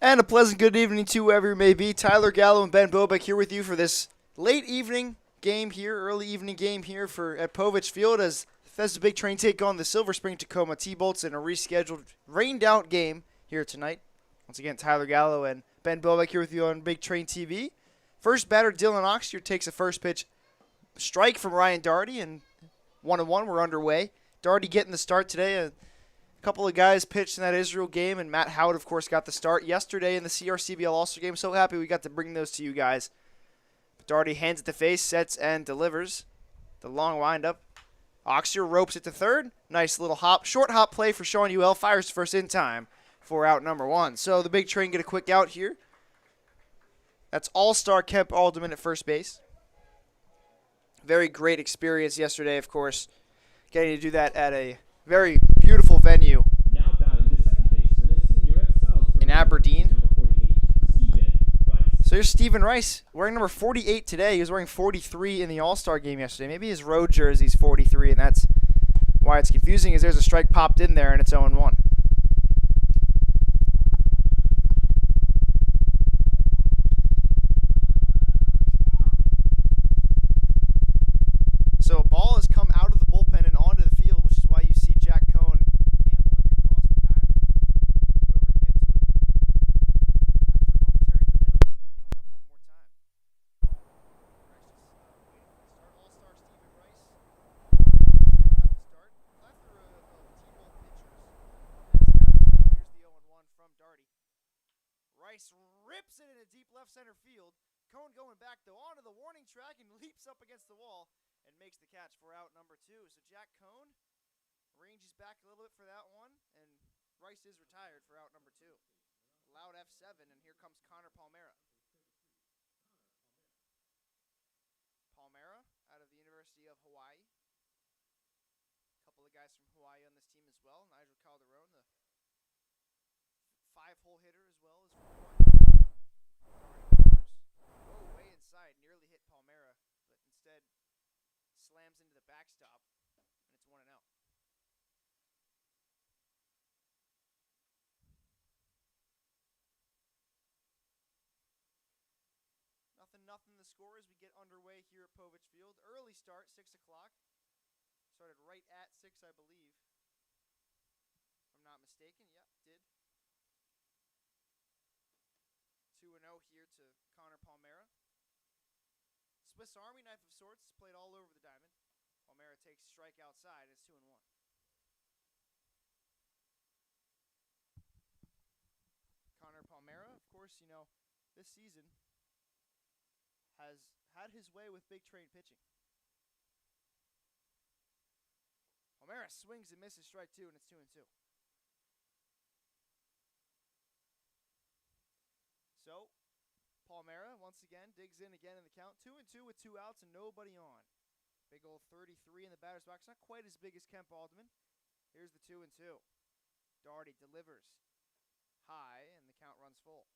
And a pleasant good evening to whoever you may be. Tyler Gallo and Ben Bobek here with you for this late evening game here, early evening game here for at Povich Field as Bethesda Big Train take on the Silver Spring-Takoma T-Bolts in a rescheduled, rained-out game here tonight. Once again, Tyler Gallo and Ben Bobek here with you on Big Train TV. First batter, Dylan Oxtier takes a first pitch strike from Ryan Daugherty, and 1-1, we're underway. Daugherty getting the start today. A couple of guys pitched in that Israel game, and Matt Howard, of course, got the start yesterday in the CRCBL All-Star game. So happy we got to bring those to you guys. Daugherty hands it to face, sets, and delivers. The long windup. Oxtier ropes it to third. Nice little hop, short hop play for Sean UL. Fires first in time for out number one. So the Big Train get a quick out here. That's All-Star Kemp Alderman at first base. Very great experience yesterday, of course. Getting to do that at a very beautiful venue in Aberdeen. So here's Stephen Rice wearing number 48 today. He was wearing 43 in the All-Star game yesterday. Maybe his road jersey's 43, and that's why it's confusing, is there's a strike popped in there, and it's 0-1. So a ball has come out of the bullpen and onto the field, which is why you see Jack Cohn ambling across the diamond. Go over to get to it. After a momentary delay, we'll things up one more time. All-Star Stephen Rice. Yesterday got the start. Plethora of T-Bolt pitchers. That's out as well. Here's the 0-1 from Daugherty. Rice rips it into deep left center field. Cohn going back though onto the warning track and leaps up against the wall and makes the catch for out number two. So Jack Cohn ranges back a little bit for that one, and Rice is retired for out number two. Loud F7, and here comes Connor Palmera. Palmera out of the University of Hawaii. A couple of guys from Hawaii on this team as well. Nigel Calderon, the five-hole hitter as well as from Hawaii. Whoa, way inside, nearly hit Palmera, but instead slams into the backstop, and it's 1-0. Nothing the score as we get underway here at Povich Field. Early start, 6 o'clock. Started right at 6, I believe. If I'm not mistaken. Yep, did. 2-0 here to Connor Palmera. Swiss Army knife of sorts, played all over the diamond. Palmera takes strike outside, it's 2-1. Connor Palmera, of course, this season has had his way with Big Train pitching. Palmera swings and misses strike two, and it's 2-2. So, Palmera, once again, digs in again in the count. 2-2 with 2 outs and nobody on. Big old 33 in the batter's box. Not quite as big as Kemp Alderman. Here's the 2-2. Daugherty delivers high, and the count runs full.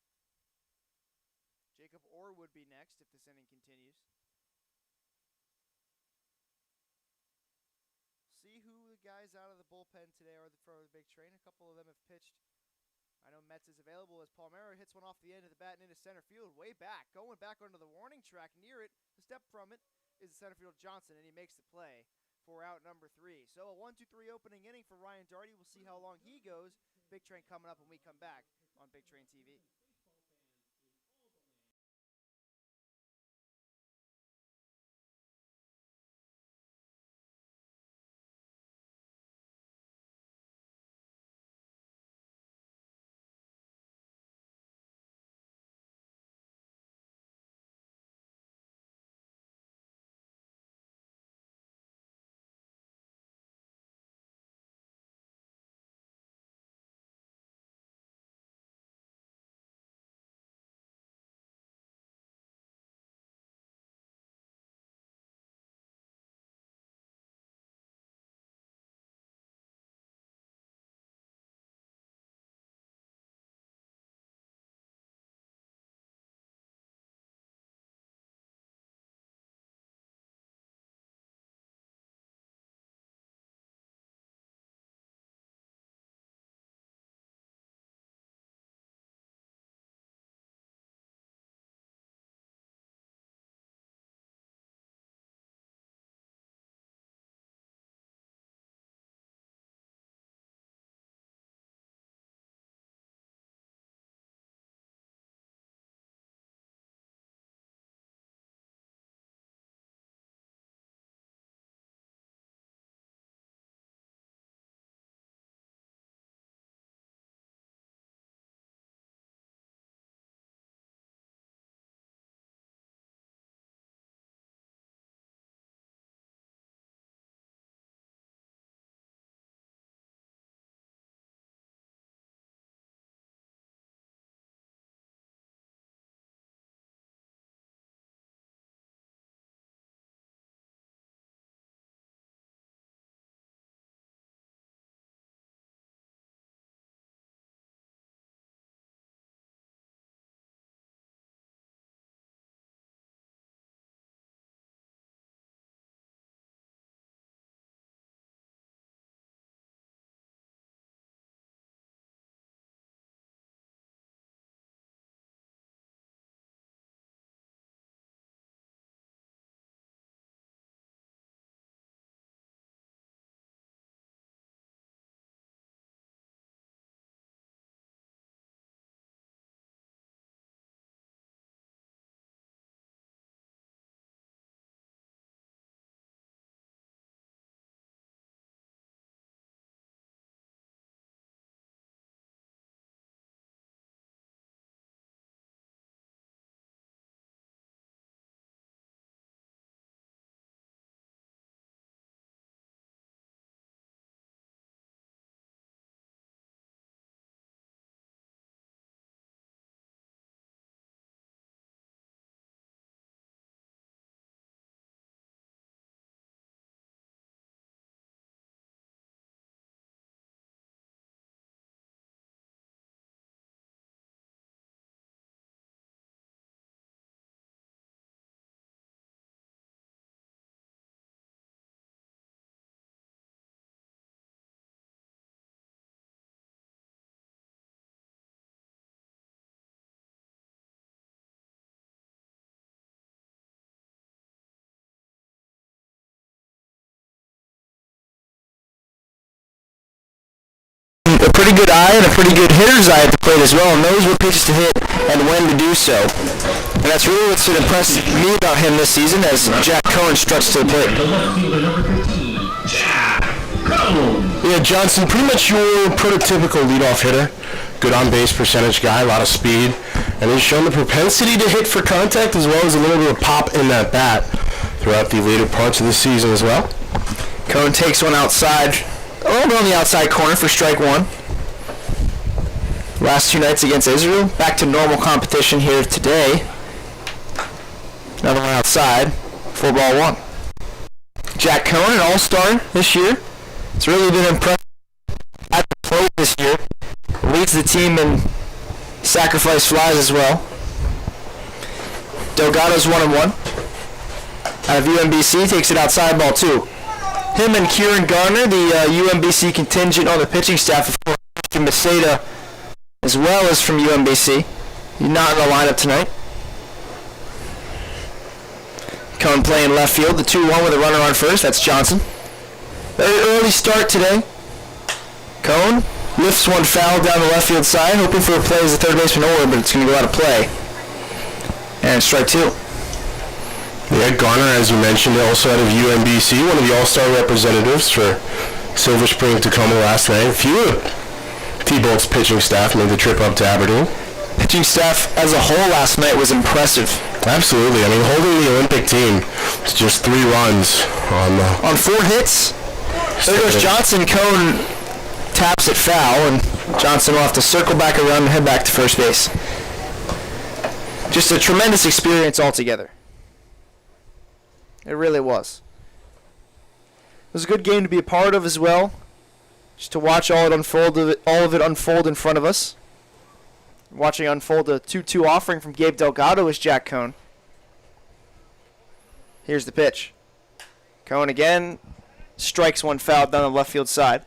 Jacob Orr would be next if this inning continues. See who the guys out of the bullpen today are for the Big Train. A couple of them have pitched. I know Metz is available as Palmera hits one off the end of the bat and into center field, way back, going back onto the warning track near it. A step from it is the center field Johnson, and he makes the play for out number 3. So a 1-2-3 opening inning for Ryan Daugherty. We'll see how long he goes. Big Train coming up when we come back on Big Train TV. pretty good eye and a pretty good hitter's eye at the plate as well, and knows what pitches to hit and when to do so. And that's really what's impressed me about him this season as Jack Cohen struts to the plate. Yeah, Johnson, pretty much your prototypical leadoff hitter. Good on-base percentage guy, a lot of speed, and he's shown the propensity to hit for contact as well as a little bit of pop in that bat throughout the later parts of the season as well. Cohen takes one outside, a little bit on the outside corner for strike one. Last 2 nights against Israel, back to normal competition here today. Another one outside, 4-1. Jack Cohen, an all-star this year. It's really been impressive at the plate this year. Leads the team in sacrifice flies as well. Delgado's 1-1. Out of UMBC, takes it outside, ball 2. Him and Kieran Garner, the UMBC contingent on the pitching staff, of course, Christian Maceda, as well as from UMBC. He's not in the lineup tonight. Cohen playing left field, the 2-1 with a runner on first. That's Johnson. Very early start today. Cohen lifts one foul down the left field side, hoping for a play as the third baseman over, but it's going to go out of play. And strike 2. Yeah, Garner, as you mentioned, also out of UMBC, one of the all-star representatives for Silver Spring-Takoma last night. A few of T-Bolt's pitching staff made the trip up to Aberdeen. Pitching staff as a whole last night was impressive. Absolutely. I mean, holding the Olympic team to just 3 runs on 4 hits. There goes Johnson. Cohen taps it foul, and Johnson will have to circle back around and head back to first base. Just a tremendous experience altogether. It really was. It was a good game to be a part of as well. Just to watch all of it unfold in front of us. Watching unfold a 2-2 offering from Gabe Delgado is Jack Cohen. Here's the pitch. Cohen again strikes one foul down the left field side.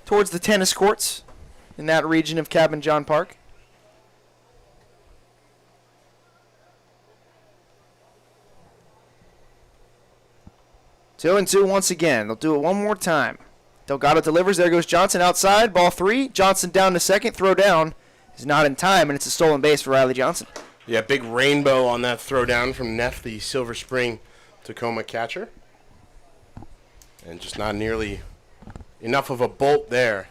Towards the tennis courts in that region of Cabin John Park. Two and two once again. They'll do it one more time. Delgado delivers. There goes Johnson outside. Ball 3. Johnson down to second. Throw down is not in time, and it's a stolen base for Riley Johnson. Yeah, big rainbow on that throw down from Neff, the Silver Spring-Takoma catcher. And just not nearly enough of a bolt there.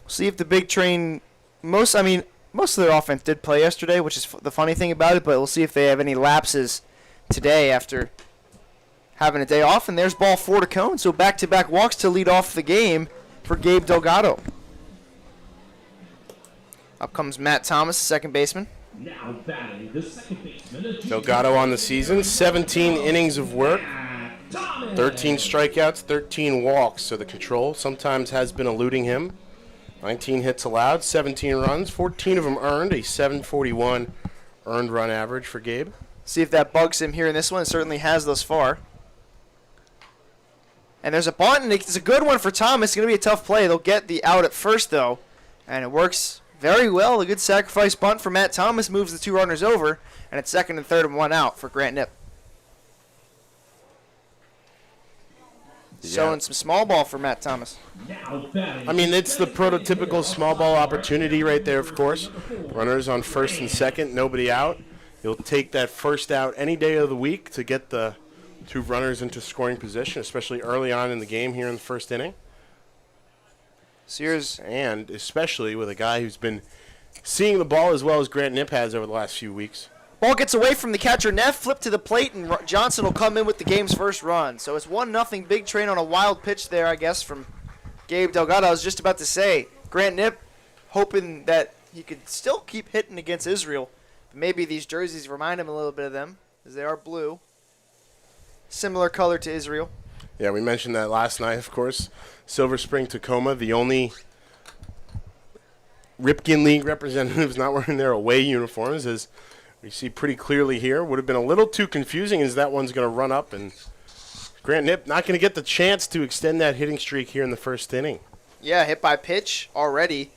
See if the big train, most of their offense did play yesterday, which is the funny thing about it, but we'll see if they have any lapses today after having a day off. And there's ball 4 to Cohen, so back-to-back walks to lead off the game for Gabe Delgado. Up comes Matt Thomas, the second baseman. Now batting the second baseman. Delgado on the season, 17 innings of work, 13 strikeouts, 13 walks. So the control sometimes has been eluding him. 19 hits allowed, 17 runs, 14 of them earned, a 741 earned run average for Gabe. See if that bugs him here in this one. It certainly has thus far. And there's a bunt, and it's a good one for Thomas. It's going to be a tough play. They'll get the out at first, though, and it works very well. A good sacrifice bunt for Matt Thomas moves the 2 runners over, and it's second and third and 1 out for Grant Knipp. Yeah. Showing some small ball for Matt Thomas. I mean, it's the prototypical small ball opportunity right there, of course. Runners on first and second, nobody out. You'll take that first out any day of the week to get the 2 runners into scoring position, especially early on in the game here in the first inning. Sears. And especially with a guy who's been seeing the ball as well as Grant Knipp has over the last few weeks. Ball gets away from the catcher, Neff, flip to the plate, and Johnson will come in with the game's first run. So it's 1-0 big train on a wild pitch there, I guess, from Gabe Delgado. I was just about to say, Grant Knipp hoping that he could still keep hitting against Israel. But maybe these jerseys remind him a little bit of them, as they are blue. Similar color to Israel. Yeah, we mentioned that last night, of course. Silver Spring-Takoma, the only Ripken League representatives not wearing their away uniforms, as we see pretty clearly here. Would have been a little too confusing as that one's going to run up, and Grant Knipp not going to get the chance to extend that hitting streak here in the first inning. Yeah, hit by pitch already,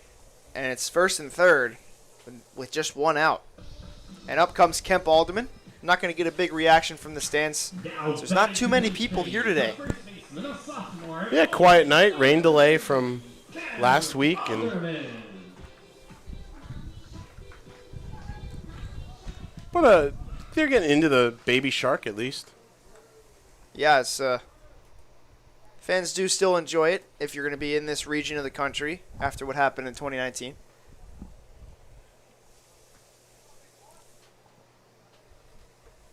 and it's first and third with just 1 out. And up comes Kemp Alderman. not going to get a big reaction from the stands. There's not too many people here today. Yeah, quiet night, rain delay from last week, and but they're getting into the baby shark at least. Yeah, fans do still enjoy it if you're going to be in this region of the country after what happened in 2019.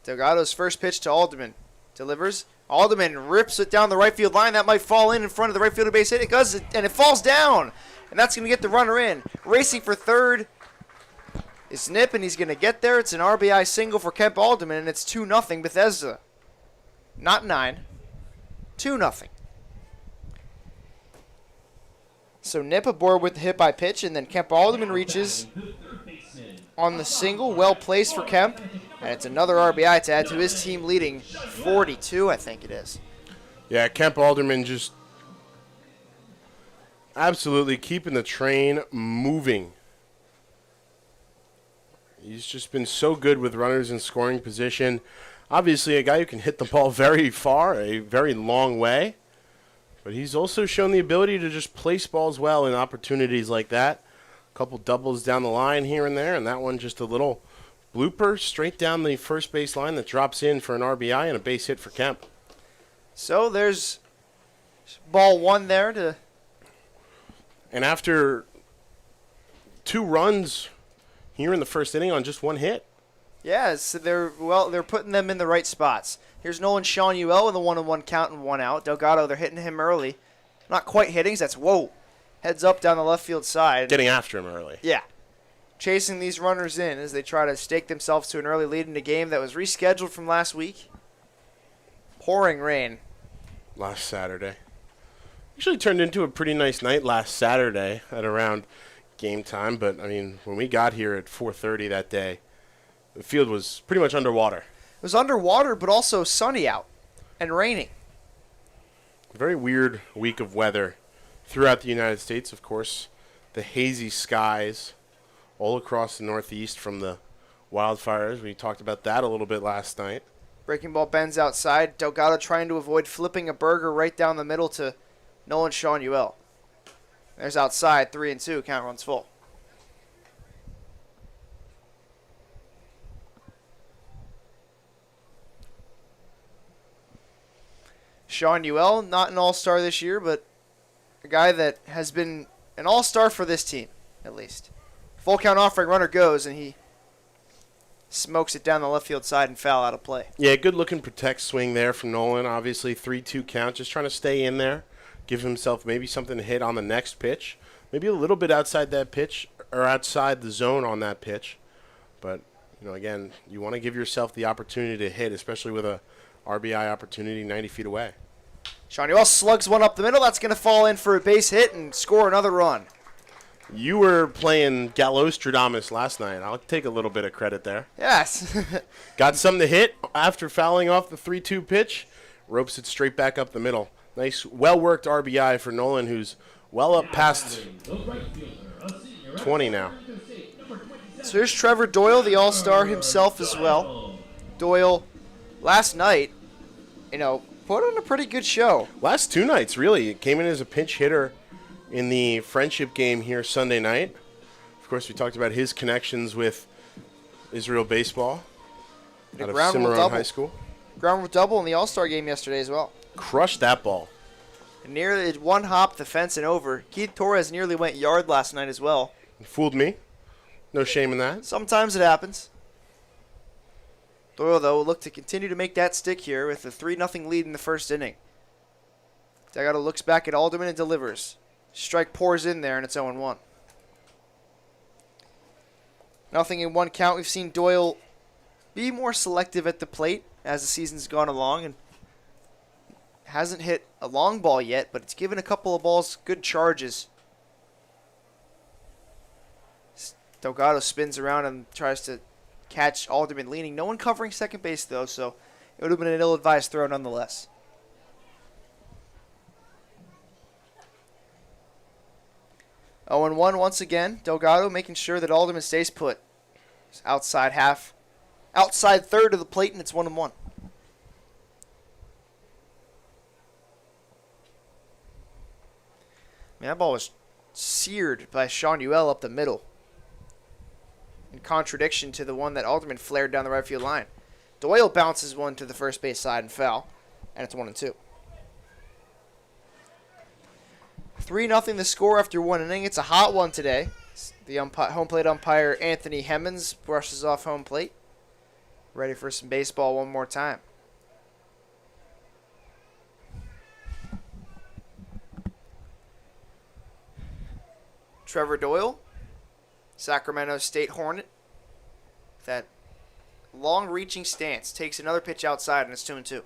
Delgado's first pitch to Alderman. Delivers. Alderman rips it down the right field line. That might fall in front of the right fielder base hit. It does, and it falls down. And that's going to get the runner in. Racing for third is Nip, and he's going to get there. It's an RBI single for Kemp Alderman, and it's 2-0 Bethesda. Not 9. 2-0. So Nip aboard with the hit by pitch, and then Kemp Alderman reaches on the single. Well placed for Kemp. And it's another RBI to add to his team leading 42, I think it is. Yeah, Kemp Alderman just absolutely keeping the train moving. He's just been so good with runners in scoring position. Obviously, a guy who can hit the ball very far, a very long way. But he's also shown the ability to just place balls well in opportunities like that. A couple doubles down the line here and there, and that one just a little blooper straight down the first base line that drops in for an RBI and a base hit for Kemp. So there's ball one there to. And after 2 runs here in the first inning on just 1 hit. Yeah, so they're putting them in the right spots. Here's Nolan Shanuel with a 1-1 count and 1 out. Delgado, they're hitting him early. Not quite hitting. That's whoa. Heads up down the left field side. Getting after him early. Yeah. Chasing these runners in as they try to stake themselves to an early lead in a game that was rescheduled from last week. Pouring rain. Last Saturday. Actually turned into a pretty nice night last Saturday at around game time. But, I mean, when we got here at 4:30 that day, the field was pretty much underwater. It was underwater, but also sunny out and raining. A very weird week of weather throughout the United States, of course. The hazy skies all across the Northeast from the wildfires. We talked about that a little bit last night. Breaking ball bends outside. Delgado trying to avoid flipping a burger right down the middle to Nolan Shanuel. There's outside, 3-2, count runs full. Shanuel, not an all-star this year, but a guy that has been an all-star for this team, at least. Full count offering, runner goes, and he smokes it down the left field side and foul out of play. Yeah, good looking protect swing there from Nolan. Obviously 3-2 count, just trying to stay in there, give himself maybe something to hit on the next pitch. Maybe a little bit outside that pitch or outside the zone on that pitch. But, you know, again, you want to give yourself the opportunity to hit, especially with a RBI opportunity 90 feet away. Shanuel slugs one up the middle. That's going to fall in for a base hit and score another run. You were playing Gallostradamus last night. I'll take a little bit of credit there. Yes. Got something to hit after fouling off the 3-2 pitch. Ropes it straight back up the middle. Nice, well-worked RBI for Nolan, who's well up past 20 now. So here's Trevor Doyle, the all-star himself as well. Doyle, last night, put on a pretty good show. Last 2 nights, really. Came in as a pinch hitter in the friendship game here Sunday night. Of course, we talked about his connections with Israel baseball out of Cimarron High School. Ground rule double in the all-star game yesterday as well. Crushed that ball. Nearly one hop the fence and over. Keith Torres nearly went yard last night as well. Fooled me. No shame in that. Sometimes it happens. Doyle, though, will look to continue to make that stick here with a 3-0 lead in the first inning. Delgado looks back at Alderman and delivers. Strike pours in there, and it's 0-1. Nothing in 1 count. We've seen Doyle be more selective at the plate as the season's gone along, and hasn't hit a long ball yet, but it's given a couple of balls good charges. Delgado spins around and tries to catch Alderman leaning. No one covering second base, though, so it would have been an ill-advised throw nonetheless. Oh, and 1 once again. Delgado making sure that Alderman stays put. Outside half. outside third of the plate, and it's 1-1. Man, that ball was seared by Sean Ewell up the middle, in contradiction to the one that Alderman flared down the right field line. Doyle bounces one to the first base side and foul, and it's 1-2. 3-0 the score after one inning. It's a hot one today. The home plate umpire, Anthony Hemmons, brushes off home plate. Ready for some baseball one more time. Trevor Doyle, Sacramento State Hornet. That long-reaching stance takes another pitch outside, and it's 2-2.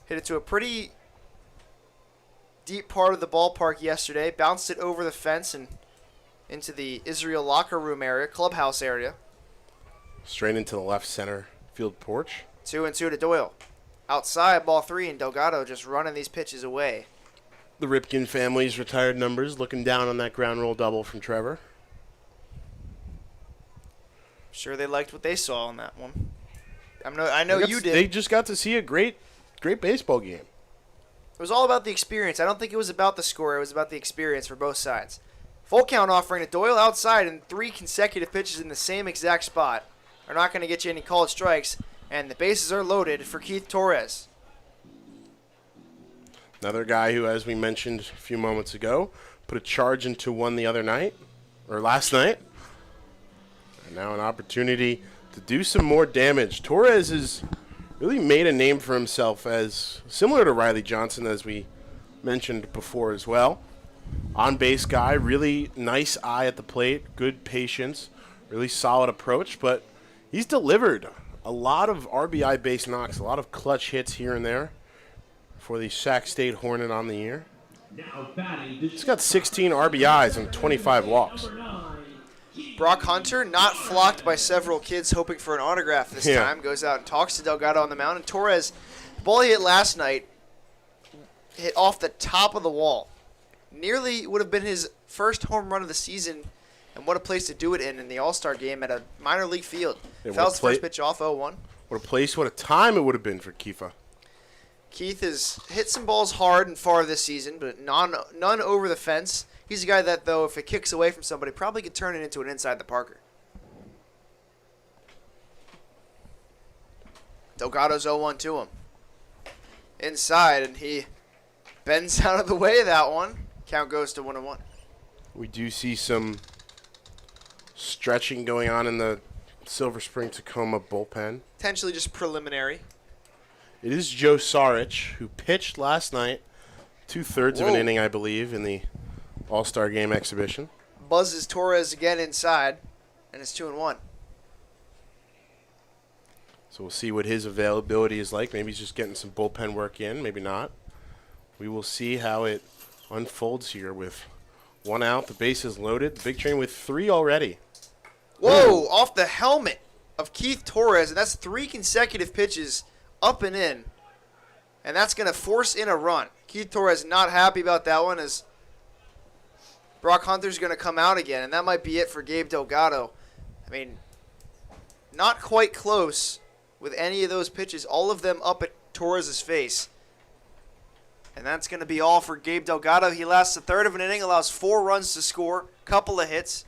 Hit it to a pretty deep part of the ballpark yesterday. Bounced it over the fence and into the Israel locker room area, clubhouse area. Straight into the left center field porch. 2-2 to Doyle. Outside, ball 3, and Delgado just running these pitches away. The Ripken family's retired numbers looking down on that ground roll double from Trevor. Sure they liked what they saw on that one. I know you did. They just got to see a great baseball game. It was all about the experience. I don't think it was about the score. It was about the experience for both sides. Full count offering to Doyle outside, and 3 consecutive pitches in the same exact spot are not going to get you any called strikes, and the bases are loaded for Keith Torres. Another guy who, as we mentioned a few moments ago, put a charge into one the other night, or last night. And now an opportunity to do some more damage. Torres has really made a name for himself as similar to Riley Johnson, as we mentioned before as well. On-base guy, really nice eye at the plate, good patience, really solid approach, but he's delivered a lot of RBI-based knocks, a lot of clutch hits here and there for the Sac State Hornet on the year. Now batting, He's got 16 RBIs and 25 walks. Brock Hunter, not flocked by several kids hoping for an autograph this time, goes out and talks to Delgado on the mound. And Torres, the ball he hit last night, hit off the top of the wall. Nearly would have been his first home run of the season, and what a place to do it in the All-Star game at a minor league field. Yeah, Fouls first pitch off 0-1. What a place, what a time it would have been for Kifa. Keith has hit some balls hard and far this season, but none over the fence. He's a guy that, though, if it kicks away from somebody, probably could turn it into an inside the Parker. Delgado's 0-1 to him. Inside, and he bends out of the way of that one. Count goes to 1-1. We do see some stretching going on in the Silver Spring-Takoma bullpen. Potentially just preliminary. It is Joe Sarich, who pitched last night, 2/3 of an inning, I believe, in the All-Star Game exhibition. Buzzes Torres again inside, and it's 2-1. So we'll see what his availability is like. Maybe he's just getting some bullpen work in, maybe not. We will see how it unfolds here with one out, the bases loaded. The big train with 3 already. Whoa, off the helmet of Keith Torres, and that's 3 consecutive pitches up and in. And that's going to force in a run. Keith Torres not happy about that one, as Brock Hunter's going to come out again, and that might be it for Gabe Delgado. I mean, not quite close with any of those pitches, all of them up at Torres' face. And that's going to be all for Gabe Delgado. He lasts a third of an inning, allows 4 runs to score, couple of hits.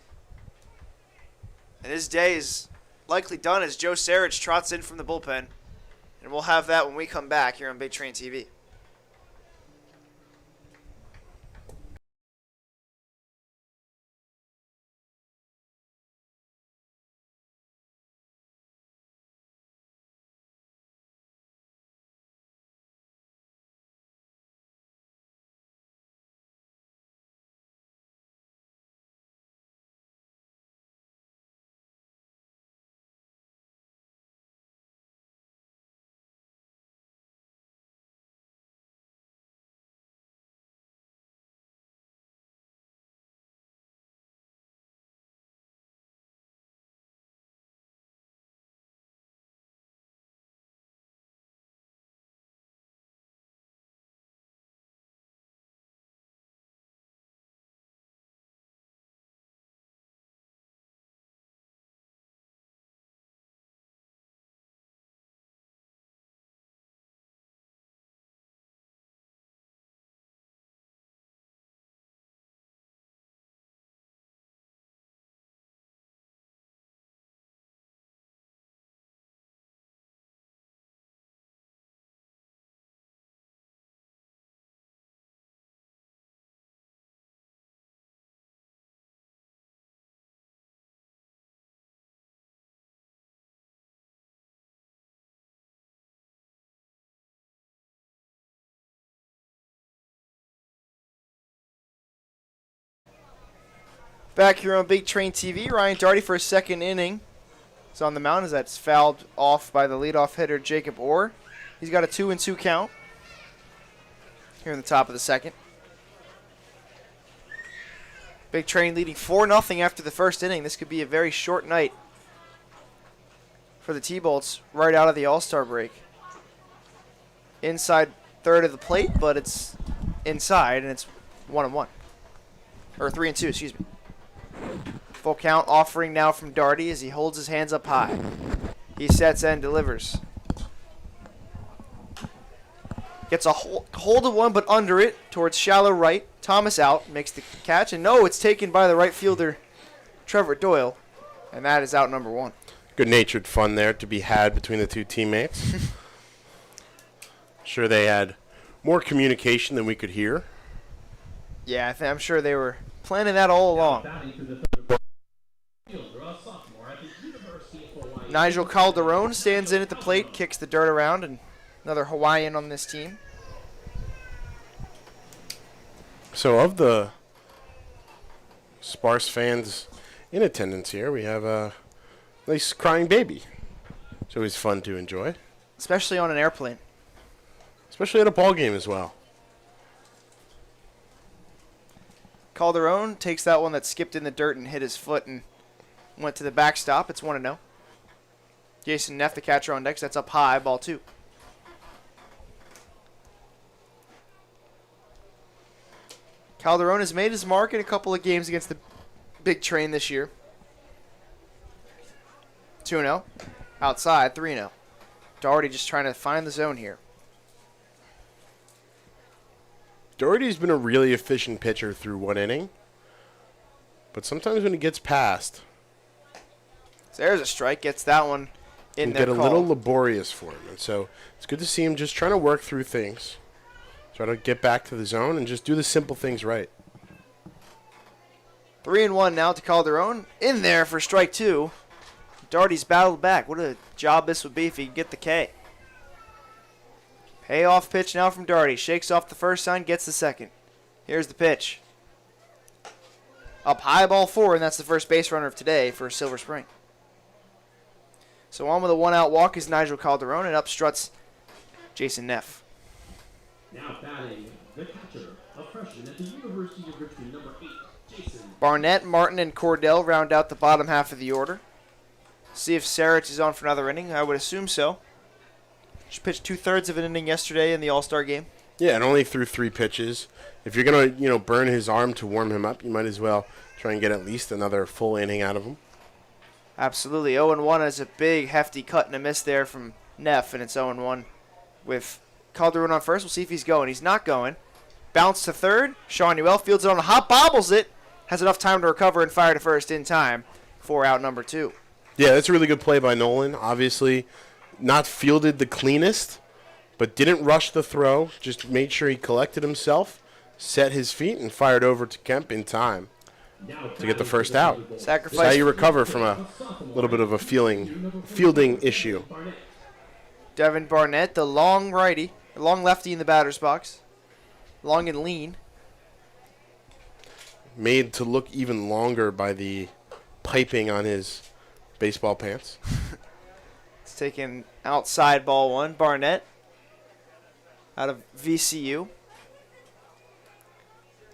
And his day is likely done as Joe Sarich trots in from the bullpen. And we'll have that when we come back here on Big Train TV. Back here on Big Train TV, Ryan Darty for a second inning. He's on the mound as that's fouled off by the leadoff hitter, Jacob Orr. He's got a 2-2 count here in the top of the second. Big Train leading 4-0 after the first inning. This could be a very short night for the T-Bolts right out of the All-Star break. Inside third of the plate, but it's inside, and it's 1-1. Or 3-2, excuse me. Full count offering now from Darty as he holds his hands up high. He sets and delivers. Gets a hold of one, but under it towards shallow right. Thomas out, makes the catch, and no, it's taken by the right fielder, Trevor Doyle, and that is out number 1. Good-natured fun there to be had between the two teammates. Sure they had more communication than we could hear. Yeah, I'm sure they were planning that all along. Nigel Calderon stands in at the plate, kicks the dirt around, and another Hawaiian on this team. So of the sparse fans in attendance here, we have a nice crying baby. It's always fun to enjoy. Especially on an airplane. Especially at a ball game as well. Calderon takes that one that skipped in the dirt and hit his foot and went to the backstop. It's 1-0. Jason Neff, the catcher on deck. That's up high, ball 2. Calderon has made his mark in a couple of games against the Big Train this year. 2-0. Outside, 3-0. Doherty just trying to find the zone here. Doherty's been a really efficient pitcher through one inning. But sometimes when he gets past, So there's a strike. Gets that one in can there. get a little laborious for him. And so it's good to see him just trying to work through things. Try to get back to the zone and just do the simple things right. 3-1 now to Calderon. In there for strike 2. Darty's battled back. What a job this would be if he could get the K. Payoff pitch now from Darty. Shakes off the first sign, gets the second. Here's the pitch. Up high, ball 4, and that's the first base runner of today for Silver Spring. So on with a 1-out walk is Nigel Calderon, and up struts Jason Neff. Now batting the catcher, a freshman at the University of Richmond, number 8, Jason. Barnett, Martin, and Cordell round out the bottom half of the order. See if Sarich is on for another inning. I would assume so. She pitched 2/3 of an inning yesterday in the All-Star game. Yeah, and only threw 3 pitches. If you're going to, burn his arm to warm him up, you might as well try and get at least another full inning out of him. Absolutely. 0-1 is a big, hefty cut and a miss there from Neff, and it's 0-1 with Calderon on first. We'll see if he's going. He's not going. Bounce to third. Sean Newell fields it on a hop, bobbles it. Has enough time to recover and fire to first in time for out number 2. Yeah, that's a really good play by Nolan. Obviously, not fielded the cleanest, but didn't rush the throw. Just made sure he collected himself, set his feet, and fired over to Kemp in time to get the first out. Sacrifice. That's how you recover from a little bit of a fielding issue. Devin Barnett, the long righty, the long lefty in the batter's box. Long and lean. Made to look even longer by the piping on his baseball pants. It's taken outside ball 1. Barnett out of VCU.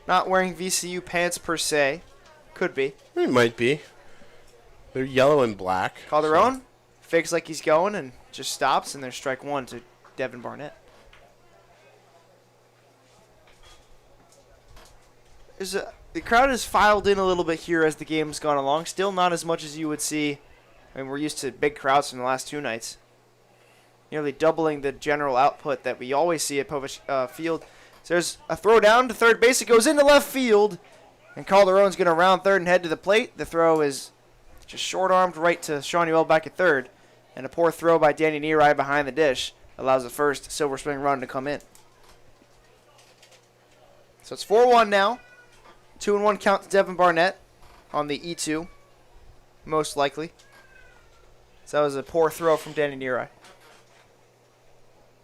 Not wearing VCU pants per se. Could be. It might be. They're yellow and black. Calderon fakes like he's going and just stops, and there's strike 1 to Devin Barnett. The crowd has filed in a little bit here as the game's gone along. Still not as much as you would see. I mean, we're used to big crowds from the last 2 nights. Nearly doubling the general output that we always see at Povich Field. So there's a throw down to third base. It goes into left field. And Calderon's going to round third and head to the plate. The throw is just short-armed right to Sean Newell back at third. And a poor throw by Danny Neary behind the dish allows the first Silver Spring run to come in. So it's 4-1 now. 2-1 count to Devin Barnett on the E2, most likely. So that was a poor throw from Danny Neary.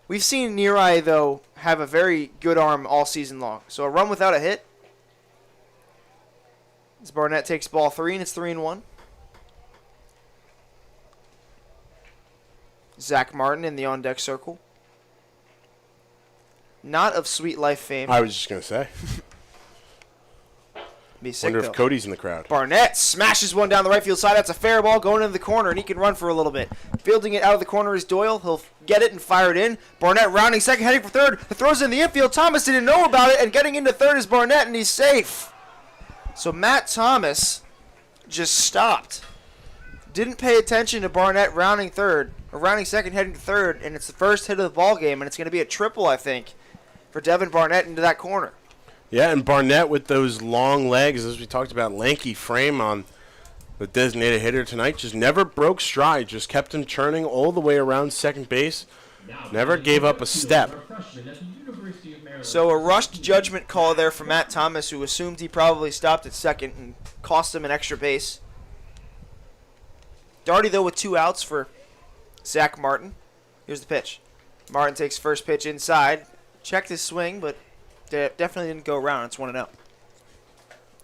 We've seen Neary, though, have a very good arm all season long. So a run without a hit As Barnett takes ball 3, and it's 3-1. Zach Martin in the on-deck circle. Not of Sweet Life fame. I was just going to say. Be sick, Wonder though. if Cody's in the crowd. Barnett smashes one down the right field side. That's a fair ball going into the corner, and he can run for a little bit. Fielding it out of the corner is Doyle. He'll get it and fire it in. Barnett rounding second, heading for third. The throw's in the infield. Thomas didn't know about it, and getting into third is Barnett, and he's safe. So Matt Thomas just stopped. Didn't pay attention to Barnett rounding third, or rounding second, heading to third, and it's the first hit of the ball game, and it's going to be a triple, I think, for Devin Barnett into that corner. Yeah, and Barnett with those long legs, as we talked about, lanky frame on the designated hitter tonight, just never broke stride, just kept him churning all the way around second base, never gave up a step. So a rushed judgment call there from Matt Thomas, who assumed he probably stopped at second and cost him an extra base. Darty, though, with 2 outs for Zach Martin. Here's the pitch. Martin takes first pitch inside. Checked his swing, but definitely didn't go around. It's 1-0.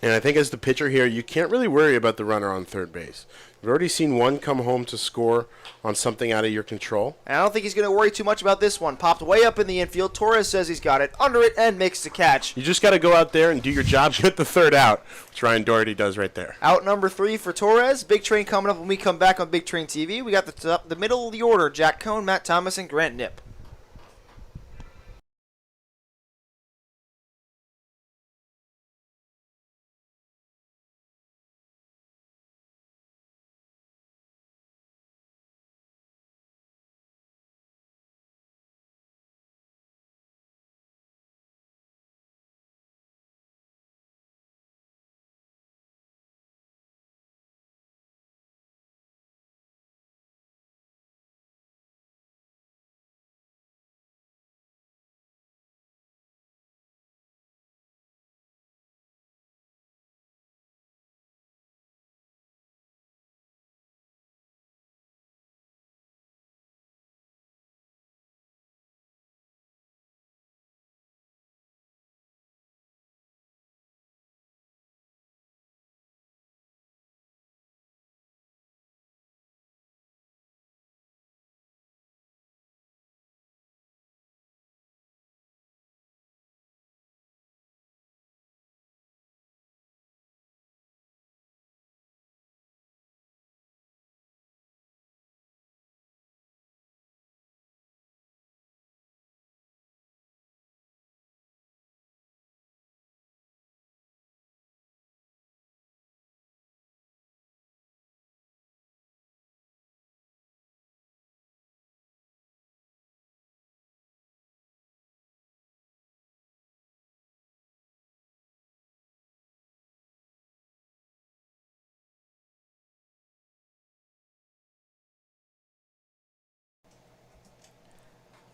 And I think as the pitcher here, you can't really worry about the runner on third base. You've already seen one come home to score on something out of your control. And I don't think he's going to worry too much about this one. Popped way up in the infield. Torres says he's got it under it and makes the catch. You just got to go out there and do your job, get the third out, which Ryan Doherty does right there. Out number 3 for Torres. Big Train coming up when we come back on Big Train TV. We got the middle of the order. Jack Cohn, Matt Thomas, and Grant Knipp.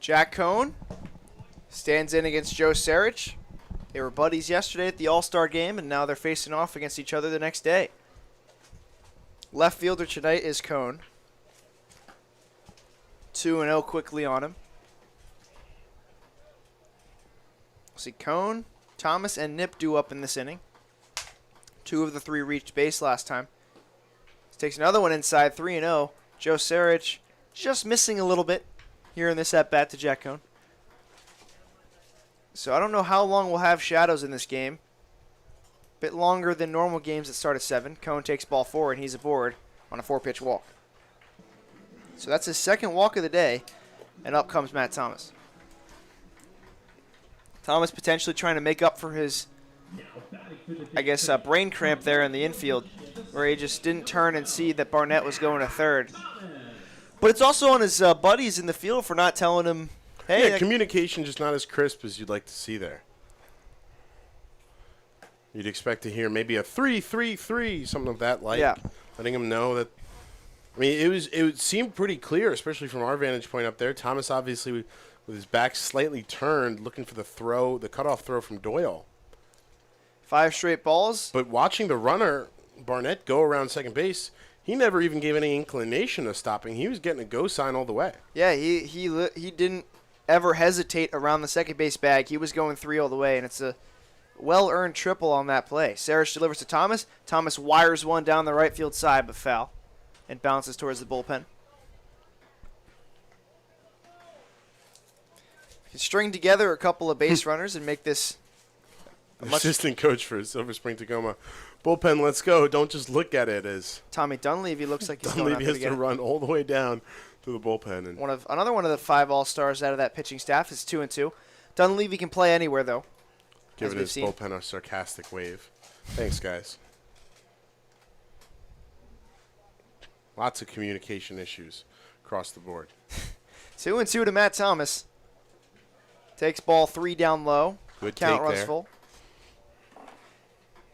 Jack Cohn stands in against Joe Sarich. They were buddies yesterday at the All-Star game, and now they're facing off against each other the next day. Left fielder tonight is Cohn. 2-0 quickly on him. See Cohn, Thomas, and Knipp due up in this inning. 2 of the 3 reached base last time. Takes another one inside, 3-0. Joe Sarich just missing a little bit here in this at-bat to Jack Cohn. So I don't know how long we'll have shadows in this game. Bit longer than normal games that start at 7. Cohn takes ball 4, and he's aboard on a 4-pitch walk. So that's his second walk of the day, and up comes Matt Thomas. Thomas potentially trying to make up for his, I guess, brain cramp there in the infield, where he just didn't turn and see that Barnett was going to third. But it's also on his buddies in the field for not telling him, hey. Yeah, communication just not as crisp as you'd like to see there. You'd expect to hear maybe a 3-3-3, something of that like. Yeah. Letting him know that. I mean, it seemed pretty clear, especially from our vantage point up there. Thomas obviously with his back slightly turned, looking for the cutoff throw from Doyle. 5 straight balls. But watching the runner, Barnett, go around second base, he never even gave any inclination of stopping. He was getting a go sign all the way. Yeah, he didn't ever hesitate around the second base bag. He was going 3 all the way, and it's a well-earned triple on that play. Sarich delivers to Thomas. Thomas wires one down the right field side, but foul, and bounces towards the bullpen. You can string together a couple of base runners and make this Assistant coach for Silver Spring-Takoma. Bullpen, let's go. Don't just look at it as Tommy Dunleavy looks like he's going out Dunleavy there has to to get it. run all the way down to the bullpen. And Another one of the 5 All-Stars out of that pitching staff is 2-2. Dunleavy can play anywhere, though. giving we've his seen. bullpen a sarcastic wave. Thanks, guys. Lots of communication issues across the board. 2-2 to Matt Thomas. Takes ball 3 down low. Good Count take runs there. full.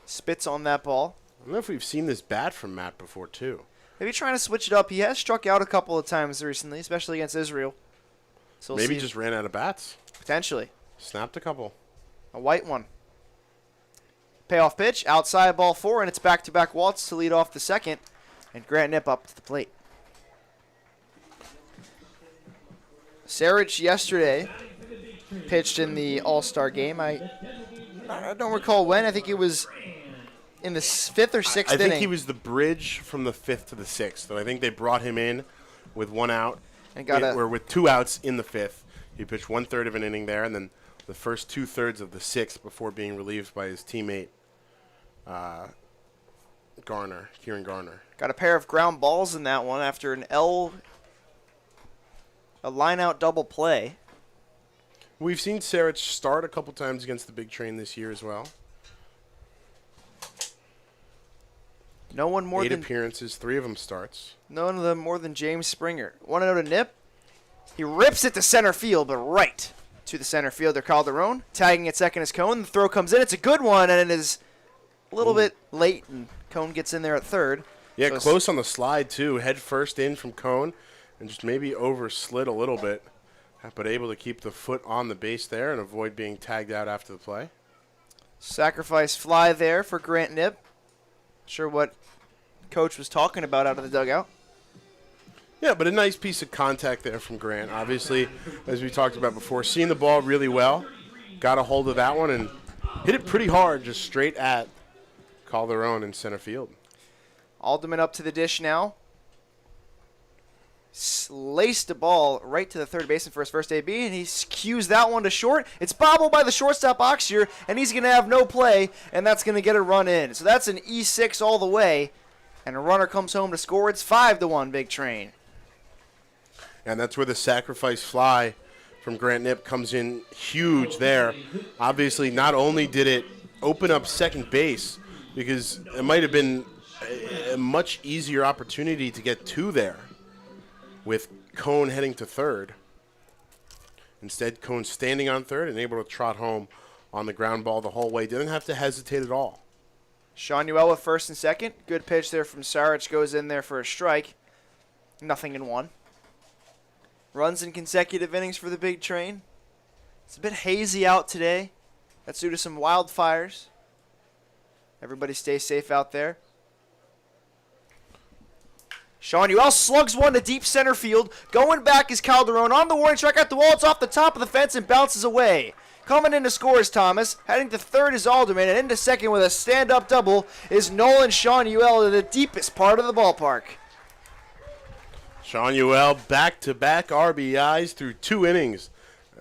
Spits on that ball. I don't know if we've seen this bat from Matt before, too. Maybe trying to switch it up. He has struck out a couple of times recently, especially against Israel. So we'll Maybe see. just ran out of bats. Potentially. Snapped a couple. A white one. Payoff pitch, outside ball 4, and it's back-to-back waltz to lead off the second. And Grant Knipp up to the plate. Sarich yesterday pitched in the All-Star game. I don't recall when. I think it was in the 5th or 6th I think inning. he was the bridge from the 5th to the 6th. So I think they brought him in with 1 out, And got a- or with 2 outs in the 5th. He pitched 1/3 of an inning there, and then the first 2/3 of the 6th before being relieved by his teammate, Kieran Garner. Got a pair of ground balls in that one after a line-out double play. We've seen Sarich start a couple times against the big train this year as well. No one more 8 than appearances, 3 of them starts. none of them more than James Springer. 1-0 to Knipp. He rips it to center field, but right to the center fielder Calderon. Tagging at second is Cone. The throw comes in. It's a good one, and it is a little bit late, and Cone gets in there at third. Yeah, So it's- close on the slide, too. Head first in from Cone and just maybe overslid a little bit, but able to keep the foot on the base there and avoid being tagged out after the play. Sacrifice fly there for Grant Knipp. Sure what coach was talking about out of the dugout. Yeah, but a nice piece of contact there from Grant. Obviously, as we talked about before, seeing the ball really well, got a hold of that one and hit it pretty hard, just straight at Calderon in center field. Alderman up to the dish now. Laced the ball right to the third baseman for his first AB, and he cues that one to short. It's bobbled by the shortstop Oxier, and he's going to have no play, and that's going to get a run in. So that's an E6 all the way, and a runner comes home to score. It's 5-1 Big Train. And that's where the sacrifice fly from Grant Knipp comes in huge there. Obviously, not only did it open up second base, because it might have been a much easier opportunity to get 2 there with Cone heading to third. Instead, Cone standing on third and able to trot home on the ground ball the whole way. Didn't have to hesitate at all. Sean Uell with first and second. Good pitch there from Sarich. Goes in there for a strike. 0-1. Runs in consecutive innings for the Big Train. It's a bit hazy out today. That's due to some wildfires. Everybody stay safe out there. Sean Uell slugs one to deep center field. Going back is Calderon on the warning track at the wall. It's off the top of the fence and bounces away. Coming in to score is Thomas. Heading to third is Alderman. And into second with a stand-up double is Nolan Sean Uell to the deepest part of the ballpark. Sean Uell back-to-back RBIs through 2 innings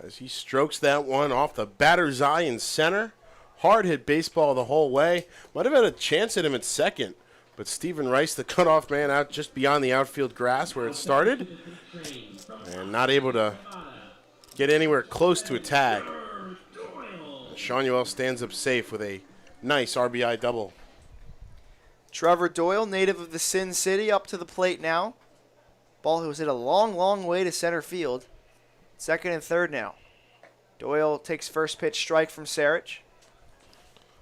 as he strokes that one off the batter's eye in center. Hard hit baseball the whole way. Might have had a chance at him at second, but Stephen Rice, the cutoff man, out just beyond the outfield grass where it started, and not able to get anywhere close to a tag. Sean Uell stands up safe with a nice RBI double. Trevor Doyle, native of the Sin City, up to the plate now. Ball was hit a long, long way to center field. Second and third now. Doyle takes first pitch strike from Sarich.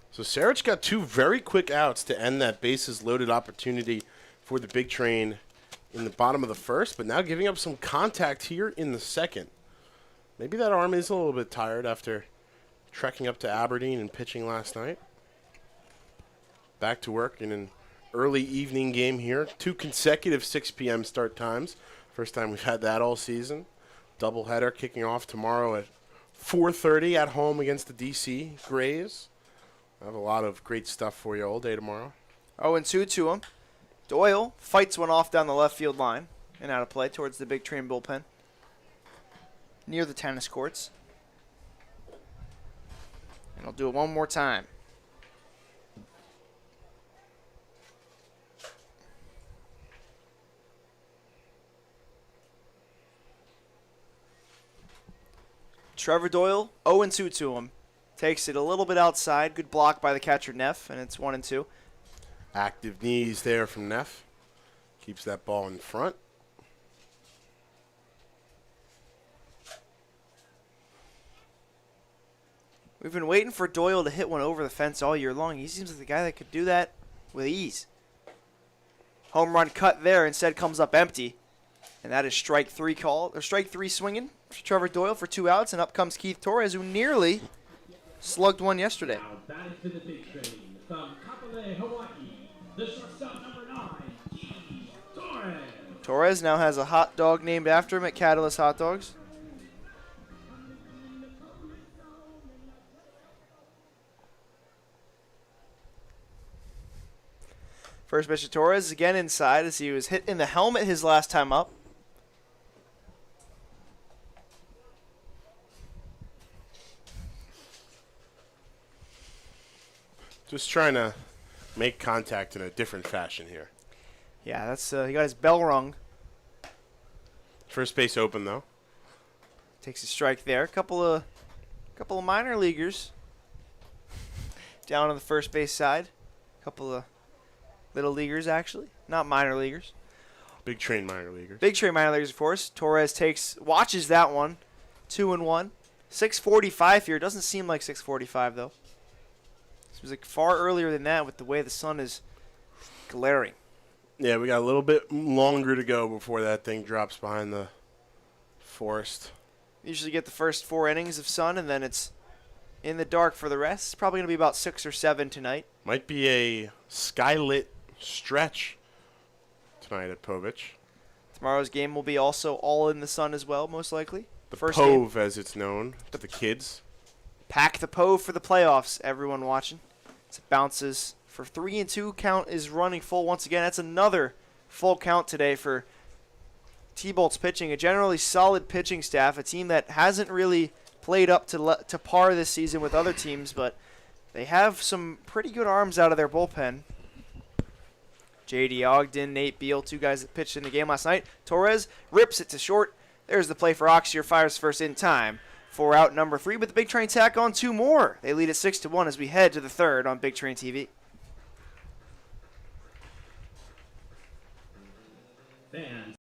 So Sarich got 2 very quick outs to end that bases loaded opportunity for the Big Train in the bottom of the first, but now giving up some contact here in the second. Maybe that arm is a little bit tired after trekking up to Aberdeen and pitching last night. Back to work in an early evening game here. 2 consecutive 6 p.m. start times. First time we've had that all season. Doubleheader kicking off tomorrow at 4:30 at home against the DC Grays. I have a lot of great stuff for you all day tomorrow. 0-2 to him. Doyle fights one off down the left field line and out of play towards the Big Train bullpen near the tennis courts. And I'll do it one more time. Trevor Doyle, 0-2 to him. Takes it a little bit outside. Good block by the catcher, Neff, and it's 1-2. Active knees there from Neff. Keeps that ball in front. We've been waiting for Doyle to hit one over the fence all year long. He seems like the guy that could do that with ease. Home run cut there, instead comes up empty. And that is strike three swinging for Trevor Doyle for 2 outs, and up comes Keith Torres, who nearly slugged one yesterday. Now batting to the Big Train from Kapolei, Hawaii, the shortstop number 9, Keith Torres. Torres now has a hot dog named after him at Catalyst Hot Dogs. First pitch to Torres, again inside as he was hit in the helmet his last time up. Just trying to make contact in a different fashion here. Yeah, that's he got his bell rung. First base open, though. Takes a strike there. Couple of minor leaguers down on the first base side. Couple of little leaguers, actually. Not minor leaguers. Big Train minor leaguers. Big Train minor leaguers, of course. Torres watches that one. 2-1. 6:45 here. Doesn't seem like 6:45, though. This was like far earlier than that with the way the sun is glaring. Yeah, we got a little bit longer to go before that thing drops behind the forest. Usually get the first 4 innings of sun, and then it's in the dark for the rest. It's probably going to be about 6 or 7 tonight. Might be a skylit stretch tonight at Povich. Tomorrow's game will be also all in the sun as well, most likely. The First game. Pove, as it's known to the kids. Pack the Pove for the playoffs, everyone watching. It bounces for 3-2. Count is running full once again. That's another full count today for T-Bolt's pitching. A generally solid pitching staff. A team that hasn't really played up to par this season with other teams, but they have some pretty good arms out of their bullpen. J.D. Ogden, Nate Beal, 2 guys that pitched in the game last night. Torres rips it to short. There's the play for Oxier. Fires first in time for out number 3, but the Big Train tack on 2 more. They lead at 6-1 as we head to the 3rd on Big Train TV. Fans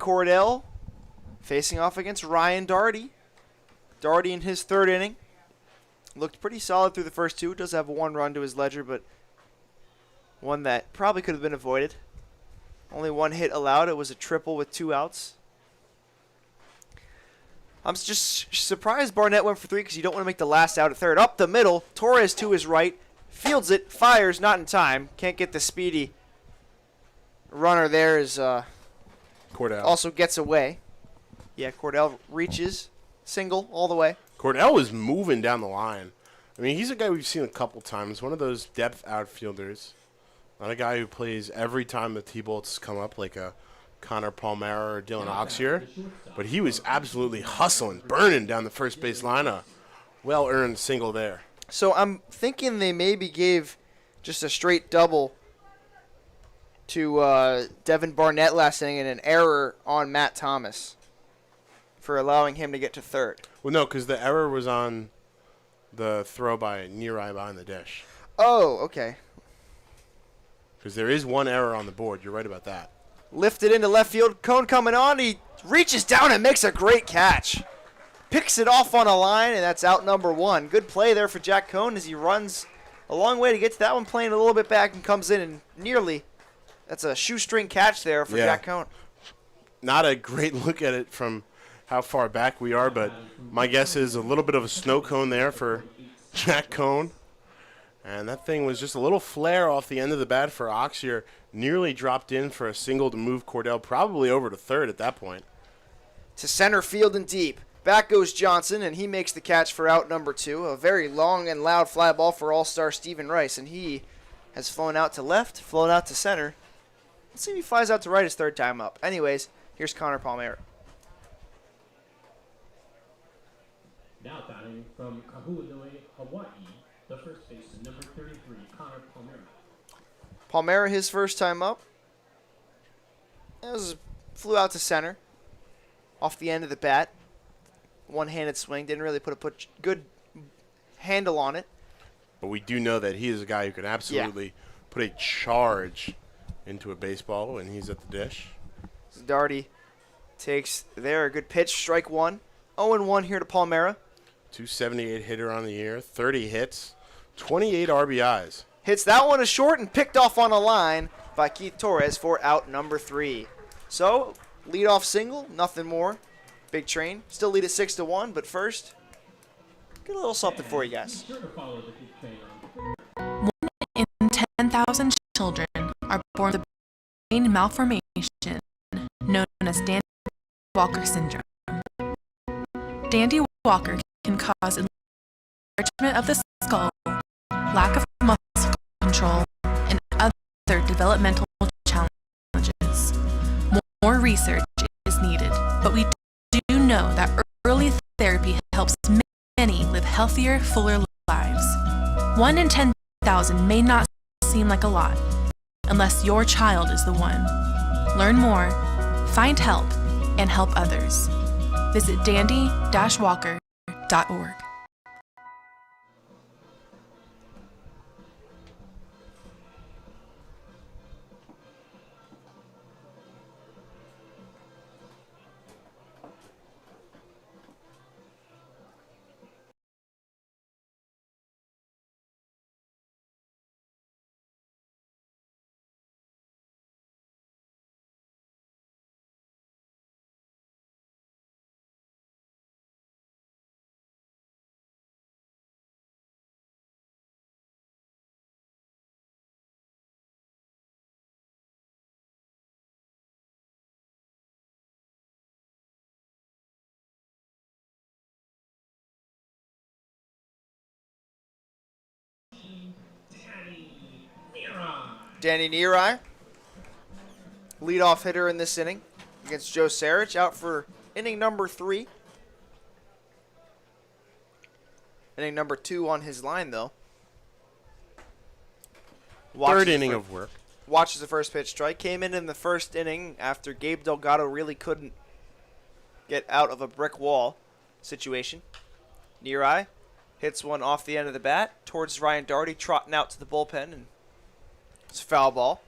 Cordell facing off against Ryan Daugherty. Daugherty in his third inning looked pretty solid through the first two. Does have one run to his ledger, but one that probably could have been avoided. Only one hit allowed. It was a triple with 2 outs. I'm just surprised Barnett went for 3 because you don't want to make the last out at third. Up the middle, Torres to his right, fields it, fires, not in time. Can't get the speedy runner there as Cordell. also gets away. Yeah, Cordell reaches, single all the way. Cordell is moving down the line. I mean, he's a guy we've seen a couple times. One of those depth outfielders. Not a guy who plays every time the T-bolts come up like a Connor Palmera or Dylan Oxier. But he was absolutely hustling, burning down the first base line. A well-earned single there. So I'm thinking they maybe gave just a straight double to Devin Barnett last inning and an error on Matt Thomas for allowing him to get to third. Well, no, because the error was on the throw by Neri behind the dish. Oh, okay. Because there is one error on the board. You're right about that. Lifted into left field. Cone coming on. He reaches down and makes a great catch. Picks it off on a line, and that's out number 1. Good play there for Jack Cone as he runs a long way to get to that one, playing a little bit back and comes in and nearly. That's a shoestring catch there for Jack Cone. Not a great look at it from how far back we are, but my guess is a little bit of a snow cone there for Jack Cone. And that thing was just a little flare off the end of the bat for Oxier. Nearly dropped in for a single to move Cordell probably over to third at that point. To center field and deep. Back goes Johnson, and he makes the catch for out number 2. A very long and loud fly ball for all-star Stephen Rice, and he has flown out to left, flown out to center. Let's see if he flies out to right his third time up. Anyways, here's Connor Palmera. Now batting from Kahului, Hawaii, the first baseman, number 33, Connor Palmera. Palmera, his first time up. Flew out to center. Off the end of the bat. One-handed swing. Didn't really put a good handle on it. But we do know that he is a guy who can absolutely put a charge into a baseball when he's at the dish. Daugherty takes there. A good pitch. Strike 1. 0-1 here to Palmera. 278 hitter on the year. 30 hits. 28 RBIs. Hits that one a short and picked off on a line by Keith Torres for out number 3. So, leadoff single, nothing more. Big Train. Still lead at 6-1, but first, get a little something for you guys. Be sure to follow the Big Train on 1 in 10,000 children are born with a brain malformation known as Dandy-Walker syndrome. Dandy-Walker can cause enlargement of the skull, lack of muscle control, and other developmental challenges. More research is needed, but we do know that early therapy helps many live healthier, fuller lives. 1 in 10,000 may not seem like a lot, unless your child is the one. Learn more, find help, and help others. Visit dandy-walker.org. Danny Neri, leadoff hitter in this inning against Joe Sarich, out for inning number 3. Inning number 2 on his line, though. Third inning of work. Watches the first pitch strike. Came in the first inning after Gabe Delgado really couldn't get out of a brick wall situation. Neri hits one off the end of the bat towards Ryan Daugherty, trotting out to the bullpen, and it's a foul ball.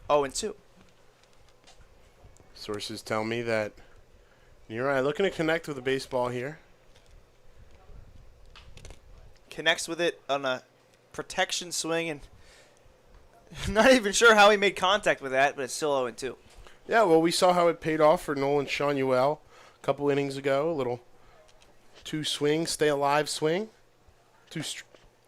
0-2. Sources tell me that Neri looking to connect with the baseball here. Connects with it on a protection swing, and not even sure how he made contact with that, but it's still 0-2. Yeah, well, we saw how it paid off for Nolan Shanuel a couple innings ago. A little two-swing, stay-alive swing.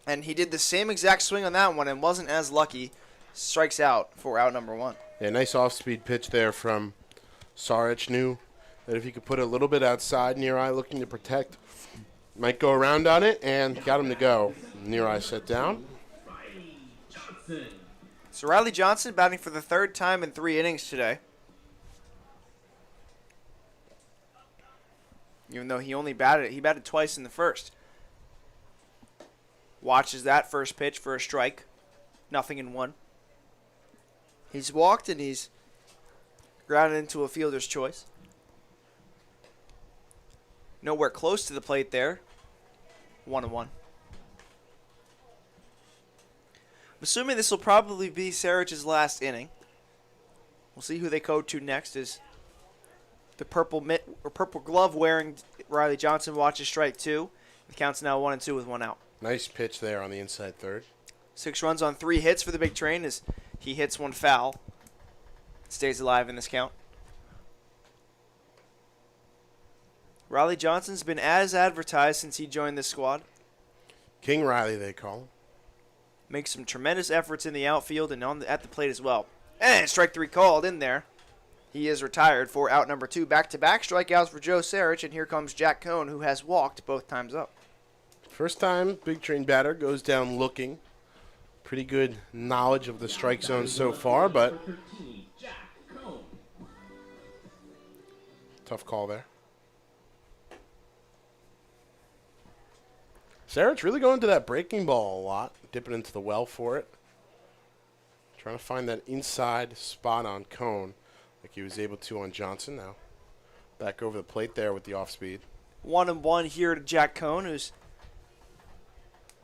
And he did the same exact swing on that one and wasn't as lucky. Strikes out for out number 1. Yeah, nice off-speed pitch there from Saric. Knew that if he could put it a little bit outside, Neri looking to protect, might go around on it, and got him to go. Neri set down. So Riley Johnson batting for the 3rd time in 3 innings today. Even though he batted twice in the first. Watches that first pitch for a strike. 0-1. He's walked and he's grounded into a fielder's choice. Nowhere close to the plate there. 1-1. I'm assuming this will probably be Saric's last inning. We'll see who they go to next as the purple glove wearing Riley Johnson watches strike 2. The count's now 1-2 with 1 out. Nice pitch there on the inside third. 6 runs on 3 hits for the big train as he hits 1 foul. Stays alive in this count. Riley Johnson's been as advertised since he joined this squad. King Riley, they call him. Makes some tremendous efforts in the outfield and at the plate as well. And strike 3 called in there. He is retired for out number 2. Back-to-back strikeouts for Joe Saric, and here comes Jack Cohn, who has walked both times up. First time big train batter goes down looking. Pretty good knowledge of the strike zone so far, but tough call there. Saric really going to that breaking ball a lot, dipping into the well for it. Trying to find that inside spot on Cohn, like he was able to on Johnson. Now back over the plate there with the off speed. 1-1 here to Jack Cohn, who's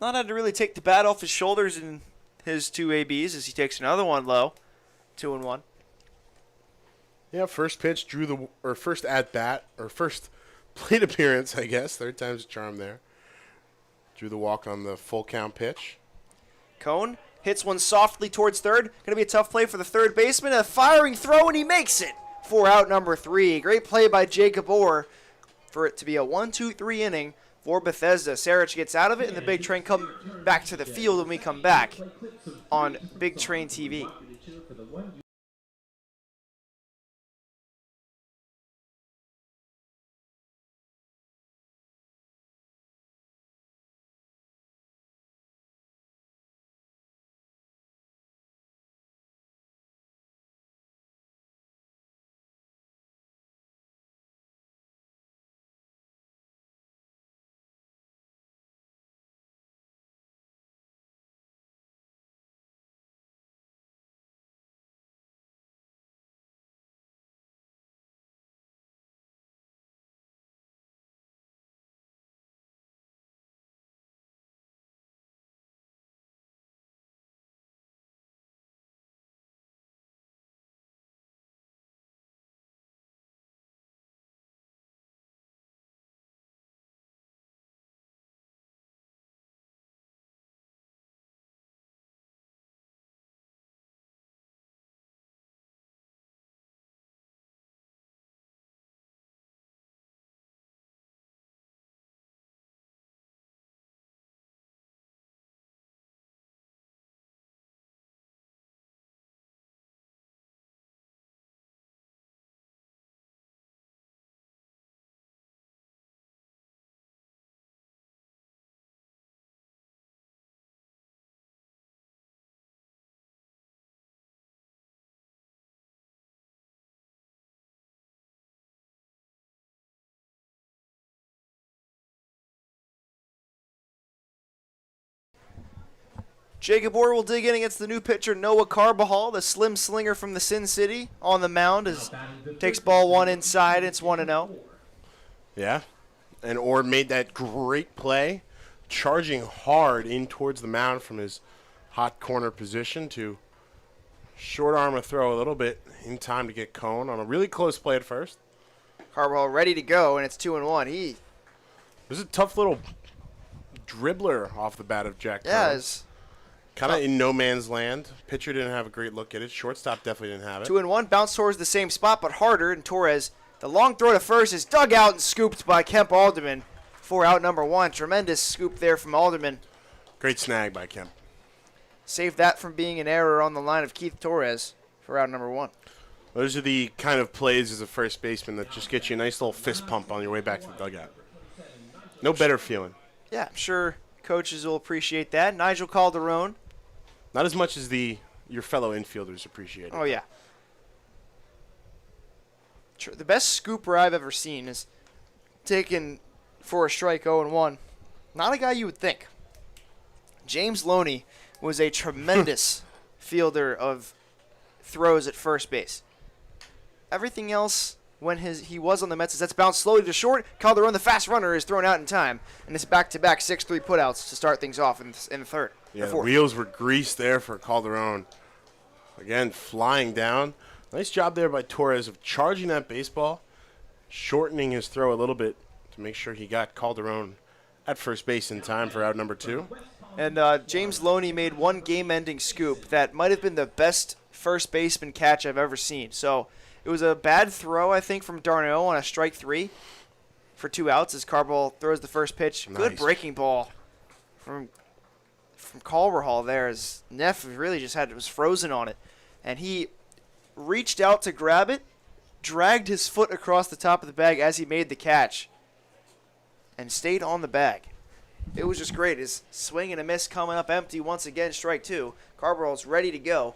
not had to really take the bat off his shoulders in his 2 ABs as he takes another one low. 2-1. Yeah, first pitch first at bat, or first plate appearance, I guess. 3rd time's a charm there. Drew the walk on the full count pitch. Cohn hits one softly towards third. Going to be a tough play for the third baseman. A firing throw, and he makes it for out number 3. Great play by Jacob Orr for it to be a 1-2-3 inning for Bethesda. Saric gets out of it, and the big train come back to the field when we come back on Big Train TV. Jacob Orr will dig in against the new pitcher Noah Carbajal, the slim slinger from the Sin City, on the mound as takes ball 1 inside. It's 1-0. Yeah, and Orr made that great play, charging hard in towards the mound from his hot corner position to Short arm a throw a little bit in time to get Cone on a really close play at first. Carball ready to go, and it's 2-1. This is a tough little dribbler off the bat of Jack Cone. Yeah, Kind of in no man's land. Pitcher didn't have a great look at it. Shortstop definitely didn't have it. 2-1, bounce towards the same spot, but harder. And Torres, the long throw to first is dug out and scooped by Kemp Alderman for out number 1. Tremendous scoop there from Alderman. Great snag by Kemp. Saved that from being an error on the line of Keith Torres for out number 1. Those are the kind of plays as a first baseman that just get you a nice little fist pump on your way back to the dugout. No better feeling. Yeah, I'm sure coaches will appreciate that. Nigel Calderon. Not as much as your fellow infielders appreciate it. Oh, yeah. The best scooper I've ever seen is taken for a strike 0-1. Not a guy you would think. James Loney was a tremendous fielder of throws at first base. Everything else, when he was on the Mets, that's bounced slowly to short. Calderon, the fast runner, is thrown out in time. And it's back-to-back 6-3 putouts to start things off in the third. Yeah, the wheels were greased there for Calderon. Again, flying down. Nice job there by Torres of charging that baseball, shortening his throw a little bit to make sure he got Calderon at first base in time for out number 2. And James Loney made one game-ending scoop that might have been the best first baseman catch I've ever seen. So it was a bad throw, I think, from Darno on a strike 3 for 2 outs as Carball throws the first pitch. Nice. Good breaking ball from Culverhall there as Neff really just was frozen on it. And he reached out to grab it, dragged his foot across the top of the bag as he made the catch, and stayed on the bag. It was just great. His swing and a miss coming up empty once again, strike 2. Carball's ready to go.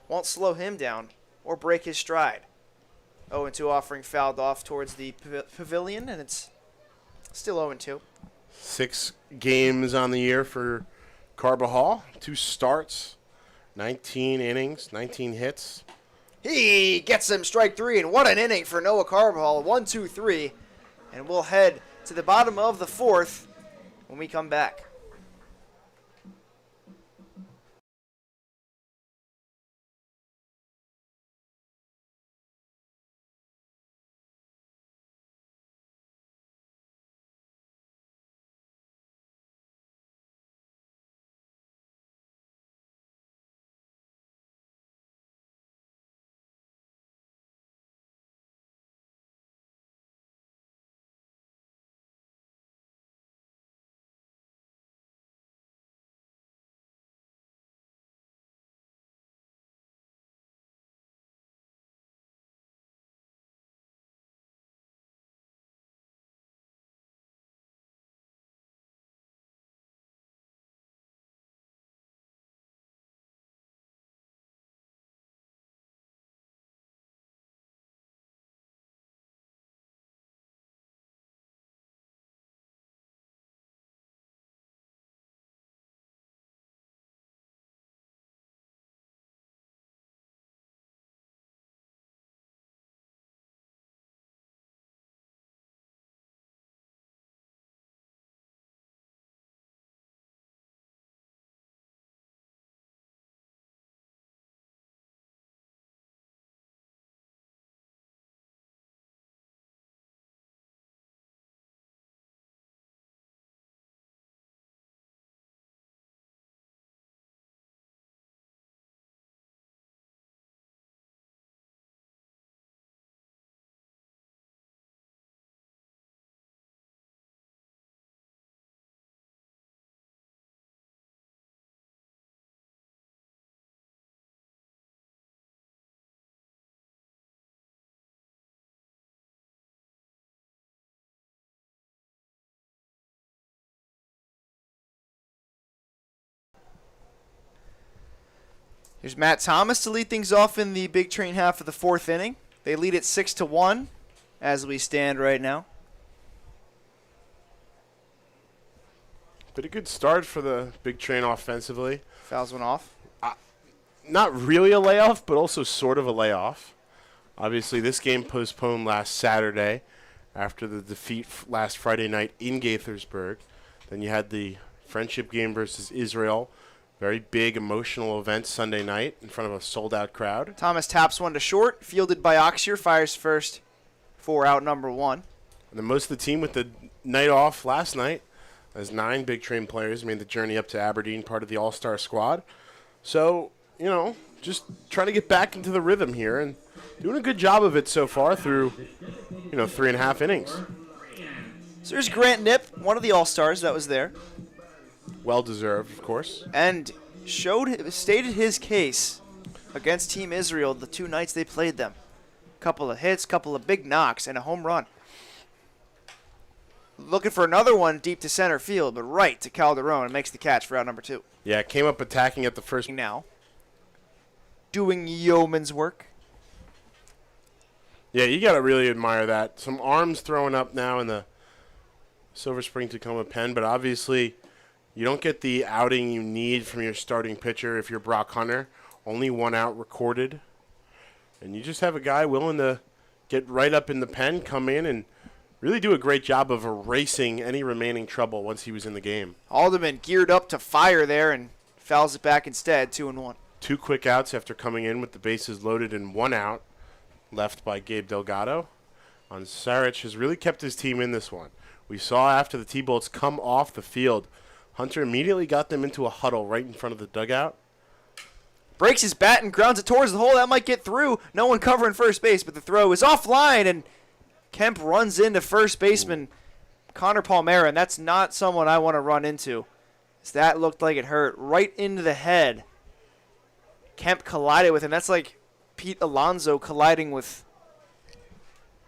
Won't slow him down or break his stride. 0-2 offering fouled off towards the pavilion, and it's still 0-2. 6 games on the year for Carbajal. 2 starts, 19 innings, 19 hits. He gets him strike 3, and what an inning for Noah Carbajal. 1-2-3, and we'll head to the bottom of the 4th when we come back. Here's Matt Thomas to lead things off in the Big Train half of the 4th inning. They lead it 6-1 as we stand right now. But a good start for the Big Train offensively. Fouls one off. Not really a layoff, but also sort of a layoff. Obviously, this game postponed last Saturday after the defeat last Friday night in Gaithersburg. Then you had the friendship game versus Israel Very big emotional event Sunday night in front of a sold-out crowd. Thomas taps one to short, fielded by Oxier, fires first for out number 1. And then most of the team with the night off last night, as 9 Big Train players made the journey up to Aberdeen, part of the All-Star squad. So, just trying to get back into the rhythm here and doing a good job of it so far through, 3.5 innings. So there's Grant Knipp, one of the All-Stars that was there. Well-deserved, of course. And stated his case against Team Israel the 2 nights they played them. Couple of hits, couple of big knocks, and a home run. Looking for another one deep to center field, but right to Calderon and makes the catch for out number 2. Yeah, came up attacking at the first. Now, doing yeoman's work. Yeah, you got to really admire that. Some arms throwing up now in the Silver Spring-Takoma pen, but obviously you don't get the outing you need from your starting pitcher if you're Brock Hunter. Only 1 out recorded. And you just have a guy willing to get right up in the pen, come in, and really do a great job of erasing any remaining trouble once he was in the game. Alderman geared up to fire there and fouls it back instead, 2-1. 2 quick outs after coming in with the bases loaded and 1 out left by Gabe Delgado. Sarich has really kept his team in this one. We saw after the T-Bolts come off the field, Hunter immediately got them into a huddle right in front of the dugout. Breaks his bat and grounds it towards the hole. That might get through. No one covering first base, but the throw is offline, and Kemp runs into first baseman Connor Palmera, and that's not someone I want to run into. That looked like it hurt right into the head. Kemp collided with him. That's like Pete Alonso colliding with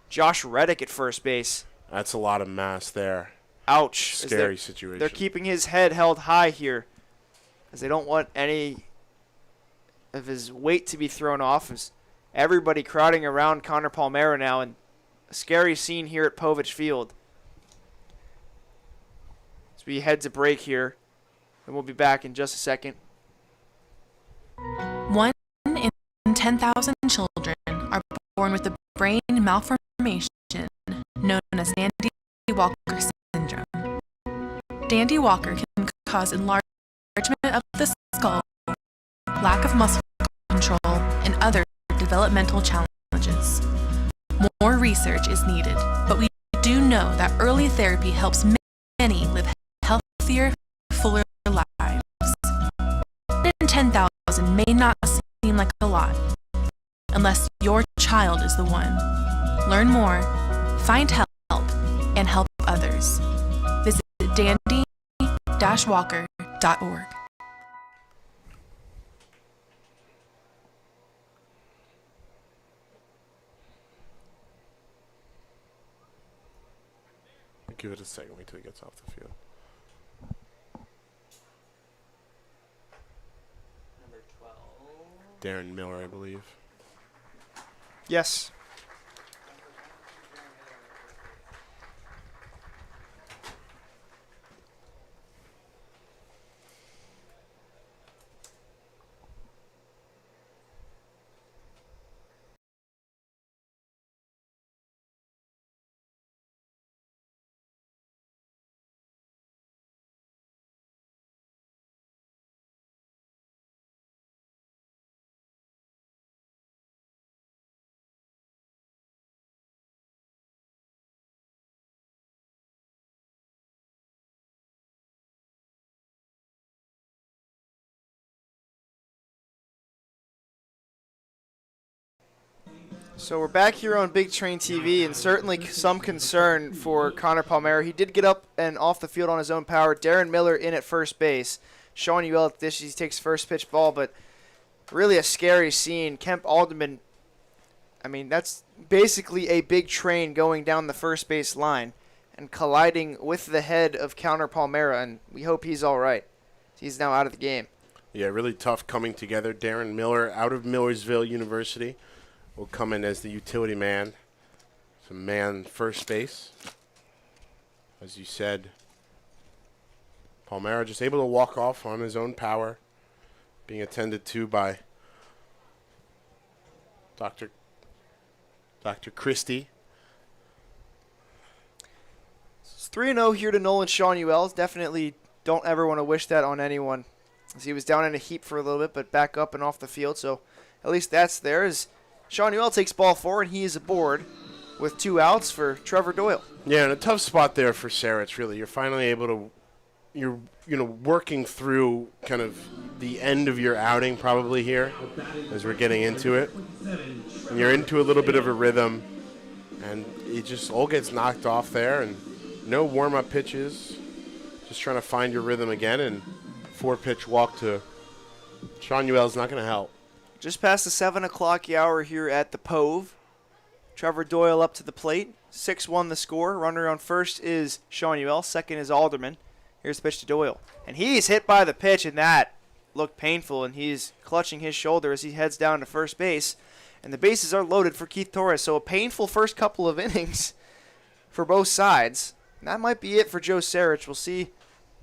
Josh Reddick at first base. That's a lot of mass there. Ouch. Scary situation. They're keeping his head held high here, as they don't want any of his weight to be thrown off. As everybody crowding around Connor Palmera now, and a scary scene here at Povich Field. As we head to break here, and we'll be back in just a second. 1 in 10,000 children are born with a brain malformation known as Dandy-Walker syndrome. Dandy-Walker can cause enlargement of the skull, lack of muscle control, and other developmental challenges. More research is needed, but we do know that early therapy helps many live healthier, fuller lives. 1 in 10,000 may not seem like a lot, unless your child is the one. Learn more, find help, and help others. Visit dandy-walker.org. Give it a second, wait till he gets off the field. Number 12. Darren Miller, I believe. Yes. So we're back here on Big Train TV, and certainly some concern for Connor Palmera. He did get up and off the field on his own power. Darren Miller in at first base. Sean Uell at this, he takes first pitch ball, but really a scary scene. Kemp Alderman, I mean, that's basically a big train going down the first base line and colliding with the head of Connor Palmera, and we hope he's all right. He's now out of the game. Yeah, really tough coming together. Darren Miller out of Millersville University will come in as the utility man. Some man first base. As you said, Palmera just able to walk off on his own power, being attended to by Dr. Christie. It's 3-0 here to Nolan Sean Uell. Definitely don't ever want to wish that on anyone. as he was down in a heap for a little bit, but back up and off the field. So at least that's there. As Sean Newell takes ball forward, and he is aboard with 2 outs for Trevor Doyle. Yeah, and a tough spot there for Sarich, really. You're finally able to, you're working through kind of the end of your outing probably here as we're getting into it. And you're into a little bit of a rhythm, and it just all gets knocked off there, and no warm-up pitches. Just trying to find your rhythm again, and 4-pitch walk to Sean Newell's not going to help. Just past the 7 o'clock hour here at the Pove. Trevor Doyle up to the plate. 6-1 the score. Runner on first is Sean Newell. Second is Alderman. Here's the pitch to Doyle. And he's hit by the pitch, and that looked painful, and he's clutching his shoulder as he heads down to first base. And the bases are loaded for Keith Torres. So a painful first couple of innings for both sides. And that might be it for Joe Sarich. We'll see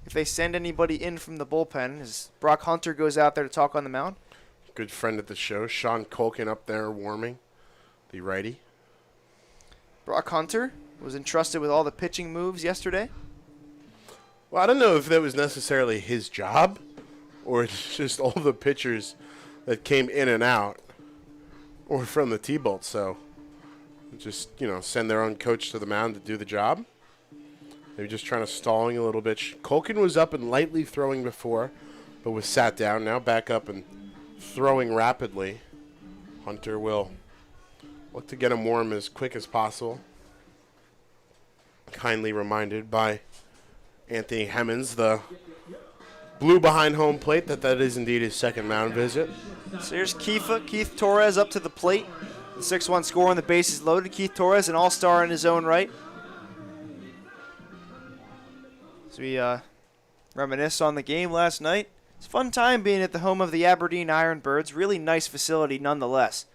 if they send anybody in from the bullpen as Brock Hunter goes out there to talk on the mound. Good friend of the show, Sean Colkin up there warming, the righty. Brock Hunter was entrusted with all the pitching moves yesterday. Well, I don't know if that was necessarily his job or it's just all the pitchers that came in and out or from the T-Bolt. So just, send their own coach to the mound to do the job. They were just trying to stalling a little bit. Colkin was up and lightly throwing before, but was sat down. Now back up and throwing rapidly. Hunter will look to get him warm as quick as possible. Kindly reminded by Anthony Hemmons, the blue behind home plate, that is indeed his second mound visit. So here's Keith Torres up to the plate. The 6-1 score on the bases loaded. Keith Torres, an all-star in his own right. So we reminisce on the game last night. It's a fun time being at the home of the Aberdeen Ironbirds. Really nice facility nonetheless.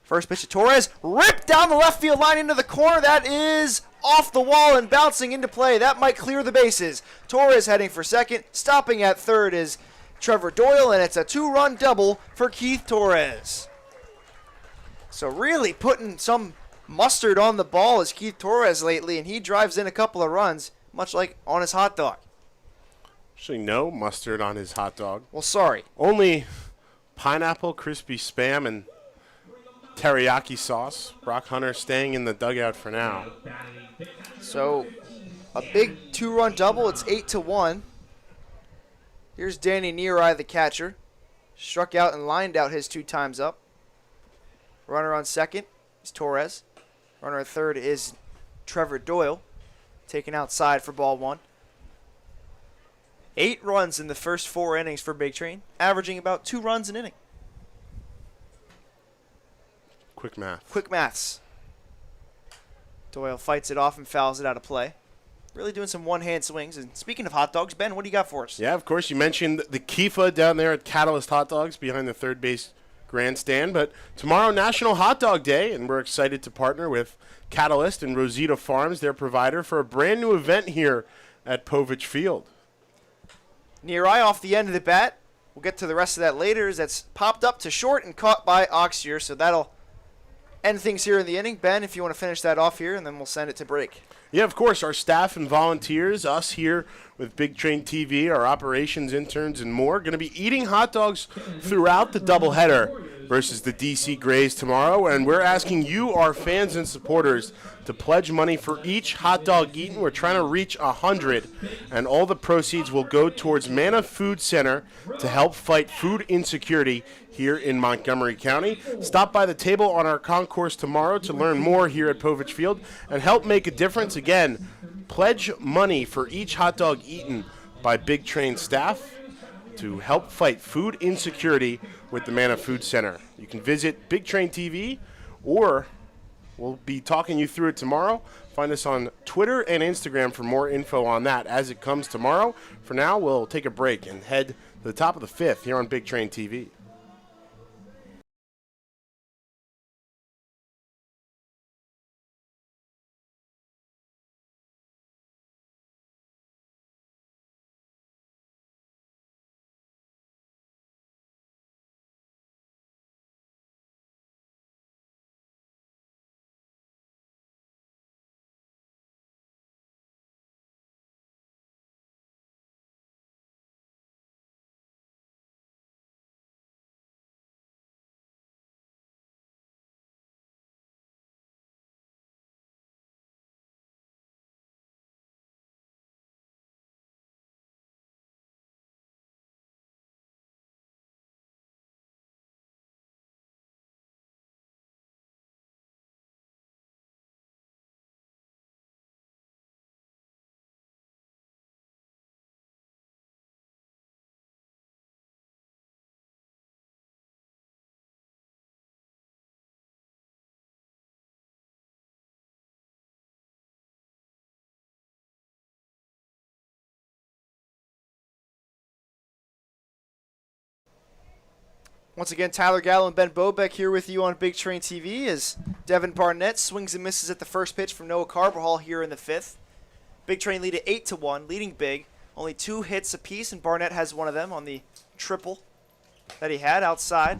First pitch to Torres. Ripped down the left field line into the corner. That is off the wall and bouncing into play. That might clear the bases. Torres heading for second. Stopping at third is Trevor Doyle, and it's a 2-run double for Keith Torres. So really putting some mustard on the ball is Keith Torres lately, and he drives in a couple of runs, much like on his hot dog. Actually, no mustard on his hot dog. Well, sorry. Only pineapple, crispy Spam, and teriyaki sauce. Brock Hunter staying in the dugout for now. So a big 2-run double. It's 8-1. Here's Danny Neareye, the catcher. Struck out and lined out his 2 times up. Runner on second is Torres. Runner at third is Trevor Doyle. Taken outside for ball 1. 8 runs in the first 4 innings for Big Train, averaging about 2 runs an inning. Quick math. Quick maths. Doyle fights it off and fouls it out of play. Really doing some one-hand swings. And speaking of hot dogs, Ben, what do you got for us? Yeah, of course. You mentioned the Kifa down there at Catalyst Hot Dogs behind the third base grandstand. But tomorrow, National Hot Dog Day, and we're excited to partner with Catalyst and Rosita Farms, their provider, for a brand new event here at Povich Field. Neareye off the end of the bat. We'll get to the rest of that later as that's popped up to short and caught by Oxier. So that'll end things here in the inning. Ben, if you want to finish that off here, and then we'll send it to break. Yeah, of course. Our staff and volunteers, us here with Big Train TV, our operations interns, and more, going to be eating hot dogs throughout the doubleheader versus the DC Grays tomorrow. And we're asking you, our fans and supporters, to pledge money for each hot dog eaten. We're trying to reach 100, and all the proceeds will go towards Mana Food Center to help fight food insecurity here in Montgomery County. Stop by the table on our concourse tomorrow to learn more here at Povich Field and help make a difference. Again, pledge money for each hot dog eaten by Big Train staff to help fight food insecurity with the Mana Food Center. You can visit Big Train TV, or we'll be talking you through it tomorrow. Find us on Twitter and Instagram for more info on that as it comes tomorrow. For now, we'll take a break and head to the top of the 5th here on Big Train TV. Once again, Tyler Gallo and Ben Bobek here with you on Big Train TV as Devin Barnett swings and misses at the first pitch from Noah Carbajal here in the 5th. Big Train lead at 8-1, leading big. Only 2 hits apiece, and Barnett has one of them on the triple that he had outside.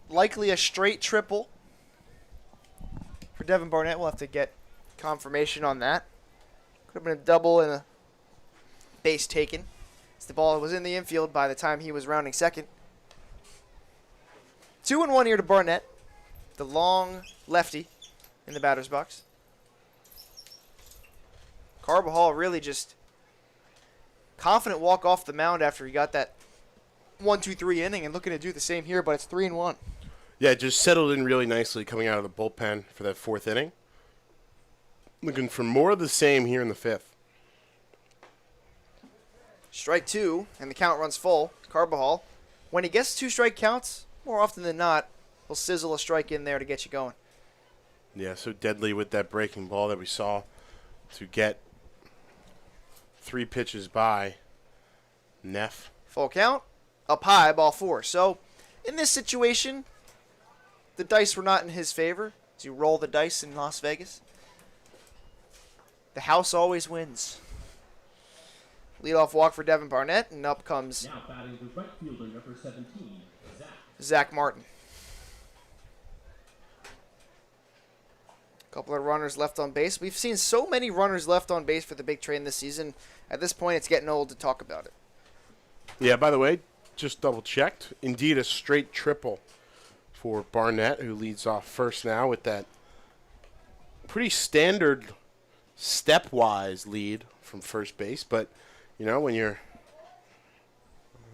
Likely a straight triple for Devin Barnett. We'll have to get confirmation on that. Could have been a double and a base taken. The ball was in the infield by the time he was rounding second. 2-1 here to Barnett, the long lefty in the batter's box. Carbajal really just confident walk off the mound after he got that 1-2-3 inning, and looking to do the same here, but it's 3-1. Yeah, just settled in really nicely coming out of the bullpen for that 4th inning. Looking for more of the same here in the 5th. Strike 2, and the count runs full. Carbajal, when he gets 2 strike counts, more often than not, he'll sizzle a strike in there to get you going. Yeah, so deadly with that breaking ball that we saw to get 3 pitches by Neff. Full count, up high, ball 4. So, in this situation, the dice were not in his favor. As you roll the dice in Las Vegas, the house always wins. Leadoff walk for Devin Barnett, and up comes Now batting the right fielder, number 17, Zach. Zach Martin. A couple of runners left on base. We've seen so many runners left on base for the Big Train this season. At this point, it's getting old to talk about it. Yeah, by the way, just double-checked. Indeed, a straight triple for Barnett, who leads off first now with that pretty standard stepwise lead from first base. But, you know, when you're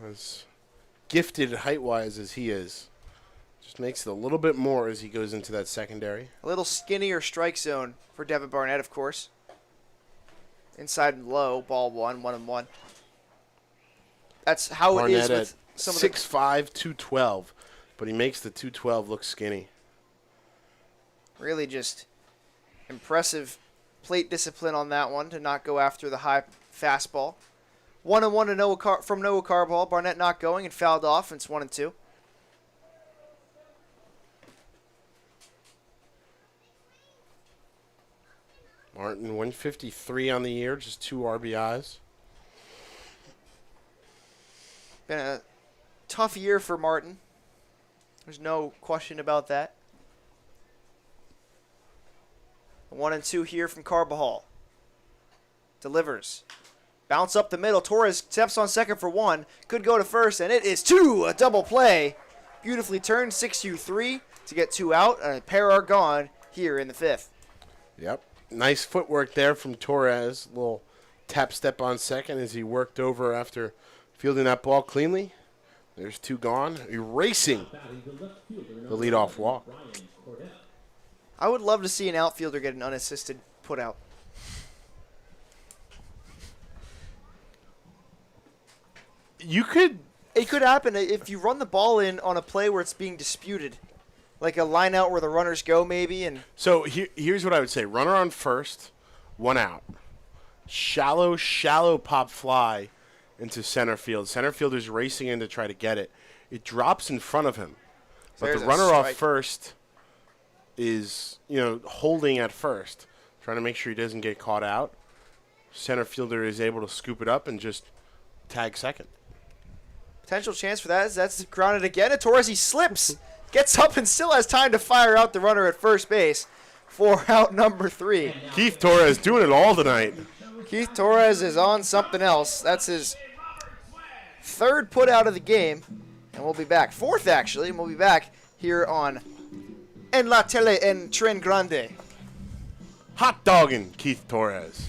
as gifted height-wise as he is, just makes it a little bit more as he goes into that secondary. A little skinnier strike zone for Devin Barnett, of course. Inside and low, ball 1, 1-1. That's how Barnett it is with at some of 6'5", 212, but he makes the 212 look skinny. the really just impressive plate discipline on that one to not go after the high fastball. 1-1 to from Noah Carbajal. Barnett not going and fouled off, and it's 1-2. Martin, 153 on the year, just 2 RBIs. Been a tough year for Martin. There's no question about that. 1-2 here from Carbajal. Delivers. Bounce up the middle. Torres steps on second for 1. Could go to first, and it is 2. A double play. Beautifully turned. 6-3 to get 2 out. And a pair are gone here in the 5th. Yep. Nice footwork there from Torres. Little tap step on second as he worked over after fielding that ball cleanly. There's 2 gone. Erasing the leadoff walk. I would love to see an outfielder get an unassisted put out. You could. It could happen if you run the ball in on a play where it's being disputed. Like a line out where the runners go maybe. And So here's what I would say. Runner on first, 1 out. Shallow pop fly into center field. Center fielder's racing in to try to get it. It drops in front of him. But There's the a runner off strike. first is, holding at first, trying to make sure he doesn't get caught out. Center fielder is able to scoop it up and just tag second. potential chance for that is that's grounded again. And Torres, he slips. Gets up and still has time to fire out the runner at first base for out number 3. Keith Torres doing it all tonight. Keith Torres is on something else. That's his 3rd put out of the game. And we'll be back. 4th, actually. And we'll be back here on En La Tele en Tren Grande. Hot dogging Keith Torres.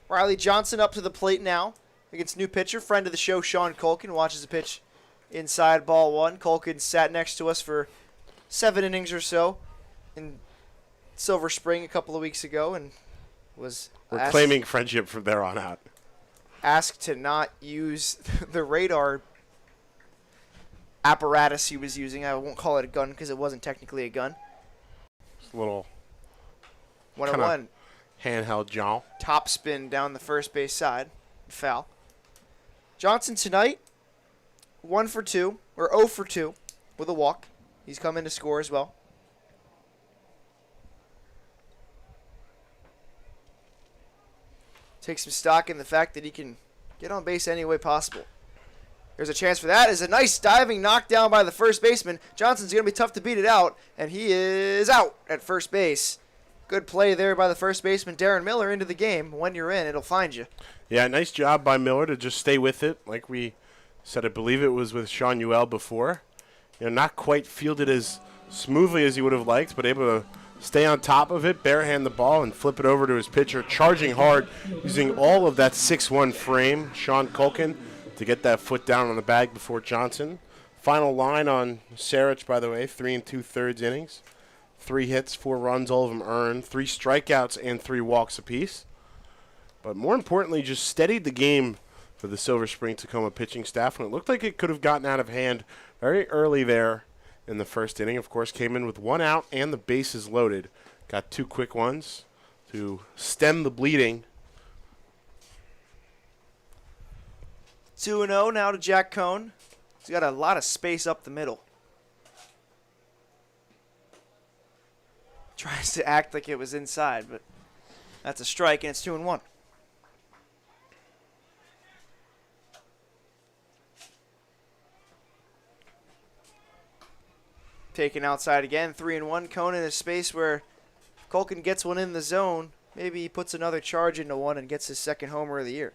Riley Johnson up to the plate now against new pitcher, friend of the show, Sean Culkin. Watches the pitch inside ball one. Culkin sat next to us for 7 innings or so in Silver Spring a couple of weeks ago and was We're claiming friendship from there on out. asked to not use the radar apparatus he was using. I won't call it a gun because it wasn't technically a gun. Just a little 101. handheld jaw. Top spin down the first base side. Foul. Johnson tonight, 1 for 2, or 0 for 2 with a walk. He's come in to score as well. Take some stock in the fact that he can get on base any way possible. There's a chance for that. Is a nice diving knockdown by the first baseman. Johnson's going to be tough to beat it out, and he is out at first base. Good play there by the first baseman, Darren Miller, into the game. When you're in, it'll find you. Yeah, nice job by Miller to just stay with it. Like we said, I believe it was with Sean Uel before. Not quite fielded as smoothly as he would have liked, but able to stay on top of it, barehand the ball, and flip it over to his pitcher, charging hard, using all of that 6'1" frame, Sean Culkin, to get that foot down on the bag before Johnson. Final line on Sarich, by the way, 3 2/3 innings. 3 hits, 4 runs, all of them earned. 3 strikeouts and 3 walks apiece. But more importantly, just steadied the game for the Silver Spring-Takoma pitching staff. And it looked like it could have gotten out of hand very early there in the first inning. Of course, came in with 1 out and the bases loaded. Got 2 quick ones to stem the bleeding. 2-0 now to Jack Cohn. He's got a lot of space up the middle. Tries to act like it was inside, but that's a strike, and it's 2-1. Taken outside again, 3-1. Cohn in a space where if Culkin gets one in the zone, maybe he puts another charge into one and gets his second homer of the year.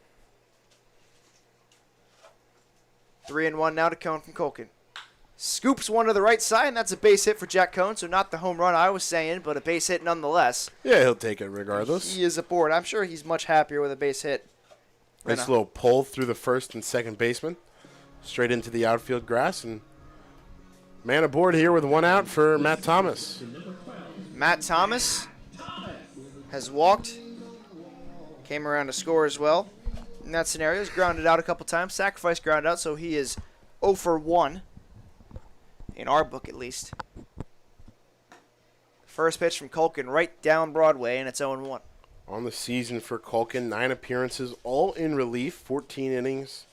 3-1 now to Cohn from Culkin. Scoops one to the right side, and that's a base hit for Jack Cohn, so not the home run I was saying, but a base hit nonetheless. Yeah, he'll take it regardless. He is aboard. I'm sure he's much happier with a base hit. Nice little pull through the first and second baseman. Straight into the outfield grass, and man aboard here with 1 out for Matt Thomas. Matt Thomas has walked. Came around to score as well. In that scenario, he's grounded out a couple times. Sacrifice ground out, so he is 0 for 1. In our book, at least. First pitch from Culkin right down Broadway, and it's 0-1. On the season for Culkin, 9 appearances, all in relief, 14 innings,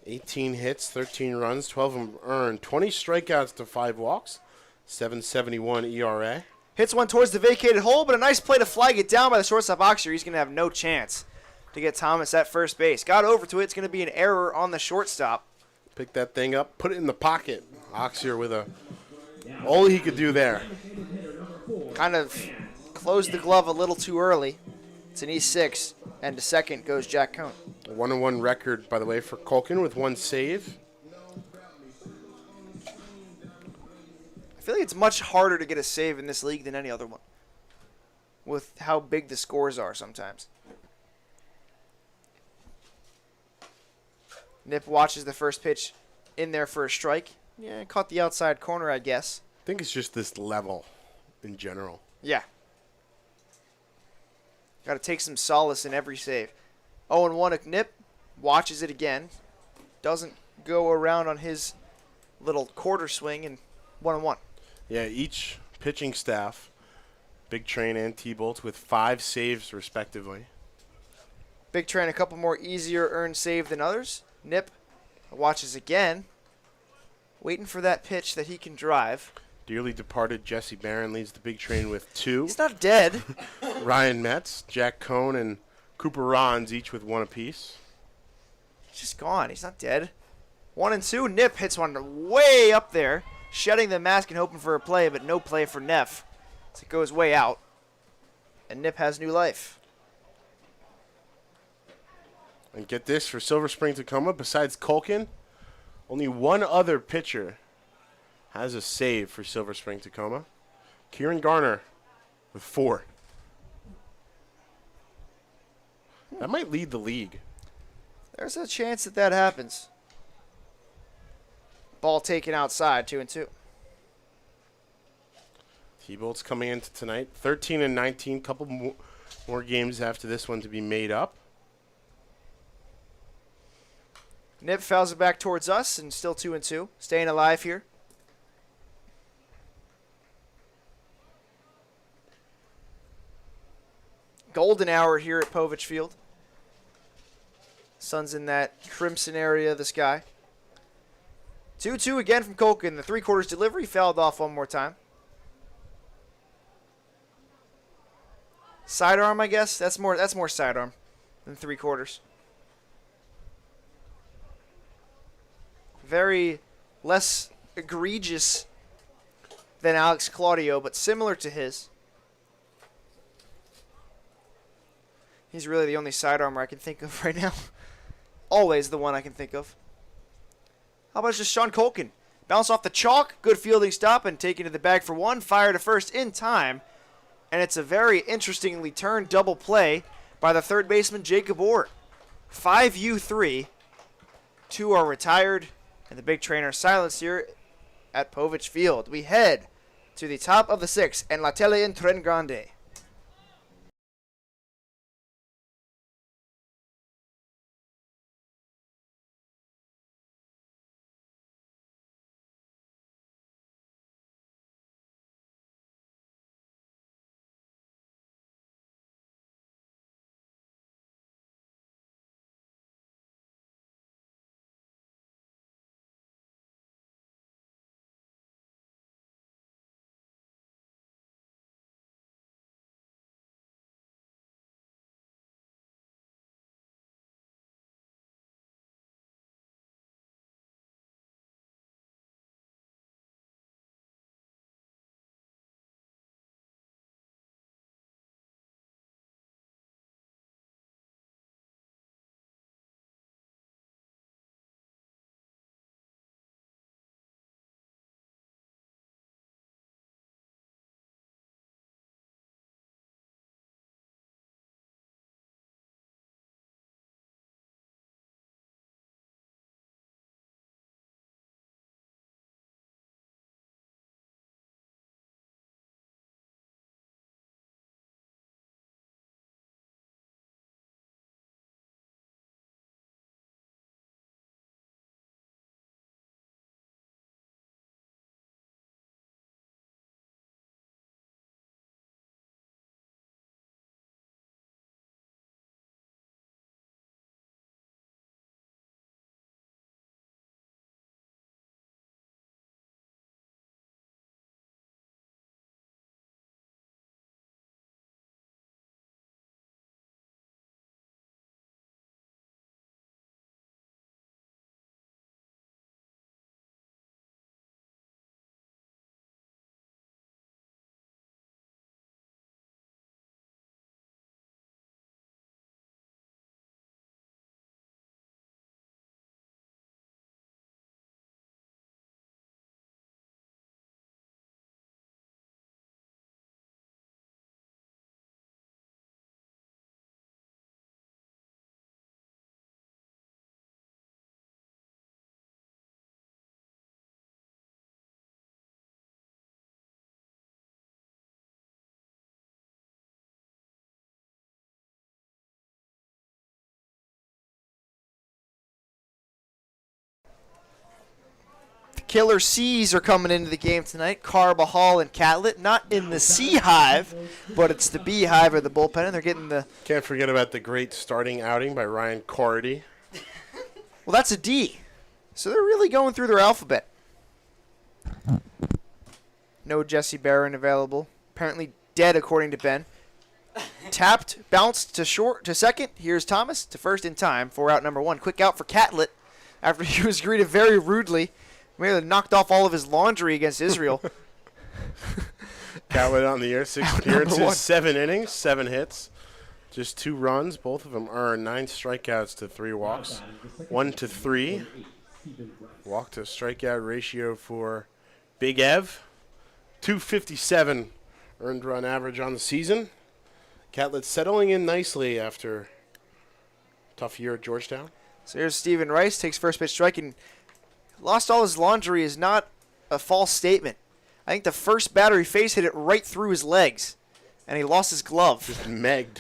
18 hits, 13 runs, 12 of them earned, 20 strikeouts to 5 walks, 7.71 ERA. Hits one towards the vacated hole, but a nice play to flag it down by the shortstop Oxer. He's going to have no chance to get Thomas at first base. Got over to it. It's going to be an error on the shortstop. Pick that thing up, put it in the pocket. Oxer with all he could do there. Kind of closed the glove a little too early. It's an E6, and to second goes Jack Cohn. A 1-1 record, by the way, for Culkin with 1 save. I feel like it's much harder to get a save in this league than any other one, with how big the scores are sometimes. Nip watches the first pitch in there for a strike. Yeah, caught the outside corner, I guess. I think it's just this level in general. Yeah. Got to take some solace in every save. 0-1 Nip watches it again. Doesn't go around on his little quarter swing, and 1-1. Yeah, each pitching staff, Big Train and T-Bolt, with 5 saves respectively. Big Train a couple more easier earned save than others. Nip watches again. Waiting for that pitch that he can drive. Dearly departed Jesse Barron leads the Big Train with 2. He's not dead. Ryan Metz, Jack Cohn, and Cooper Rons each with 1 apiece. He's just gone. He's not dead. 1 and 2. Nip hits one way up there, shedding the mask and hoping for a play, but no play for Neff. So it goes way out. And Nip has new life. And get this, for Silver Spring-Takoma, besides Culkin, only 1 other pitcher has a save for Silver Spring-Takoma. Kieran Garner with 4. That might lead the league. There's a chance that that happens. Ball taken outside, 2-2. T-Bolt's coming into tonight. 13 and 19. Couple more games after this one to be made up. Nip fouls it back towards us, and still 2-2. Staying alive here. Golden hour here at Povich Field. Sun's in that crimson area of the sky. 2-2 again from Colkin. The three-quarters delivery fouled off one more time. Sidearm, I guess. That's more sidearm than three-quarters. Very less egregious than Alex Claudio, but similar to his. He's really the only sidearmer I can think of right now. Always the one I can think of. How about just Sean Colkin? Bounce off the chalk, good fielding stop, and taken to the bag for one. Fire to first in time. And it's a very interestingly turned double play by the third baseman, Jacob Orr. 5U3. 2 are retired, and the big trainer silenced here at Povich Field. We head to the top of the 6th, and La Tele en Tren Grande. Killer C's are coming into the game tonight. Carbajal and Catlett. Not in the C hive, but it's the beehive or the bullpen, and they're getting the... Can't forget about the great starting outing by Ryan Cordy. Well, that's a D. So they're really going through their alphabet. No Jesse Barron available. Apparently dead, according to Ben. Tapped, bounced to second. Here's Thomas to first in time for out number 1. Quick out for Catlett after he was greeted very rudely. Merely knocked off all of his laundry against Israel. Catlett on the air, 6 appearances, 7 innings, 7 hits, just 2 runs. Both of them earned 9 strikeouts to 3 walks, 1 to 3. Walk to strikeout ratio for Big Ev, 257 earned run average on the season. Catlett settling in nicely after Tough year at Georgetown. So here's Stephen Rice, takes first pitch strike, and lost all his laundry is not a false statement. I think the first batter he faced hit it right through his legs, and he lost his glove. Just megged.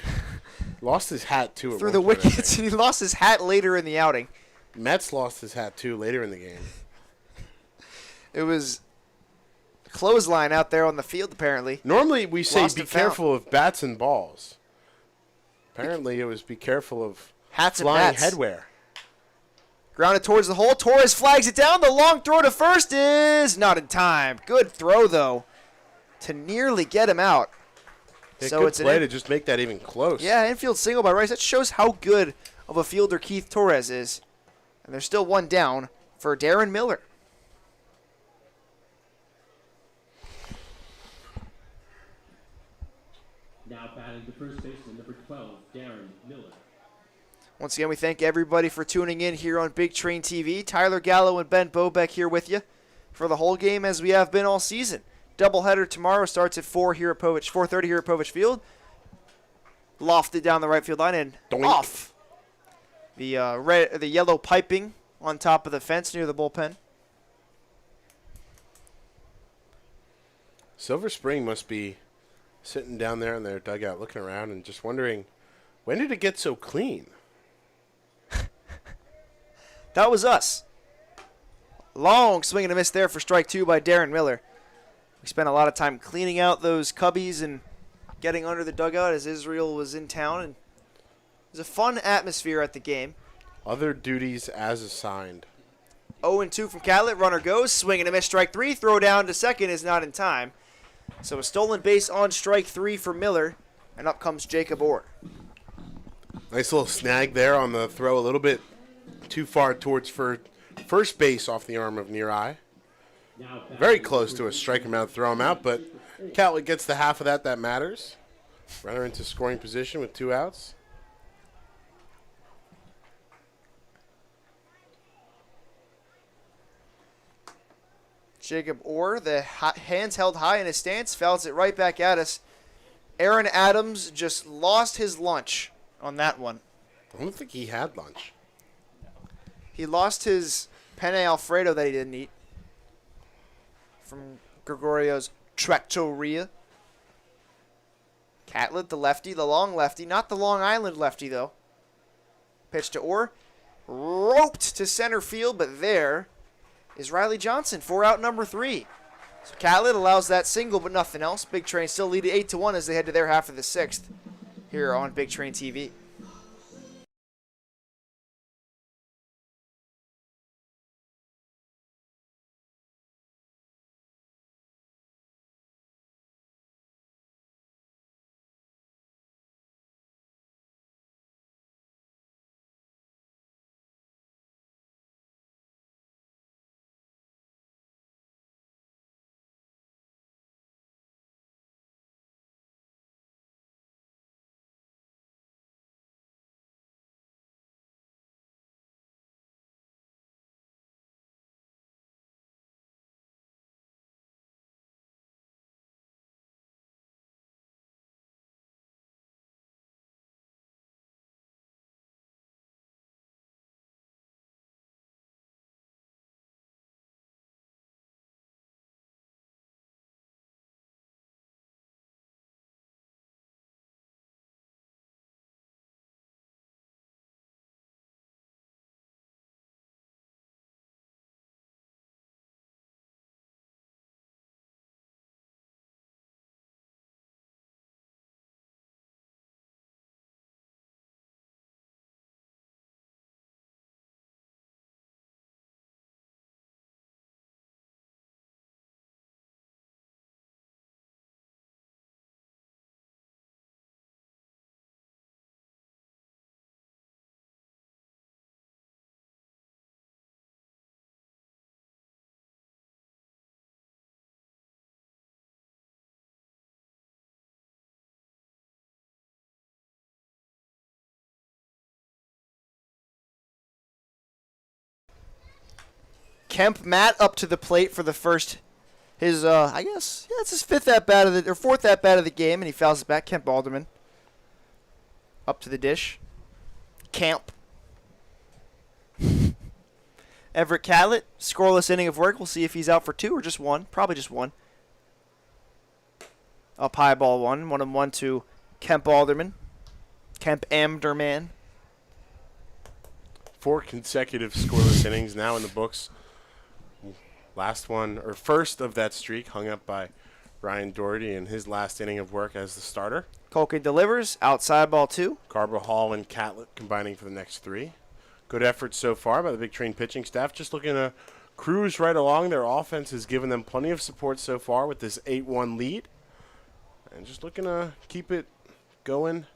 Lost his hat, too. At Through one the point, I wickets, think. and he lost his hat later in the outing. Mets lost his hat, too, later in the game. It was a clothesline out there on the field, apparently. Normally, we say Lost be and found. careful of bats and balls. Apparently, it was be careful of Hats and flying bats. headwear. Grounded towards the hole. Torres flags it down. The long throw to first is not in time. Good throw, though, to nearly get him out. Yeah, So good it's play an to just make that even close. Yeah, infield single by Rice. That shows how good of a fielder Keith Torres is. And there's still one down for Darren Miller. Now batting the first baseman, number 12, Darren Miller. Once again, we thank everybody for tuning in here on Big Train TV. Tyler Gallo and Ben Bobek here with you for the whole game, as we have been all season. Doubleheader tomorrow starts at 4:30 here at Povich Field. Lofted down the right field line and Doink. off the yellow piping on top of the fence near the bullpen. Silver Spring must be sitting down there in their dugout looking around and just wondering, when did it get so clean? That was us. Long swing and a miss there for strike two by Darren Miller. We spent a lot of time cleaning out those cubbies and getting under the dugout as Israel was in town. And it was a fun atmosphere at the game. Other duties as assigned. 0-2 from Catlett. Runner goes. Swing and a miss. Strike three. Throw down to second is not in time. So a stolen base on strike three for Miller. And up comes Jacob Orr. Nice little snag there on the throw, a little bit too far towards first base off the arm of Near-Eye. Now batting Very close to a strike him out, throw him out, but Catlett gets the half of that matters. Runner into scoring position with 2 outs. Jacob Orr, the hands held high in his stance, fouls it right back at us. Aaron Adams just lost his lunch on that one. I don't think he had lunch. He lost his penne Alfredo that he didn't eat from Gregorio's Trattoria. Catlett, the lefty, the long lefty, not the Long Island lefty though. Pitch to Orr, roped to center field, but there is Riley Johnson for out number 3. So Catlett allows that single, but nothing else. Big Train still lead 8-1 as they head to their half of the 6th here on Big Train TV. Kemp Matt up to the plate for the first, his I guess it's his fourth at bat of the game, and he fouls it back. Kemp Alderman up to the dish. Camp Everett Catlett, scoreless inning of work. We'll see if he's out for 2 or just 1. Probably just 1. Up high, ball 1. 1-1 to Kemp Alderman. Kemp Amderman. 4 consecutive scoreless innings now in the books. Last one, or first of that streak, hung up by Ryan Doherty in his last inning of work as the starter. Colkin delivers. Outside, ball 2. Carver Hall and Catlett combining for the next 3. Good effort so far by the Big Train pitching staff. Just looking to cruise right along. Their offense has given them plenty of support so far with this 8-1 lead. And just looking to keep it going.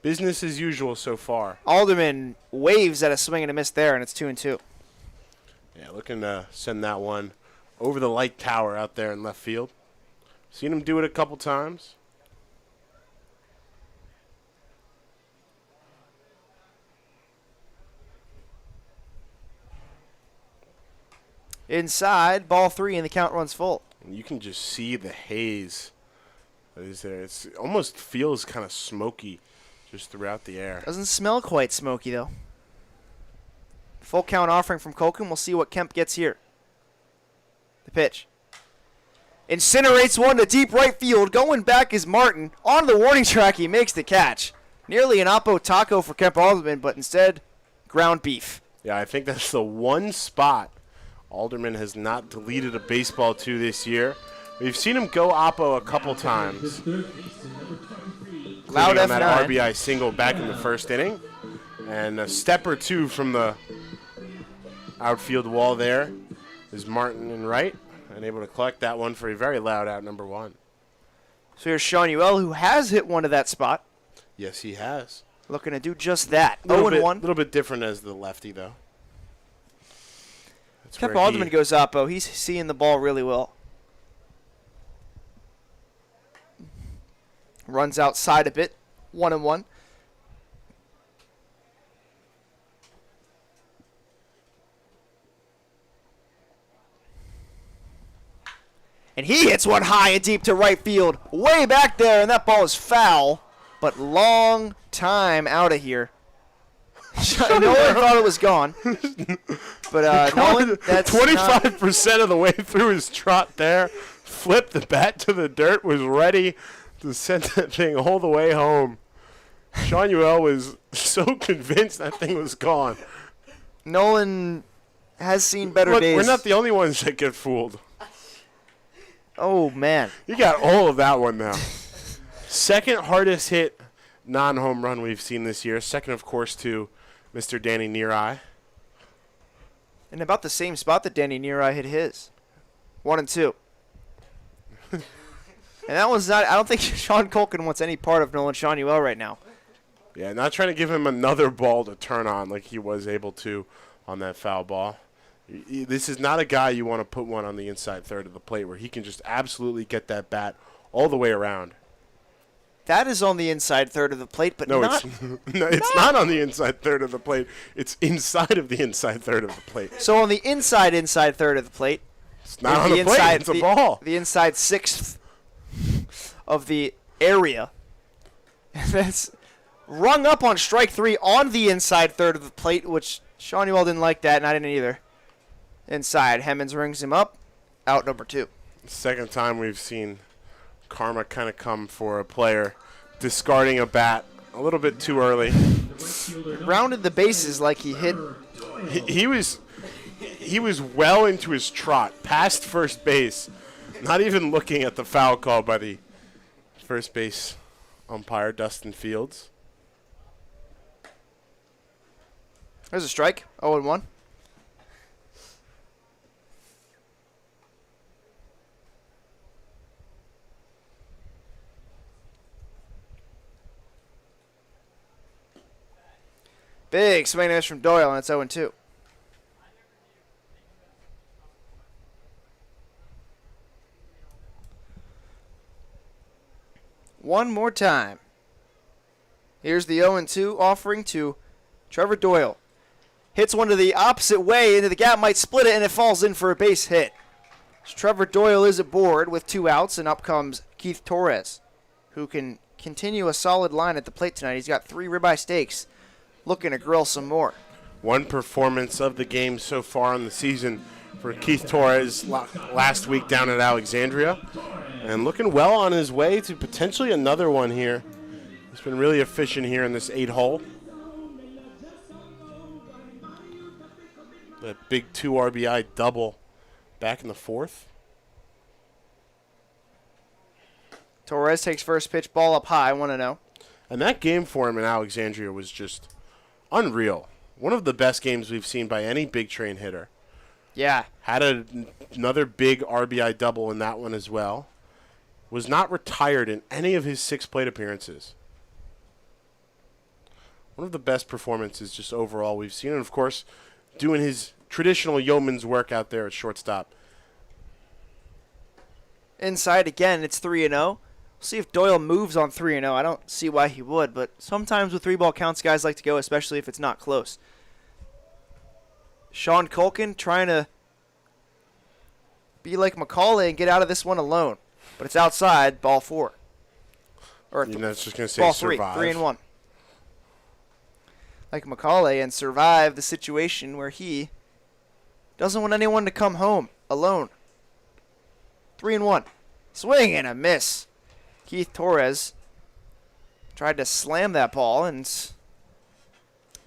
Business as usual so far. Alderman waves at a swing and a miss there, and it's 2-2. Yeah, looking to send that one over the light tower out there in left field. Seen him do it a couple times. Inside, ball 3, and the count runs full. And you can just see the haze that is there. It almost feels kind of smoky just throughout the air. Doesn't smell quite smoky, though. Full count offering from Colkin. We'll see what Kemp gets here. The pitch. Incinerates one to deep right field. Going back is Martin. On the warning track, he makes the catch. Nearly an Oppo taco for Kemp Alderman, but instead, ground beef. Yeah, I think that's the one spot Alderman has not deleted a baseball to this year. We've seen him go Oppo a couple times. Loud on that F9. RBI single back in the first inning. And a step or 2 from the outfield wall there is Martin in right. And able to collect that one for a very loud out, number 1. So here's Sean Uell, who has hit one to that spot. Yes, he has. Looking to do just that. A 0-1. little bit different as the lefty, though. That's Kemp where Alderman goes Oppo. He's seeing the ball really well. Runs outside a bit. 1-1. And he hits one high and deep to right field. Way back there, and that ball is foul. But long time out of here. Nolan thought it was gone. But Nolan, that's 25% of the way through his trot there. Flipped the bat to the dirt, was ready to send that thing all the way home. Sean Uell was so convinced that thing was gone. Nolan has seen better Look, days. we're not the only ones that get fooled. Oh, man. You got all of that one now. Second hardest hit non-home run we've seen this year. Second, of course, to Mr. Danny Neareye. In about the same spot that Danny Neareye hit his. 1-2. And that one's not, I don't think Sean Colkin wants any part of Nolan Sean Uell right now. Yeah, not trying to give him another ball to turn on like he was able to on that foul ball. This is not a guy you want to put one on the inside third of the plate where he can just absolutely get that bat all the way around. That is on the inside third of the plate, but No, not. it's not on the inside third of the plate. It's inside of the inside third of the plate. So on the inside third of the plate. It's not on the plate. It's a ball. The inside sixth of the area. That's rung up on strike 3 on the inside third of the plate, which Sean Uell didn't like that, and I didn't either. Inside, Hemmons rings him up. Out number 2. Second time we've seen karma kind of come for a player discarding a bat a little bit too early. Rounded the bases like he hit. He was well into his trot, past first base, not even looking at the foul call by the first base umpire, Dustin Fields. There's a strike. 0-1. Big swing and miss from Doyle, and it's 0-2. One more time. Here's the 0-2 offering to Trevor Doyle. Hits one to the opposite way into the gap, might split it, and it falls in for a base hit. So Trevor Doyle is aboard with 2 outs, and up comes Keith Torres, who can continue a solid line at the plate tonight. He's got 3 ribeye steaks, looking to grill some more. One performance of the game so far in the season for Keith Torres last week down at Alexandria. And looking well on his way to potentially another one here. He's been really efficient here in this 8-hole. That big 2 RBI double back in the 4th. Torres takes first pitch, ball up high, 1-0. And that game for him in Alexandria was just unreal. One of the best games we've seen by any big train hitter. Yeah. Had another big RBI double in that one as well. Was not retired in any of his 6 plate appearances. One of the best performances just overall we've seen. And, of course, doing his traditional yeoman's work out there at shortstop. Inside again, it's 3-0. We'll see if Doyle moves on 3-0. I don't see why he would, but sometimes with 3-ball counts, guys like to go, especially if it's not close. Sean Culkin trying to be like McCauley and get out of this one alone. But it's outside, ball 4. Or You're not just going to say ball survive. 3-1. Like McCauley and survive the situation where he doesn't want anyone to come home alone. 3-1. Swing and a miss. Keith Torres tried to slam that ball and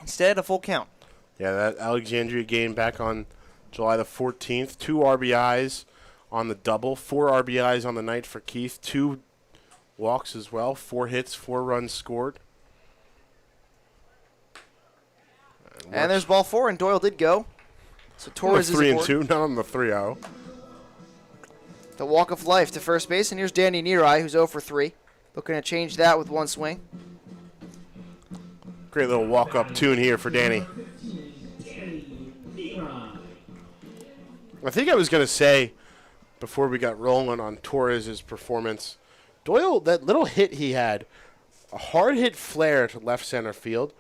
instead a full count. Yeah, that Alexandria game back on July the 14th. 2 RBIs on the double. 4 RBIs on the night for Keith. 2 walks as well. 4 hits, 4 runs scored. And there's ball 4, and Doyle did go. So Torres is 3-2, not on the 3-0. The walk of life to first base, and here's Danny Nerai, who's 0 for 3. Looking to change that with 1 swing. Great little walk-up tune here for Danny. I think I was going to say, before we got rolling on Torres' performance, Doyle, that little hit he had, a hard hit flare to left center field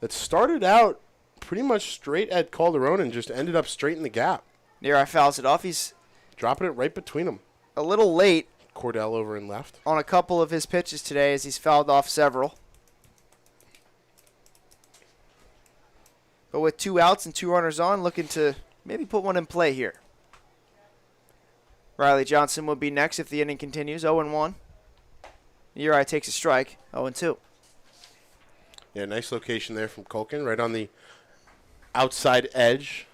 that started out pretty much straight at Calderon and just ended up straight in the gap. Nerai fouls it off. He's dropping it right between them. A little late. Cordell over in left. On a couple of his pitches today as he's fouled off several. But with 2 outs and 2 runners on, looking to maybe put one in play here. Riley Johnson will be next if the inning continues. 0-1. Uri takes a strike. 0-2. Yeah, nice location there from Culkin, right on the outside edge.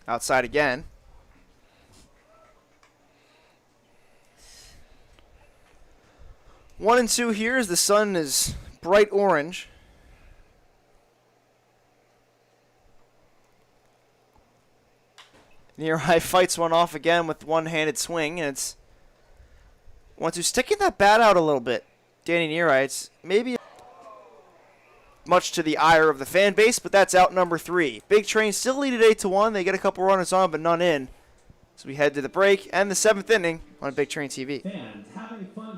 Outside again. One and 2 here as the sun is bright orange. Nearhigh fights one off again with one-handed swing, and it's wants to sticking that bat out a little bit. Danny Nearhigh, it's maybe much to the ire of the fan base, but that's out number 3. Big Train still lead at 8-1. They get a couple runners on, but none in. So we head to the break and the 7th inning on Big Train TV. Fans having fun.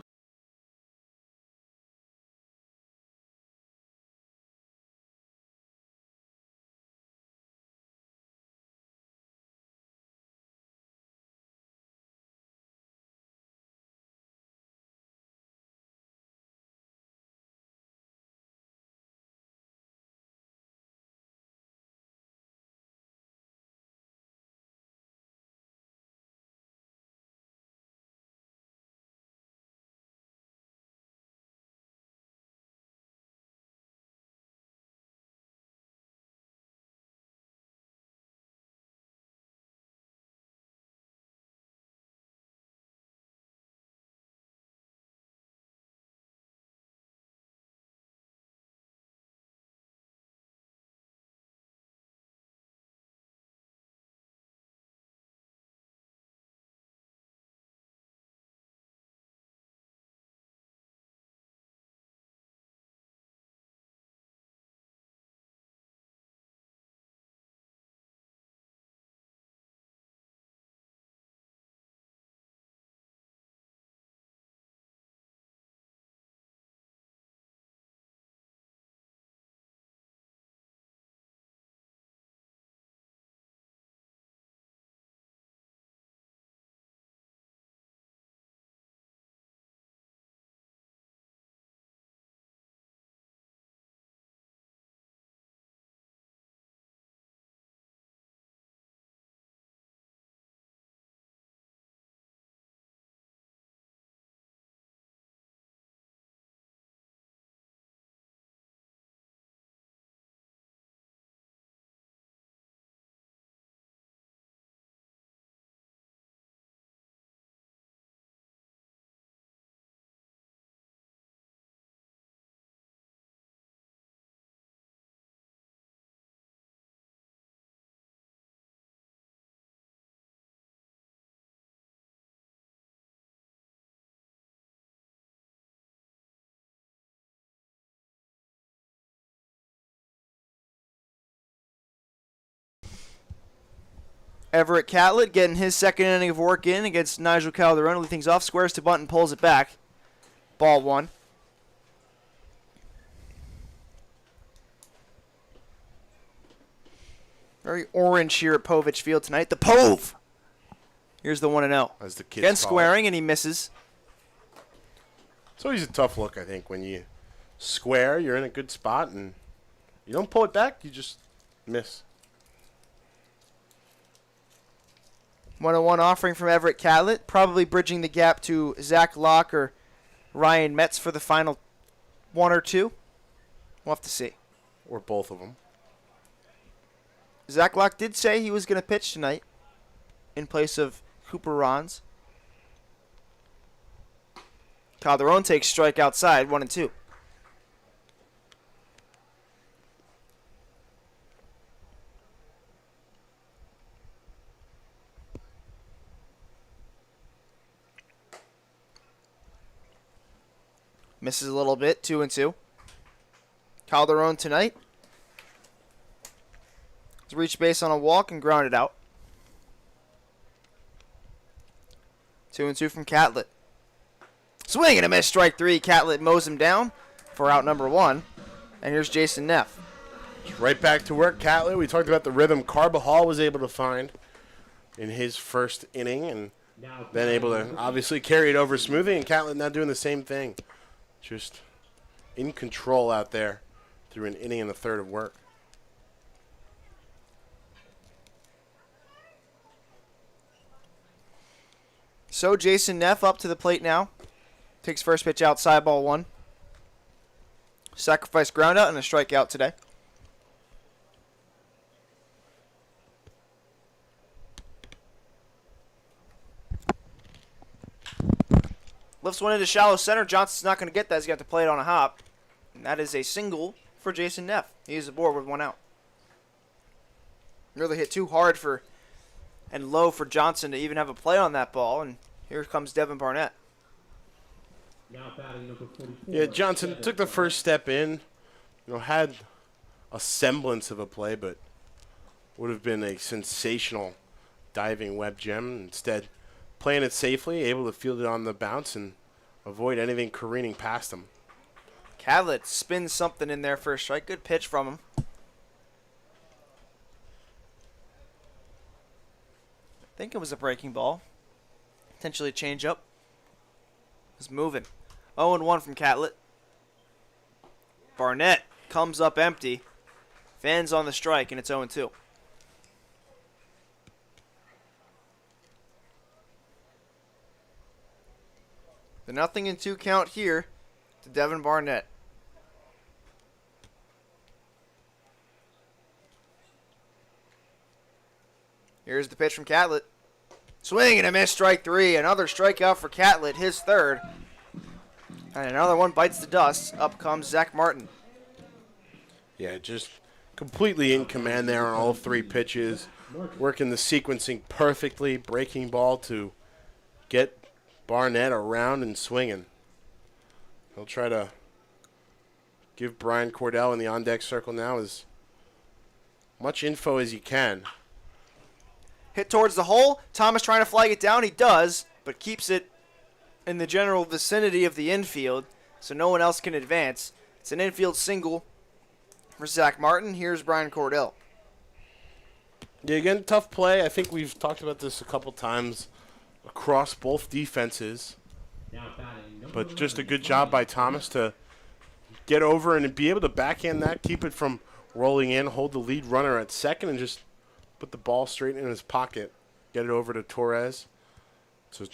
Everett Catlett getting his second inning of work in against Nigel Calderon. Lead things off, squares to bunt and pulls it back. Ball one. Very orange here at Povich Field tonight. The Pove! Here's the 1-0. As the kids Again call squaring, and he misses. It's always a tough look, I think, when you square, you're in a good spot, and you don't pull it back, you just miss. 1-1 offering from Everett Catlett, probably bridging the gap to Zach Locke or Ryan Metz for the final one or two. We'll have to see. Or both of them. Zach Locke did say he was going to pitch tonight in place of Cooper Rons. Calderon takes strike outside, 1-2. Misses a little bit, 2-2. Calderon tonight has reached base on a walk and grounded out. 2-2 from Catlett. Swing and a miss, strike three. Catlett mows him down for out number one. And here's Jason Neff. Right back to work, Catlett. We talked about the rhythm Carbajal was able to find in his first inning, and then able to obviously carry it over smoothly, and Catlett now doing the same thing. Just in control out there through an inning and a third of work. So Jason Neff up to the plate now. Takes first pitch outside, ball one. Sacrifice ground out and a strikeout today. Lifts one into shallow center. Johnson's not going to get that. He's got to play it on a hop. And that is a single for Jason Neff. He's aboard with one out. Really hit too hard for and low for Johnson to even have a play on that ball. And here comes Devin Barnett. Now batting number 44. Yeah, Johnson took the first step in, had a semblance of a play, but would have been a sensational diving web gem. Instead, playing it safely, able to field it on the bounce and avoid anything careening past him. Catlett spins something in there for a strike. Good pitch from him. I think it was a breaking ball. Potentially a changeup. It's moving. 0-1 from Catlett. Barnett comes up empty. Fans on the strike, and it's 0-2. The 0-2 count here to Devin Barnett. Here's the pitch from Catlett. Swing and a miss, strike three. Another strikeout for Catlett, his third. And another one bites the dust. Up comes Zach Martin. Yeah, just completely in command there on all three pitches. Working the sequencing perfectly. Breaking ball to get Barnett around and swinging. He'll try to give Brian Cordell in the on-deck circle now as much info as he can. Hit towards the hole. Thomas trying to flag it down. He does, but keeps it in the general vicinity of the infield, so no one else can advance. It's an infield single for Zach Martin. Here's Brian Cordell. Yeah, again, tough play. I think we've talked about this a couple times across both defenses. Now batting number But just a 11. good job by Thomas to get over and be able to backhand that, keep it from rolling in, hold the lead runner at second, and just put the ball straight in his pocket. Get it over to Torres. So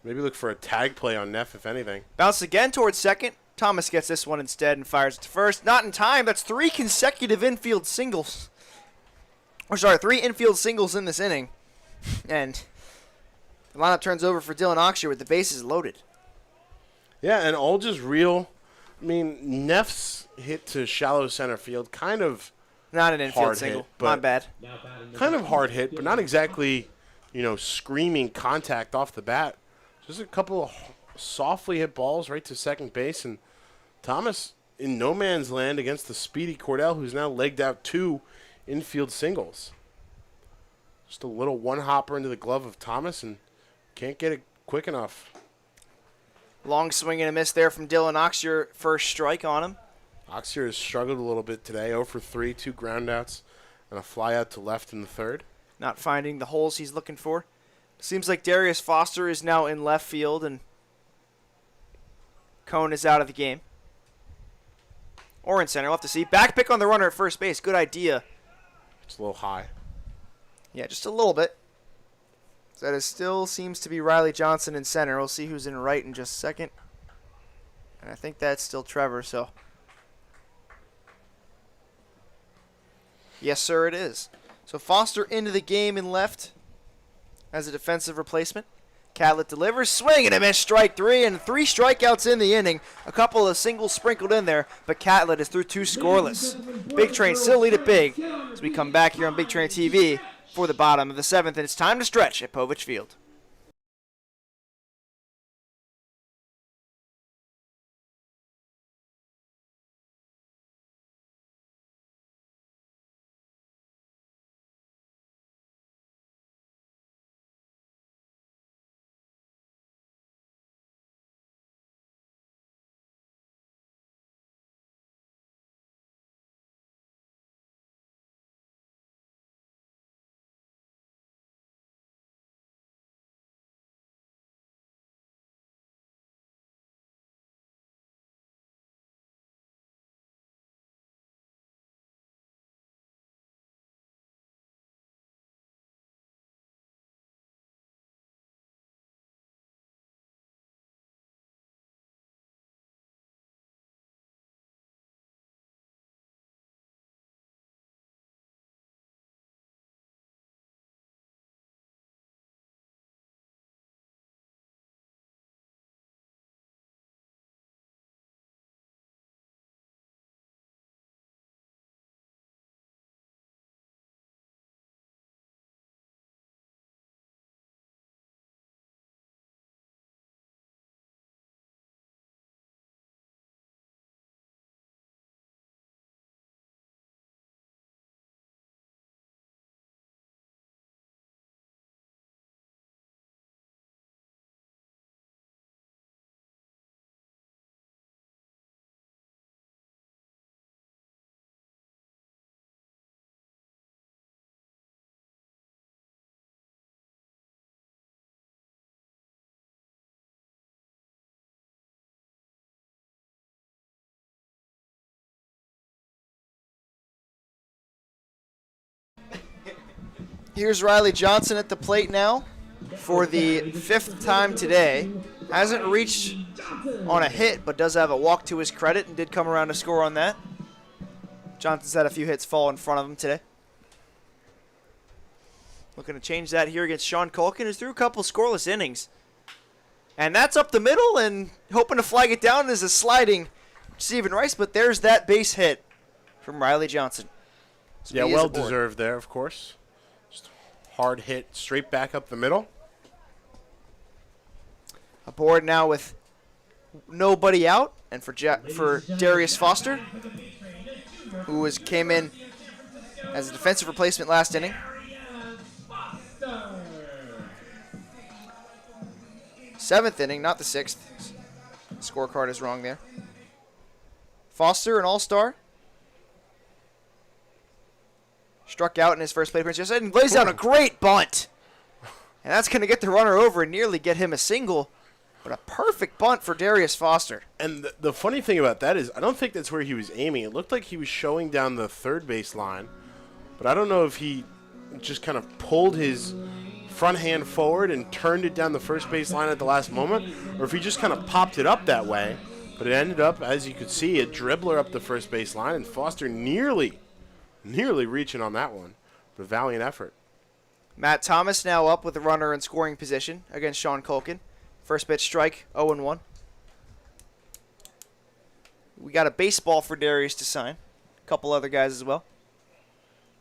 maybe look for a tag play on Neff, if anything. Bounce again towards second. Thomas gets this one instead and fires it to first. Not in time. That's three consecutive infield singles. Three infield singles in this inning. And the lineup turns over for Dylan Oxshire with the bases loaded. Yeah, and all just real. I mean, Neff's hit to shallow center field, kind of Not an infield hard single. hit, but My bad. Now batting number kind of hard hit, but not exactly, screaming contact off the bat. Just a couple of softly hit balls right to second base, and Thomas in no man's land against the speedy Cordell, who's now legged out two infield singles. Just a little one-hopper into the glove of Thomas and can't get it quick enough. Long swing and a miss there from Dylan Oxier. First strike on him. Oxier has struggled a little bit today. 0 for 3, 2 groundouts, and a fly out to left in the third. Not finding the holes he's looking for. Seems like Darius Foster is now in left field, and Cone is out of the game. Or in center. We'll have to see. Back pick on the runner at first base. Good idea. It's a little high. Yeah, just a little bit. So that still seems to be Riley Johnson in center. We'll see who's in right in just a second. And I think that's still Trevor, so. Yes, sir, it is. So Foster into the game in left as a defensive replacement. Catlett delivers, swing and a miss, strike 3, and 3 strikeouts in the inning. A couple of singles sprinkled in there, but Catlett is through 2 scoreless. Big Train still lead it big as we come back here on Big Train TV for the bottom of the 7th, and it's time to stretch at Povich Field. Here's Riley Johnson at the plate now for the 5th time today. Hasn't reached on a hit, but does have a walk to his credit and did come around to score on that. Johnson's had a few hits fall in front of him today. Looking to change that here against Sean Culkin, who's through a couple scoreless innings. And that's up the middle, and hoping to flag it down is a sliding Stephen Rice, but there's that base hit from Riley Johnson. So Yeah, well deserved there, of course. Just hard hit straight back up the middle. Aboard now with nobody out, and for Darius Foster, who came in as a defensive replacement last inning. Seventh inning, not the 6th. Scorecard is wrong there. Foster, an all-star. Struck out in his first plate appearance yesterday and lays down a great bunt. And that's going to get the runner over and nearly get him a single. But a perfect bunt for Darius Foster. And the funny thing about that is I don't think that's where he was aiming. It looked like he was showing down the third base line. But I don't know if he just kind of pulled his front hand forward and turned it down the first base line at the last moment, or if he just kind of popped it up that way. But it ended up, as you could see, a dribbler up the first base line, and Foster nearly reaching on that one. But a valiant effort. Matt Thomas now up with the runner in scoring position against Sean Culkin. First pitch strike, 0-1. We got a baseball for Darius to sign. A couple other guys as well.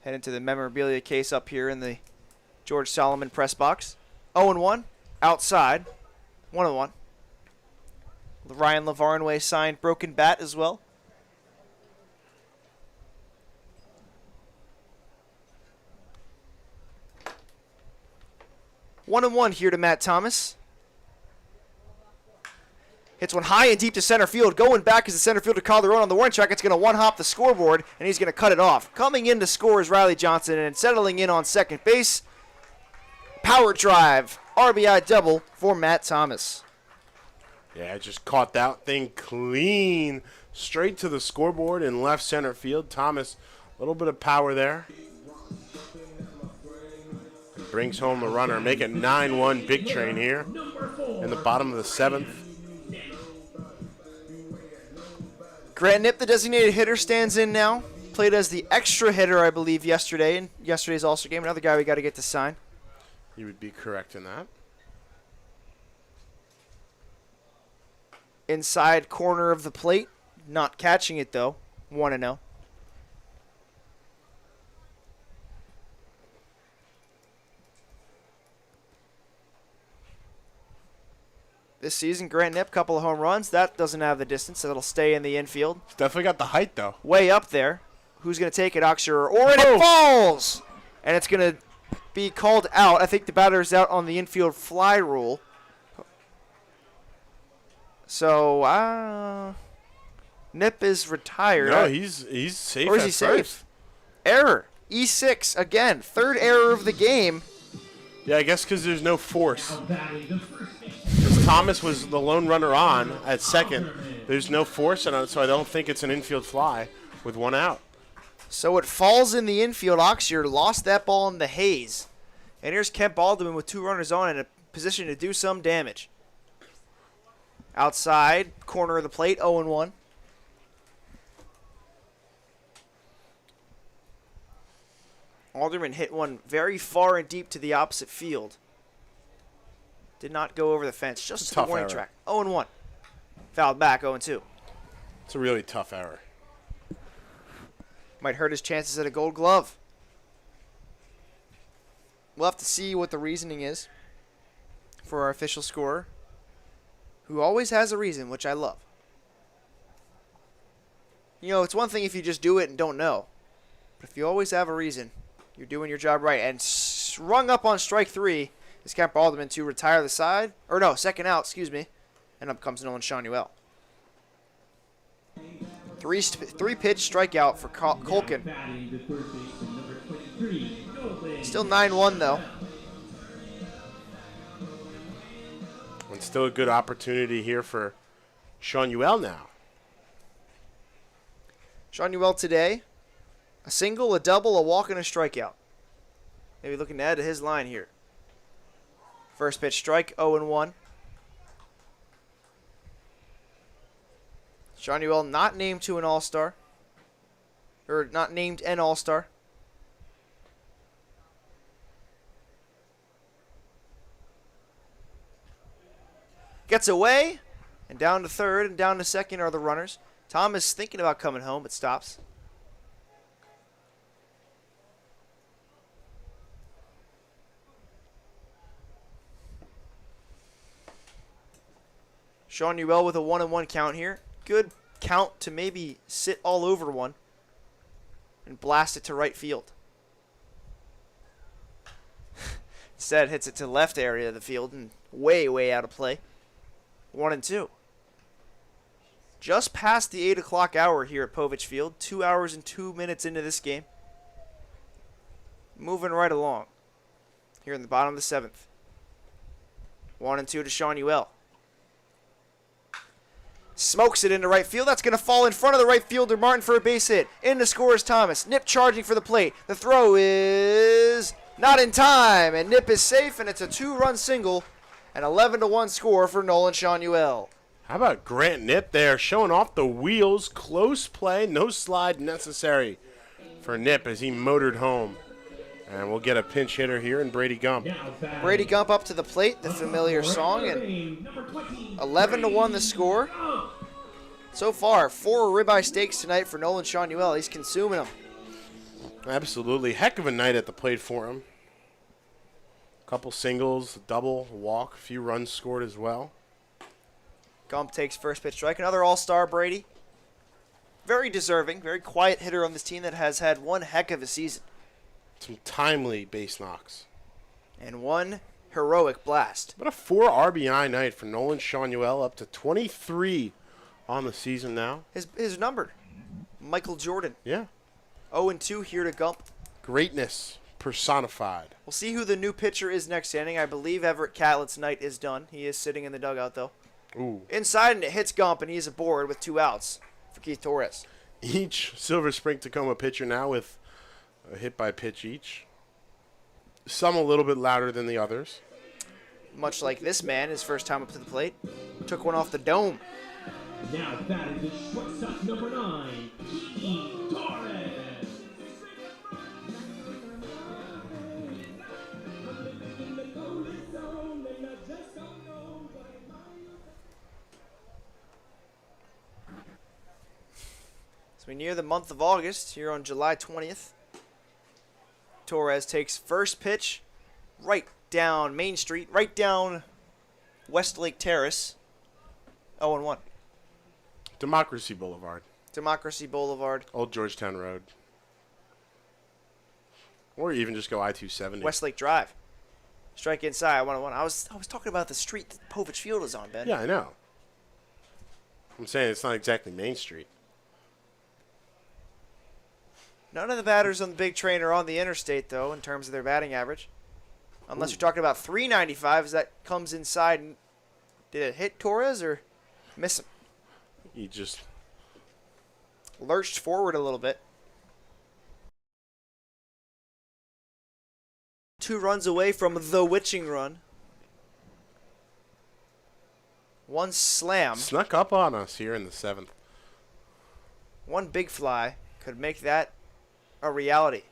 Head into the memorabilia case up here in the George Solomon press box. 0-1, outside. 1-1. Ryan Lavarnway signed broken bat as well. 1-1 here to Matt Thomas. Hits one high and deep to center field. Going back is the center fielder Calderon on the warning track. It's going to one-hop the scoreboard, and he's going to cut it off. Coming in to score is Riley Johnson, and settling in on second base. Power drive. RBI double for Matt Thomas. Yeah, just caught that thing clean. Straight to the scoreboard in left center field. Thomas, a little bit of power there. Brings home the runner. Make it 9-1 big train here in the bottom of the 7th. Grant Knipp, the designated hitter, stands in now. Played as the extra hitter, I believe, yesterday in yesterday's All-Star game. Another guy we got to get to sign. You would be correct in that. Inside corner of the plate. Not catching it, though. 1-0. This season, Grant Knipp, couple of home runs. That doesn't have the distance, so it'll stay in the infield. It's definitely got the height, though. Way up there. Who's going to take it? Oxer or and it falls! And it's going to be called out. I think the batter is out on the infield fly rule. So, Knipp is retired. No, he's safe. Or is he safe? Error. E6 again. Third error of the game. Yeah, I guess because there's no force. Because Thomas was the lone runner on at second. There's no force in it, so I don't think it's an infield fly with one out. So it falls in the infield. Oxier lost that ball in the haze. And here's Kent Baldwin with 2 runners on in a position to do some damage. Outside, corner of the plate, 0-1. Alderman hit one very far and deep to the opposite field. Did not go over the fence, just to the warning track. 0-1. Fouled back, 0-2. It's a really tough error. Might hurt his chances at a gold glove. We'll have to see what the reasoning is for our official scorer, who always has a reason, which I love. You know, it's one thing if you just do it and don't know. But if you always have a reason, you're doing your job right. And rung up on strike 3 is Kemp Alderman to retire the side. Or no, second out, excuse me. And up comes Nolan Shanuel. Three pitch strikeout for Colkin. Still 9-1 though. And still a good opportunity here for Shanuel now. Shanuel today, a single, a double, a walk, and a strikeout. Maybe looking to add to his line here. First pitch strike, 0-1. Shanuel not named to an All-Star. Or not named an All-Star. Gets away, and down to third and down to second are the runners. Thomas thinking about coming home, but stops. Shanuel with a 1-1 count here. Good count to maybe sit all over one and blast it to right field. Instead, hits it to the left area of the field and way, way out of play. 1-2. Just past the 8 o'clock hour here at Povich Field. 2 hours and 2 minutes into this game. Moving right along here in the bottom of the 7th. 1-2 to Shanuel. Smokes it into right field. That's going to fall in front of the right fielder, Martin, for a base hit. In to score is Thomas. Knipp charging for the plate. The throw is not in time, and Knipp is safe, and it's a 2-run single. An 11-1 score for Nolan Shanuel. How about Grant Knipp there, showing off the wheels. Close play, no slide necessary for Knipp as he motored home. And we'll get a pinch hitter here in Brady Gump. Brady Gump up to the plate, the familiar song, and 11-1 the score. So far, 4 ribeye steaks tonight for Nolan Shanuel. He's consuming them. Absolutely. Heck of a night at the plate for him. Couple singles, double, walk, a few runs scored as well. Gump takes first pitch strike. Another all-star, Brady. Very deserving, very quiet hitter on this team that has had one heck of a season. Some timely base knocks. And one heroic blast. But a 4 RBI night for Nolan Shanuel, up to 23 on the season now. His number, Michael Jordan. Yeah. 0-2 here to Gump. Greatness personified. We'll see who the new pitcher is next inning. I believe Everett Catlett's night is done. He is sitting in the dugout, though. Ooh. Inside, and it hits Gump, and he's aboard with 2 outs for Keith Torres. Each Silver Spring-Takoma pitcher now with a hit by pitch each. Some a little bit louder than the others. Much like this man, his first time up to the plate. Took one off the dome. Now batting the shortstop number 9, Keith Torres. As we near the month of August, here on July 20th, Torres takes first pitch right down Main Street, right down Westlake Terrace. 0-1. Democracy Boulevard. Democracy Boulevard, Old Georgetown Road. Or even just go I-270. Westlake Drive. Strike inside, 1-1. I was talking about the street that Povich Field is on, Ben. Yeah, I know. I'm saying it's not exactly Main Street. None of the batters on the big train are on the interstate, though, in terms of their batting average. Unless you're talking about 395 as that comes inside. And did it hit Torres or miss him? He just Lurched forward a little bit. 2 runs away from the witching run. 1 slam. snuck up on us here in the 7th. 1 big fly could make that a reality.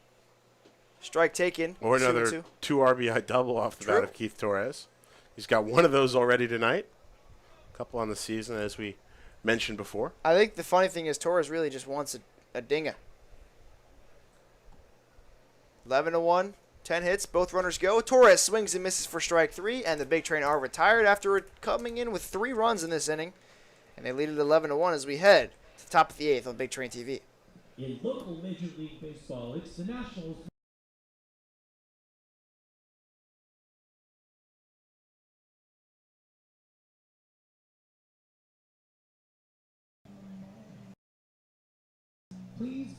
Strike taken. Or 2-2. another 2 RBI double off the True. bat of Keith Torres. He's got one of those already tonight. A couple on the season, as we mentioned before. I think the funny thing is Torres really just wants a dinger. 11-1, 10 hits, both runners go. Torres swings and misses for strike 3, and the big train are retired after coming in with 3 runs in this inning. And they lead it 11-1 as we head to the top of the 8th on Big Train TV. In local Major League Baseball, it's the Nationals. Please.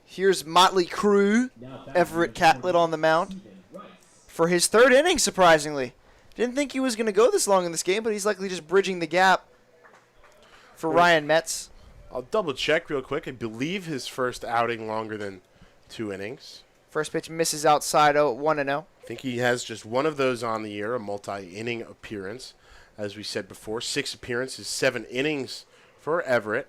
Here's Motley Crue, Everett Catlett on the mound for his 3rd inning, surprisingly. Didn't think he was going to go this long in this game, but he's likely just bridging the gap for Ryan Metz. I'll double check real quick. I believe his first outing longer than 2 innings. First pitch misses outside, 1-0. I think he has just one of those on the year, a multi-inning appearance. As we said before, 6 appearances, 7 innings for Everett.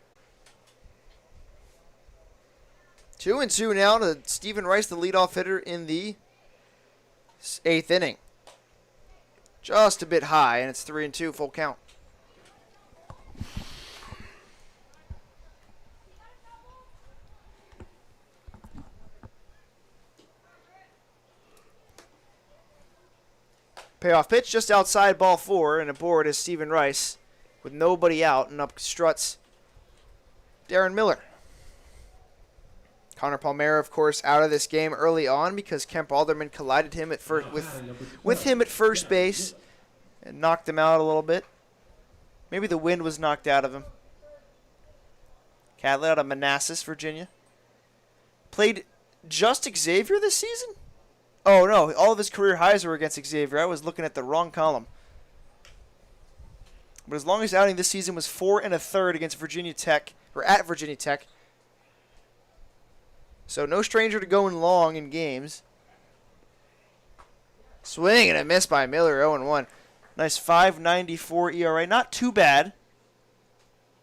2-2 now to Stephen Rice, the leadoff hitter in the Eighth inning. Just a bit high, and it's 3-2, full count. Payoff pitch just outside ball 4, and aboard is Steven Rice with nobody out, and up struts Darren Miller. Connor Palmera, of course, out of this game early on because Kemp Alderman collided him at with him at first base and knocked him out a little bit. Maybe the wind was knocked out of him. Catlett out of Manassas, Virginia. Played just Xavier this season? Oh, no. All of his career highs were against Xavier. I was looking at the wrong column. But his longest outing this season was 4 1/3 against Virginia Tech, or at Virginia Tech. So no stranger to going long in games. Swing and a miss by Miller, 0-1. Nice 5.94 ERA. Not too bad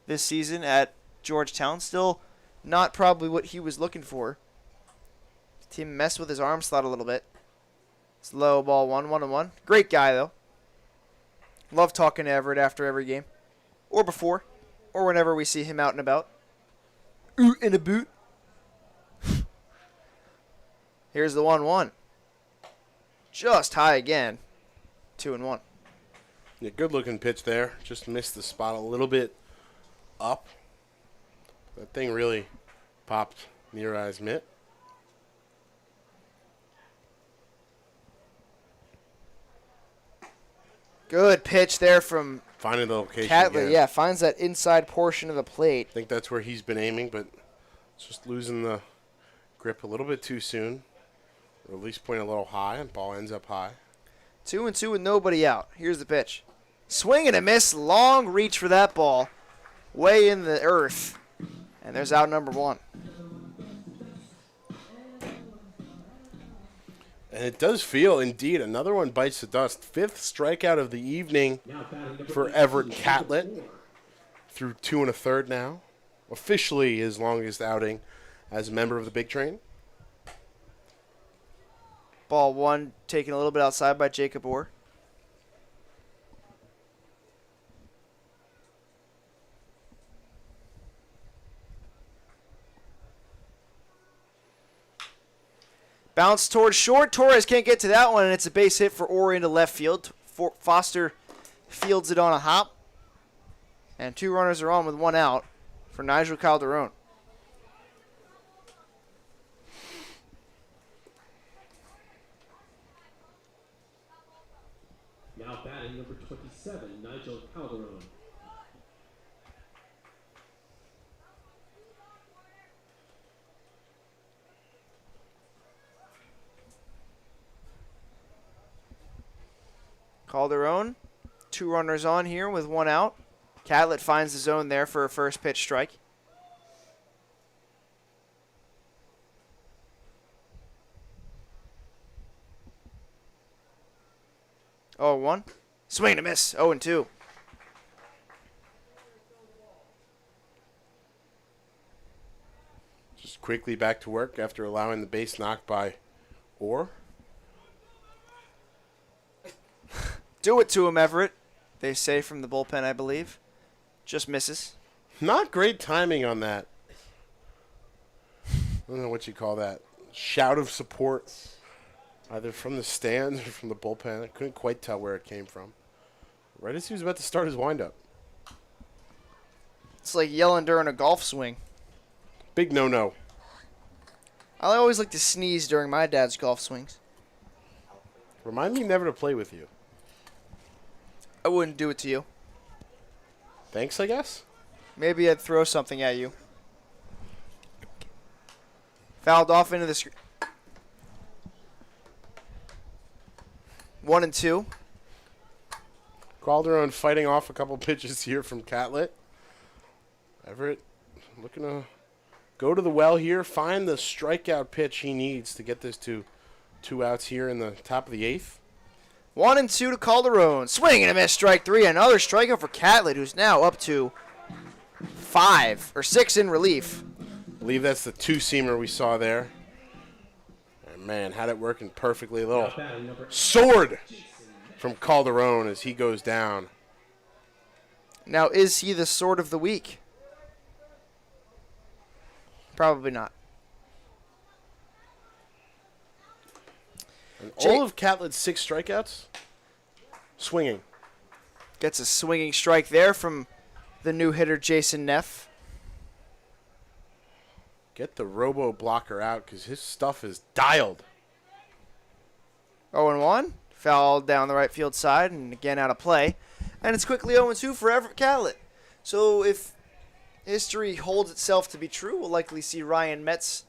this season at Georgetown. Still not probably what he was looking for. The team messed with his arm slot a little bit. It's low ball 1-1. Great guy, though. Love talking to Everett after every game. Or before. Or whenever we see him out and about. Oot in a boot. Here's the 1-1. Just high again. 2-1. Yeah, good looking pitch there. Just missed the spot a little bit up. That thing really popped near eyes mitt. Good pitch there from Finding the location Catlett. again. Yeah, finds that inside portion of the plate. I think that's where he's been aiming, but it's just losing the grip a little bit too soon. Or at least point a little high, and ball ends up high. 2-2 with nobody out. Here's the pitch. Swing and a miss. Long reach for that ball. Way in the earth. And there's out number 1. And it does feel, indeed, another one bites the dust. 5th strikeout of the evening for Everett Catlett. Through 2 1/3 now. Officially his longest outing as a member of the Big Train. Ball 1 taken a little bit outside by Jacob Orr. Bounce towards short. Torres can't get to that one, and it's a base hit for Orr into left field. Foster fields it on a hop. And 2 runners are on with 1 out for Nigel Calderon. Now batting number 27, Nigel Calderon. Calderon, 2 runners on here with 1 out. Catlett finds the zone there for a first pitch strike. Oh, 1. Swing and a miss. 0-2. Just quickly back to work after allowing the base knock by Orr. Do it to him, Everett. They say from the bullpen, I believe. Just misses. Not great timing on that. I don't know what you call that. Shout of support. Either from the stands or from the bullpen. I couldn't quite tell where it came from. Right as he was about to start his windup. It's like yelling during a golf swing. Big no-no. I always like to sneeze during my dad's golf swings. Remind me never to play with you. I wouldn't do it to you. Thanks, I guess? Maybe I'd throw something at you. Fouled off into the screen. 1-2. Calderon fighting off a couple pitches here from Catlett. Everett looking to go to the well here, find the strikeout pitch he needs to get this to 2 outs here in the top of the 8th. 1-2 to Calderon. Swing and a miss, strike 3. Another strikeout for Catlett, who's now up to 5 or 6 in relief. I believe that's the 2-seamer we saw there. And Man, had it working perfectly. A little Now batting number sword from Calderon as he goes down. Now, is he the sword of the week? Probably not. And Jake- all of Catlett's 6 strikeouts, swinging. Gets a swinging strike there from the new hitter, Jason Neff. Get the robo blocker out because his stuff is dialed. 0-1. Foul down the right field side and again out of play. And it's quickly 0-2 for Everett Catlett. So if history holds itself to be true, we'll likely see Ryan Metz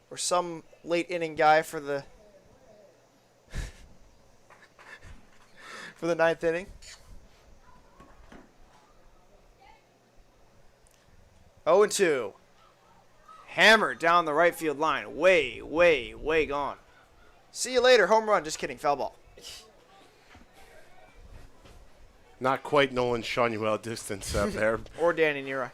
or some late inning guy for the for the 9th inning. 0-2. Hammered down the right field line. Way, way, way gone. See you later. Home run. Just kidding. Foul ball. Not quite Nolan Shanuel distance up there. Or Danny Nira.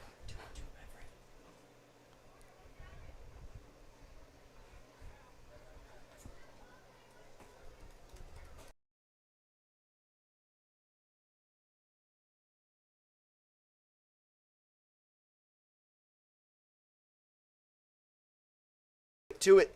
To it.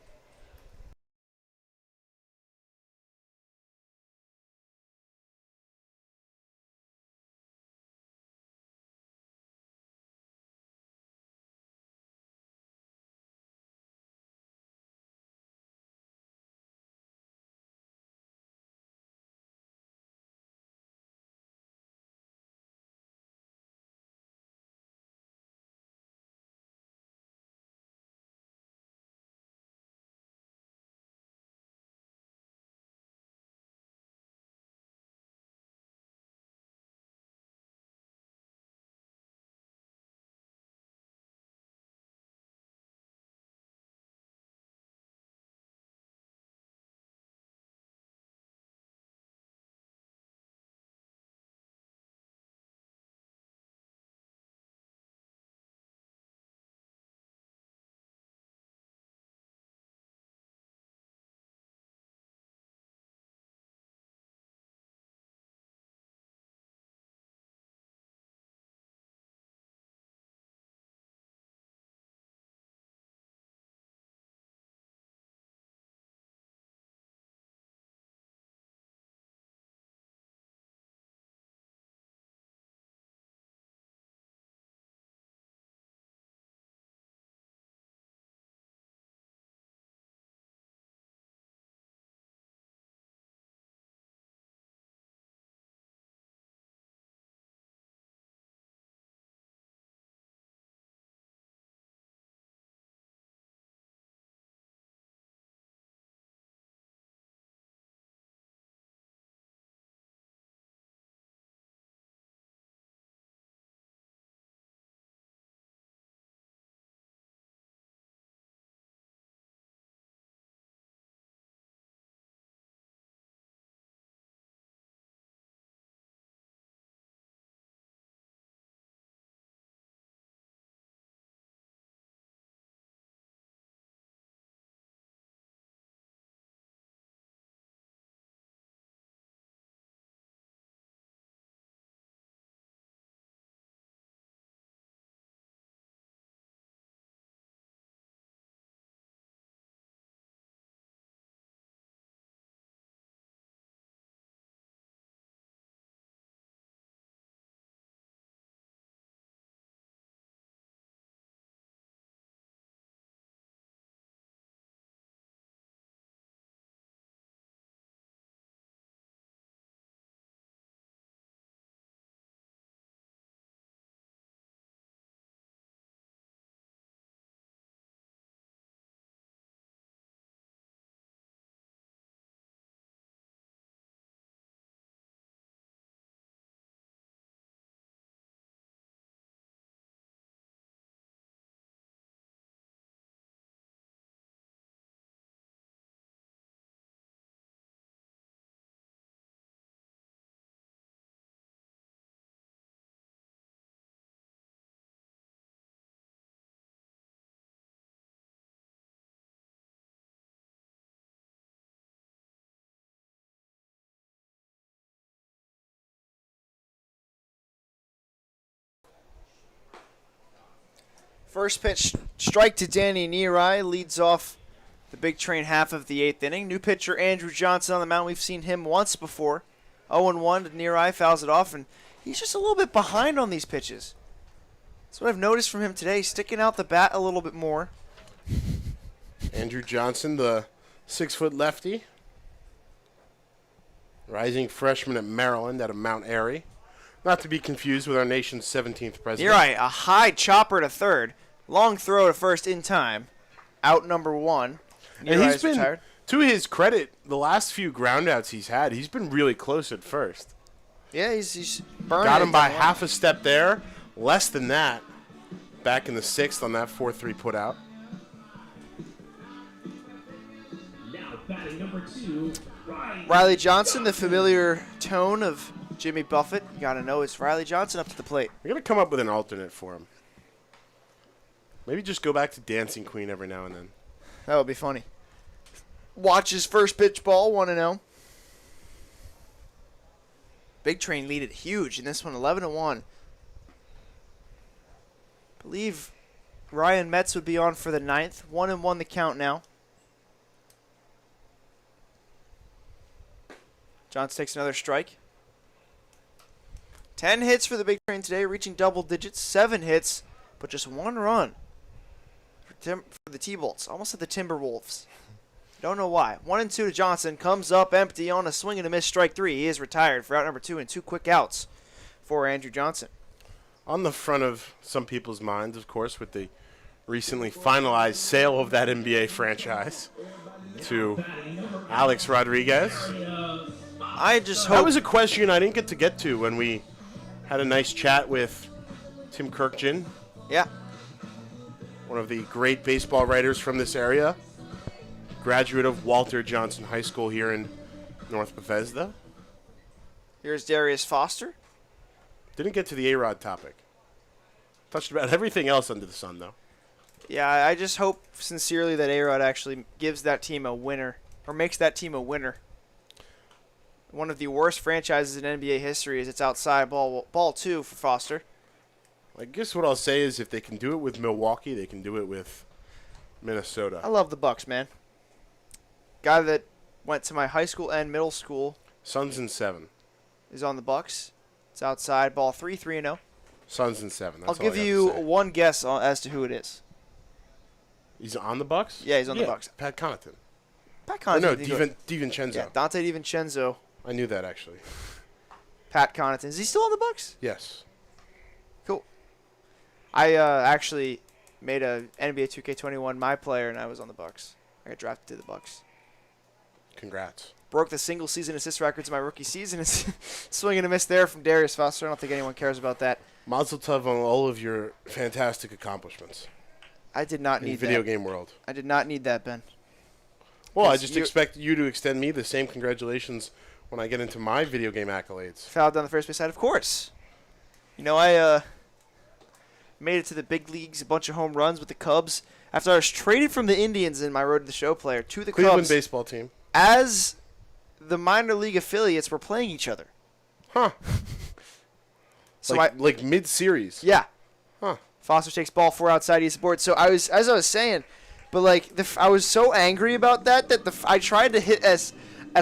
First pitch strike to Danny Neary leads off the Big Train half of the 8th inning. New pitcher Andrew Johnson on the mound. We've seen him once before. 0-1 to Neary, fouls it off, and he's just a little bit behind on these pitches. That's what I've noticed from him today, sticking out the bat a little bit more. Andrew Johnson, the 6-foot lefty. Rising freshman at Maryland out of Mount Airy. Not to be confused with our nation's 17th president. Neary, a high chopper to third. Long throw to first in time. Out number 1. And he's been, retired. to his credit, the last few groundouts he's had, he's been really close at first. Yeah, he's burning. Got him by half a step there. Less than that. Back in the 6th on that 4-3 put out. Now batting number 2, Riley Johnson, the familiar tone of Jimmy Buffett. You got to know it's Riley Johnson up to the plate. We're going to come up with an alternate for him. Maybe just go back to Dancing Queen every now and then. That would be funny. Watch his first pitch ball, 1-0. Big Train lead it huge in this one, 11-1. Believe Ryan Metz would be on for the 9th. 1-1 the count now. Johns takes another strike. 10 hits for the Big Train today, reaching double digits. 7 hits, but just 1 run for the T-Bolts. Almost at the Timberwolves. Don't know why. 1-2 to Johnson. Comes up empty on a swing and a miss, strike 3. He is retired for out number 2 and 2 quick outs for Andrew Johnson. On the front of some people's minds, of course, with the recently finalized sale of that NBA franchise to Alex Rodriguez. I just hope... That was a question I didn't get to when we had a nice chat with Tim Kirkjian. Yeah. One of the great baseball writers from this area. Graduate of Walter Johnson High School here in North Bethesda. Here's Darius Foster. Didn't get to the A-Rod topic. Touched about everything else under the sun, though. Yeah, I just hope sincerely that A-Rod actually gives that team a winner, or makes that team a winner. One of the worst franchises in NBA history is its outside ball 2 for Foster. I guess what I'll say is if they can do it with Milwaukee, they can do it with Minnesota. I love the Bucks, man. Guy that went to my high school and middle school Suns in 7. is on the Bucks. It's outside ball 3, 3-0. Suns in 7. That's I'll all give I got you to say. one guess as to who it is. He's on the Bucks? Yeah, he's on the Bucks. Pat Connaughton. Pat Or no, Connaughton. DiVincenzo. Yeah, Dante DiVincenzo. I knew that, actually. Pat Connaughton. Is he still on the Bucks? Yes. Cool. I actually made a NBA 2K21 my player, and I was on the Bucks. I got drafted to the Bucks. Congrats. Broke the single season assist records in my rookie season. It's swing and a miss there from Darius Foster. I don't think anyone cares about that. Mazel tov on all of your fantastic accomplishments I did not in need video that. game world. I did not need that, Ben. Well, I Yes, just you- expect you to extend me the same congratulations when I get into my video game accolades. Fouled down the first base side, of course. You know, I made it to the big leagues, a bunch of home runs with the Cubs. After I was traded from the Indians in my Road to the Show player to the Cleveland Cubs, baseball team. as the minor league affiliates were playing each other. Huh. So like mid-series. yeah. Huh. Foster takes ball 4 outside East board. So I was, as I was saying, but like I was so angry about that I tried to hit as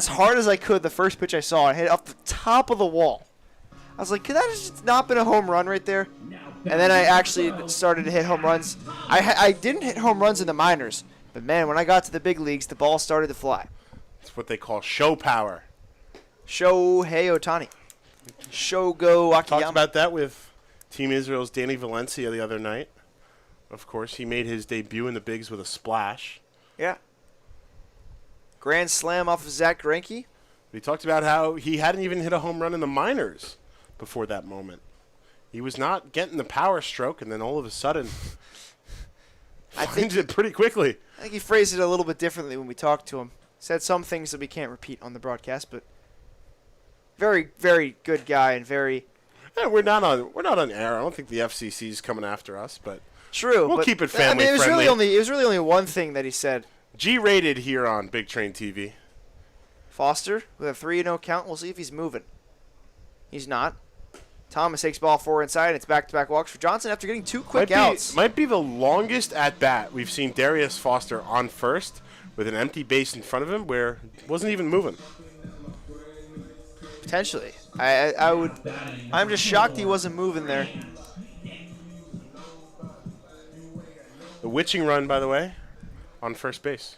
hard as I could the first pitch I saw and hit it off the top of the wall. I was like, could that have just not been a home run right there? And then I actually started to hit home runs. I didn't hit home runs in the minors, but man, when I got to the big leagues, the ball started to fly. It's what they call show power. Shohei Ohtani. Shogo Akiyama. Talked about that with Team Israel's Danny Valencia the other night. Of course, he made his debut in the bigs with a splash. Yeah. Grand slam off of Zach Greinke. We talked about how he hadn't even hit a home run in the minors before that moment. He was not getting the power stroke, and then all of a sudden, finds it pretty quickly. I think he phrased it a little bit differently when we talked to him. Said some things that we can't repeat on the broadcast, but very, very good guy and very Yeah, we're not on air. I don't think the FCC is coming after us, but true. We'll but, keep it I mean, it was family-friendly. it was really only one thing that he said. G-rated here on Big Train TV. Foster with a 3-0 count. We'll see if he's moving. He's not. Thomas takes ball 4 inside. It's back-to-back walks for Johnson after getting 2 quick outs. Might be the longest at-bat we've seen Darius Foster on first with an empty base in front of him where it wasn't even moving. Potentially. I'm just shocked he wasn't moving there. The witching run, by the way, on first base.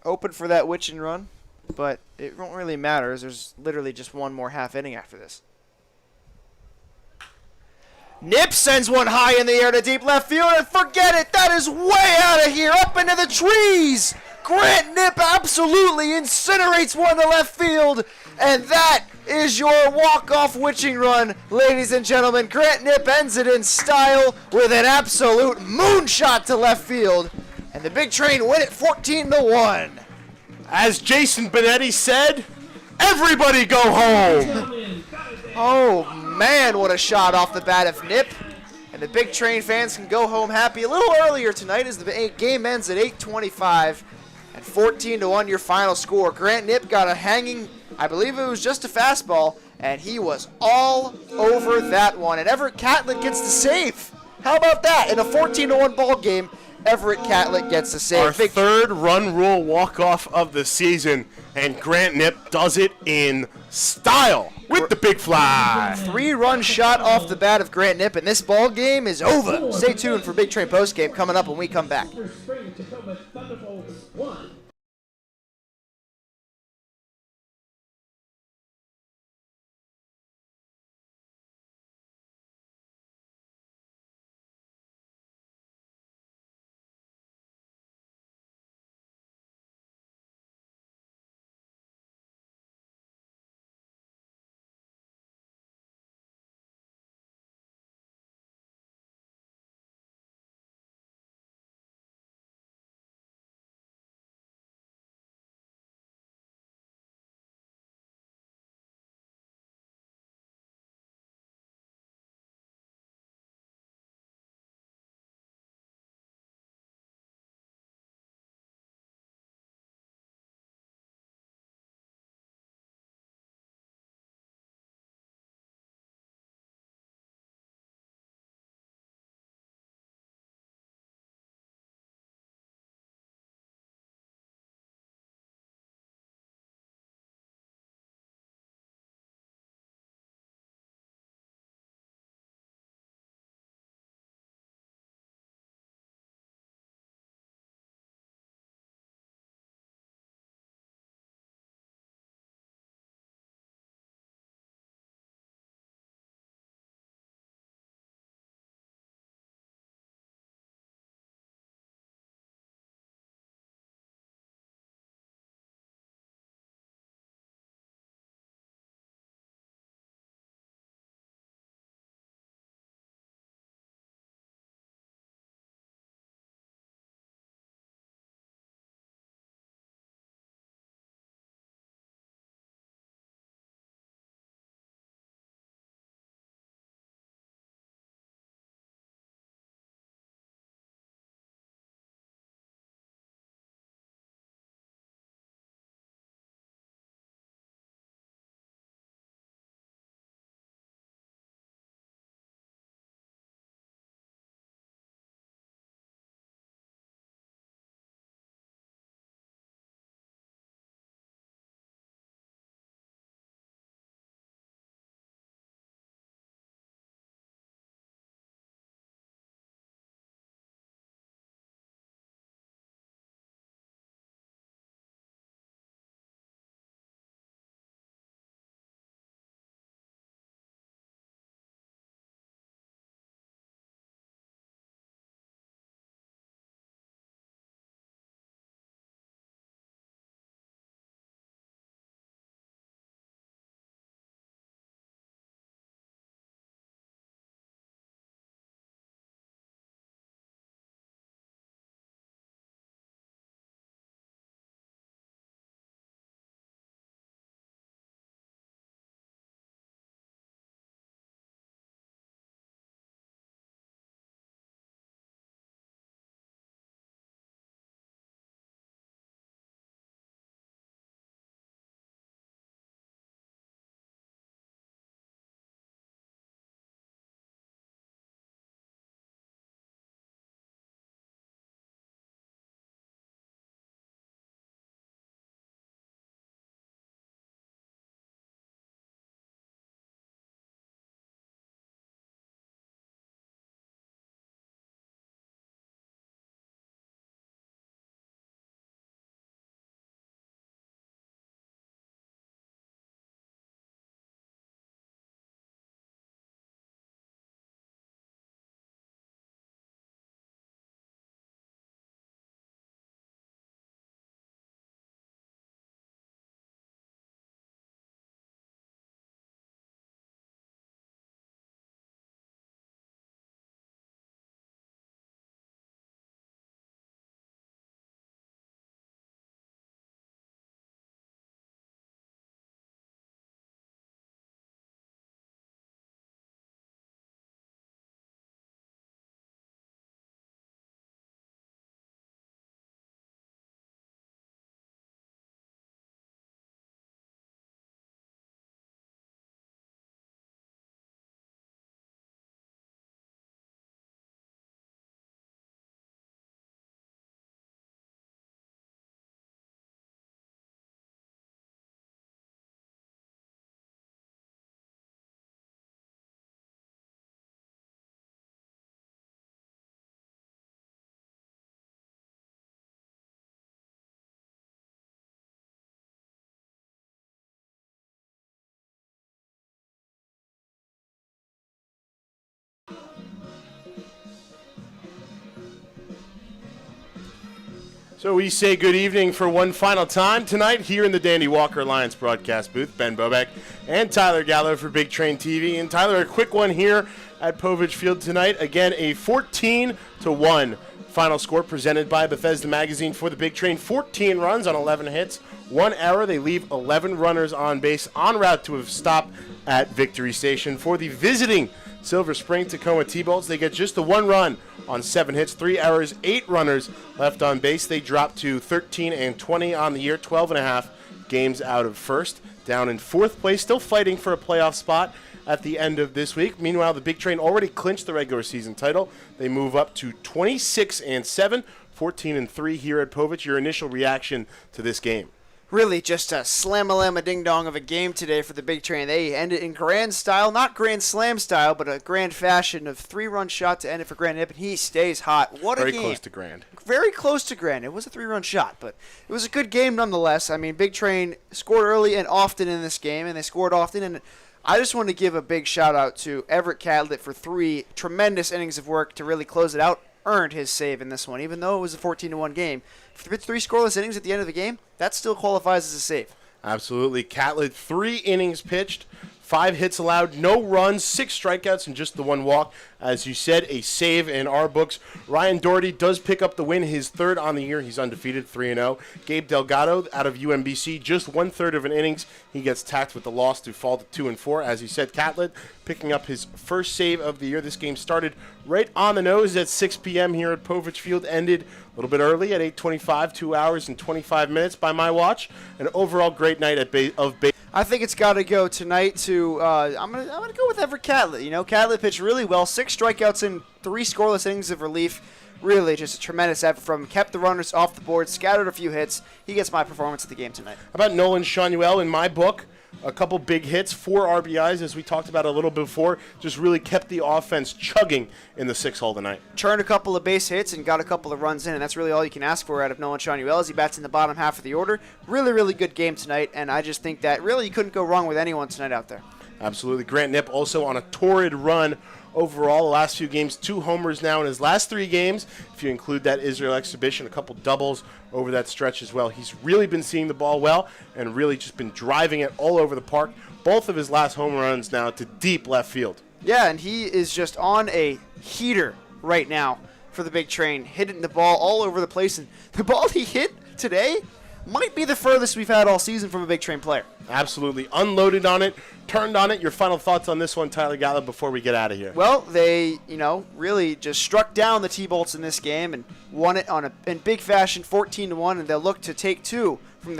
Open for that witching run, but it won't really matter as there's literally just one more half inning after this. Nip sends one high in the air to deep left field, and forget it, that is way out of here, up into the trees. Grant Nip absolutely incinerates one to left field, and that is your walk-off witching run, ladies and gentlemen. Grant Nip ends it in style with an absolute moonshot to left field, and the Big Train win it 14-1. As Jason Benetti said, everybody go home. Oh man, what a shot off the bat of Nip. And the Big Train fans can go home happy a little earlier tonight as the game ends at 8:25. And 14-1 your final score. Grant Nip got a hanging, I believe it was just a fastball, and he was all over that one. And Everett Catlett gets the save. How about that? In a 14-1 ball game, Everett Catlett gets the save. Our third run rule walk-off of the season, and Grant Nip does it in style with the big fly. 3-run shot off the bat of Grant Nip, and this ball game is over. Stay tuned for Big Train postgame coming up when we come back. Spring-Takoma Thunderbolts 1. So we say good evening for one final time tonight here in the Dandy Walker Alliance broadcast booth. Ben Bobek and Tyler Gallo for Big Train TV. And Tyler, a quick one here at Povich Field tonight. Again, a 14-1 final score presented by Bethesda Magazine for the Big Train. 14 runs on 11 hits, 1 error. They leave 11 runners on base en route to a stop at Victory Station. For the visiting Silver Spring-Takoma T-Bolts, they get just the 1 run on 7 hits, 3 errors, 8 runners left on base. They drop to 13-20 on the year, 12.5 games out of first. Down in 4th place, still fighting for a playoff spot at the end of this week. Meanwhile, the Big Train already clinched the regular season title. They move up to 26-7, 14-3 here at Povich. Your initial reaction to this game? Really just a slam-a-lam-a-ding-dong of a game today for the Big Train. They end it in grand style, not grand slam style, but a grand fashion of 3-run shot to end it for Grand Nip, and he stays hot. What a game. Very close to grand. Very close to grand. It was a 3-run shot, but it was a good game nonetheless. I mean, Big Train scored early and often in this game, and they scored often, and I just want to give a big shout-out to Everett Catlett for 3 tremendous innings of work to really close it out. Earned his save in this one, even though it was a 14-1 game. If it's 3 scoreless innings at the end of the game, that still qualifies as a save. Absolutely. Catlett, 3 innings pitched, 5 hits allowed, no runs, 6 strikeouts, and just the 1 walk. As you said, a save in our books. Ryan Doherty does pick up the win, his 3rd on the year. He's undefeated, 3-0. Gabe Delgado out of UMBC, just 1/3 of an innings. He gets tacked with the loss to fall to 2-4. As you said, Catlett picking up his first save of the year. This game started right on the nose at 6 p.m. here at Povich Field. Ended a little bit early at 8:25, 2 hours and 25 minutes by my watch. An overall great night of baseball. I think it's got to go tonight to I'm gonna go with Everett Catlett. You know, Catlett pitched really well, 6 strikeouts in 3 scoreless innings of relief. Really, just a tremendous effort from him. Kept the runners off the board, scattered a few hits. He gets my performance of the game tonight. How about Nolan Shanuel in my book? A couple big hits, 4 RBIs, as we talked about a little before. Just really kept the offense chugging in the 6-hole tonight. Turned a couple of base hits and got a couple of runs in, and that's really all you can ask for out of Nolan Shanuel as he bats in the bottom half of the order. Really, really good game tonight, and I just think that really you couldn't go wrong with anyone tonight out there. Absolutely. Grant Nip also on a torrid run overall. The last few games, 2 homers now in his last 3 games. If you include that Israel exhibition, a couple doubles over that stretch as well. He's really been seeing the ball well and really just been driving it all over the park. Both of his last home runs now to deep left field. Yeah, and he is just on a heater right now for the Big Train, hitting the ball all over the place. And the ball he hit today might be the furthest we've had all season from a Big Train player. Absolutely. Unloaded on it, turned on it. Your final thoughts on this one, Tyler Gallup, before we get out of here? Well, they, really just struck down the T-Bolts in this game and won it in big fashion, 14-1, and they'll look to take 2